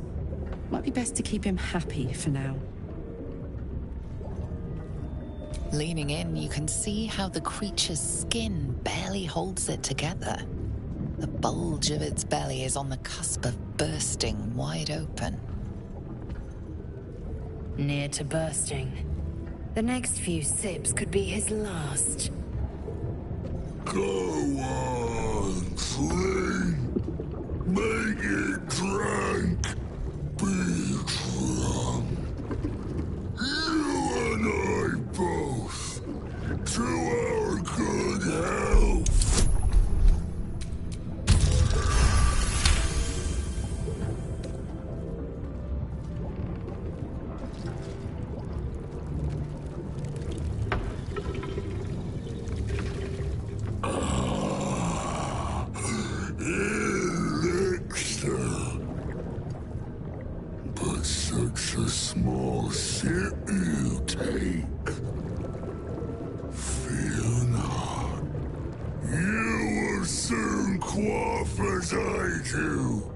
Might be best to keep him happy for now. Leaning in, you can see how the creature's skin barely holds it together. The bulge of its belly is on the cusp of bursting wide open. Near to bursting. The next few sips could be his last. Go on, drink. Make it drink. Be drunk. You and I both. To our good health. Elixir. But such a small sip you take. Fear not. You will soon quaff as I do.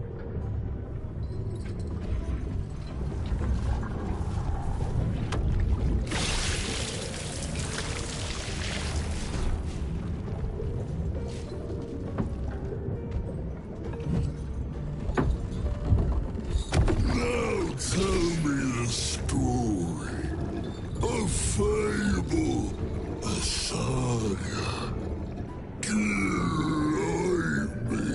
Now tell me the story. A fable, a saga. Delight me.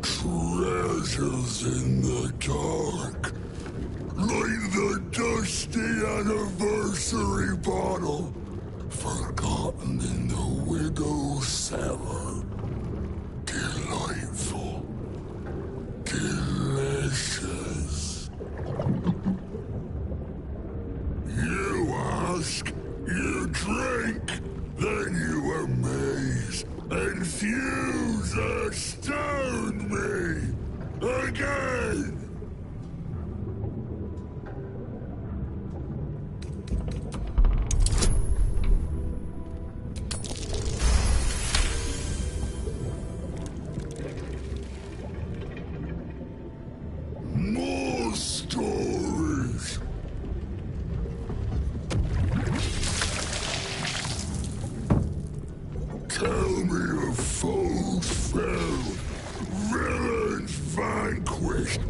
Treasures in the dark, like the dusty anniversary bottle, forgotten in the widow's cellar. Delightful, delicious. You ask, you drink, then you amaze, enthuse, astound me. Again! More stories! Tell me of foes found, villains vanquished,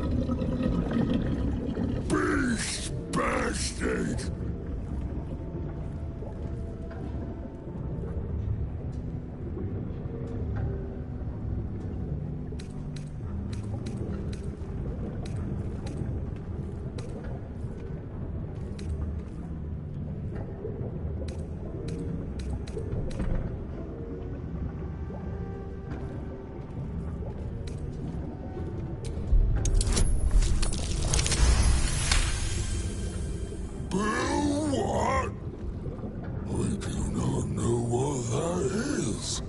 beasts bastards. What? I do not know what that is.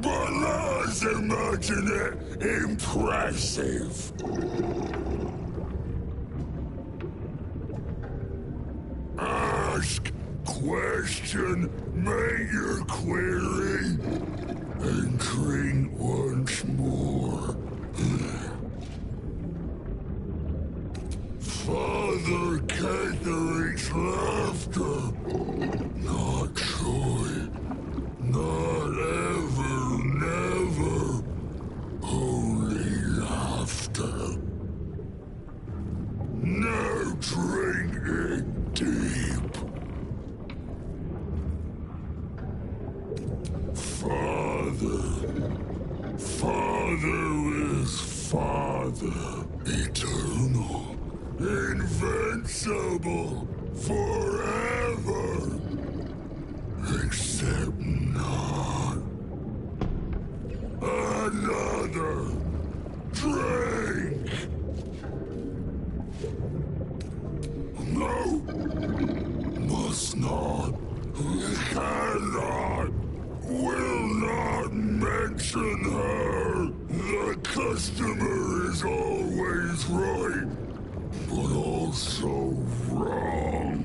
But let's imagine it impressive. Ask, question, make your query, and drink once more. Father Catherick's laughter. Not joy. Not ever, never. Only laughter. Now drink it deep. Father. Father is Father. Eternal. invincible forever. Except not. Another drink. No. Must not. Cannot. Will not mention her. The customer is always right, but also wrong.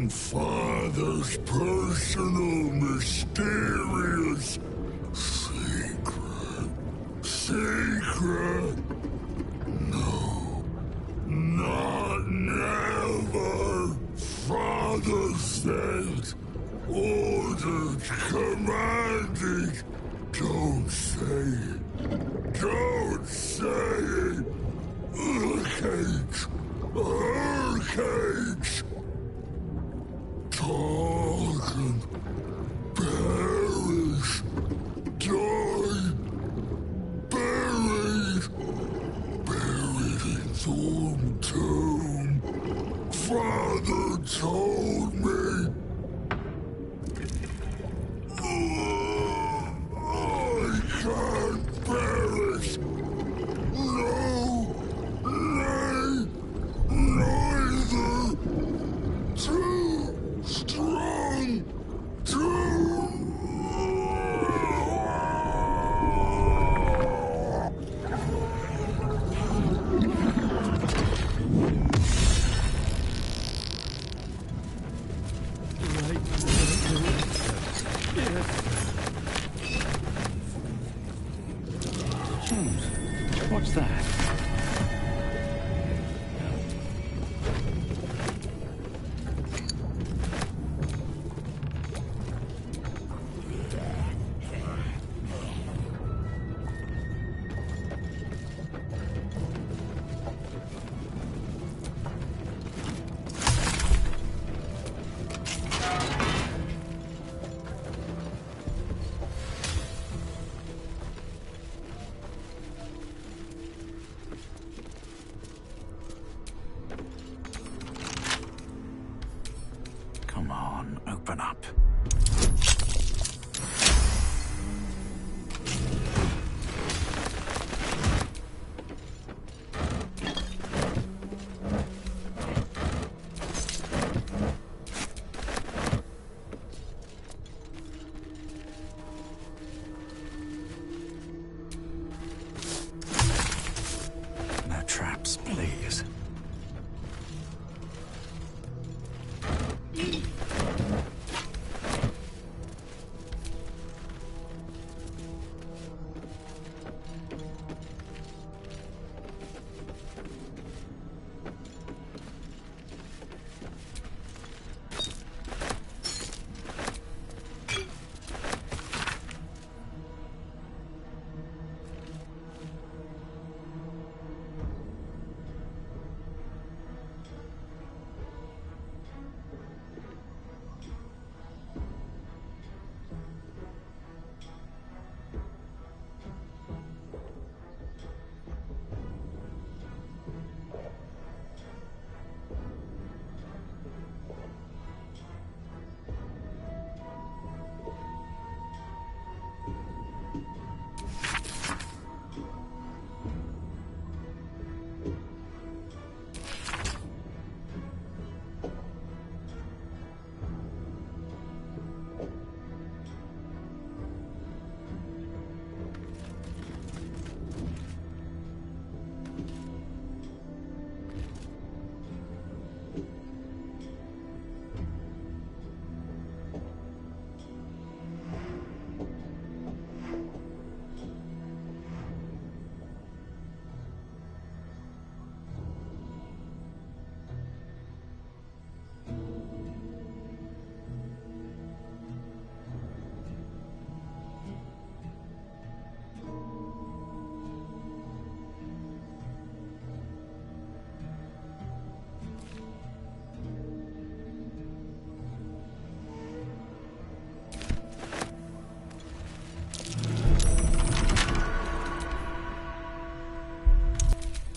Father's personal, mysterious secret. Secret? No. Not never. Father said, ordered, commanded. Don't say it. Don't say it. Cage. Her cage. Talk and perish, die, buried in Thorn Tomb. Father told me. I can't perish. No, nay, neither. Too strong. What's that? Come on, open up. No traps, please.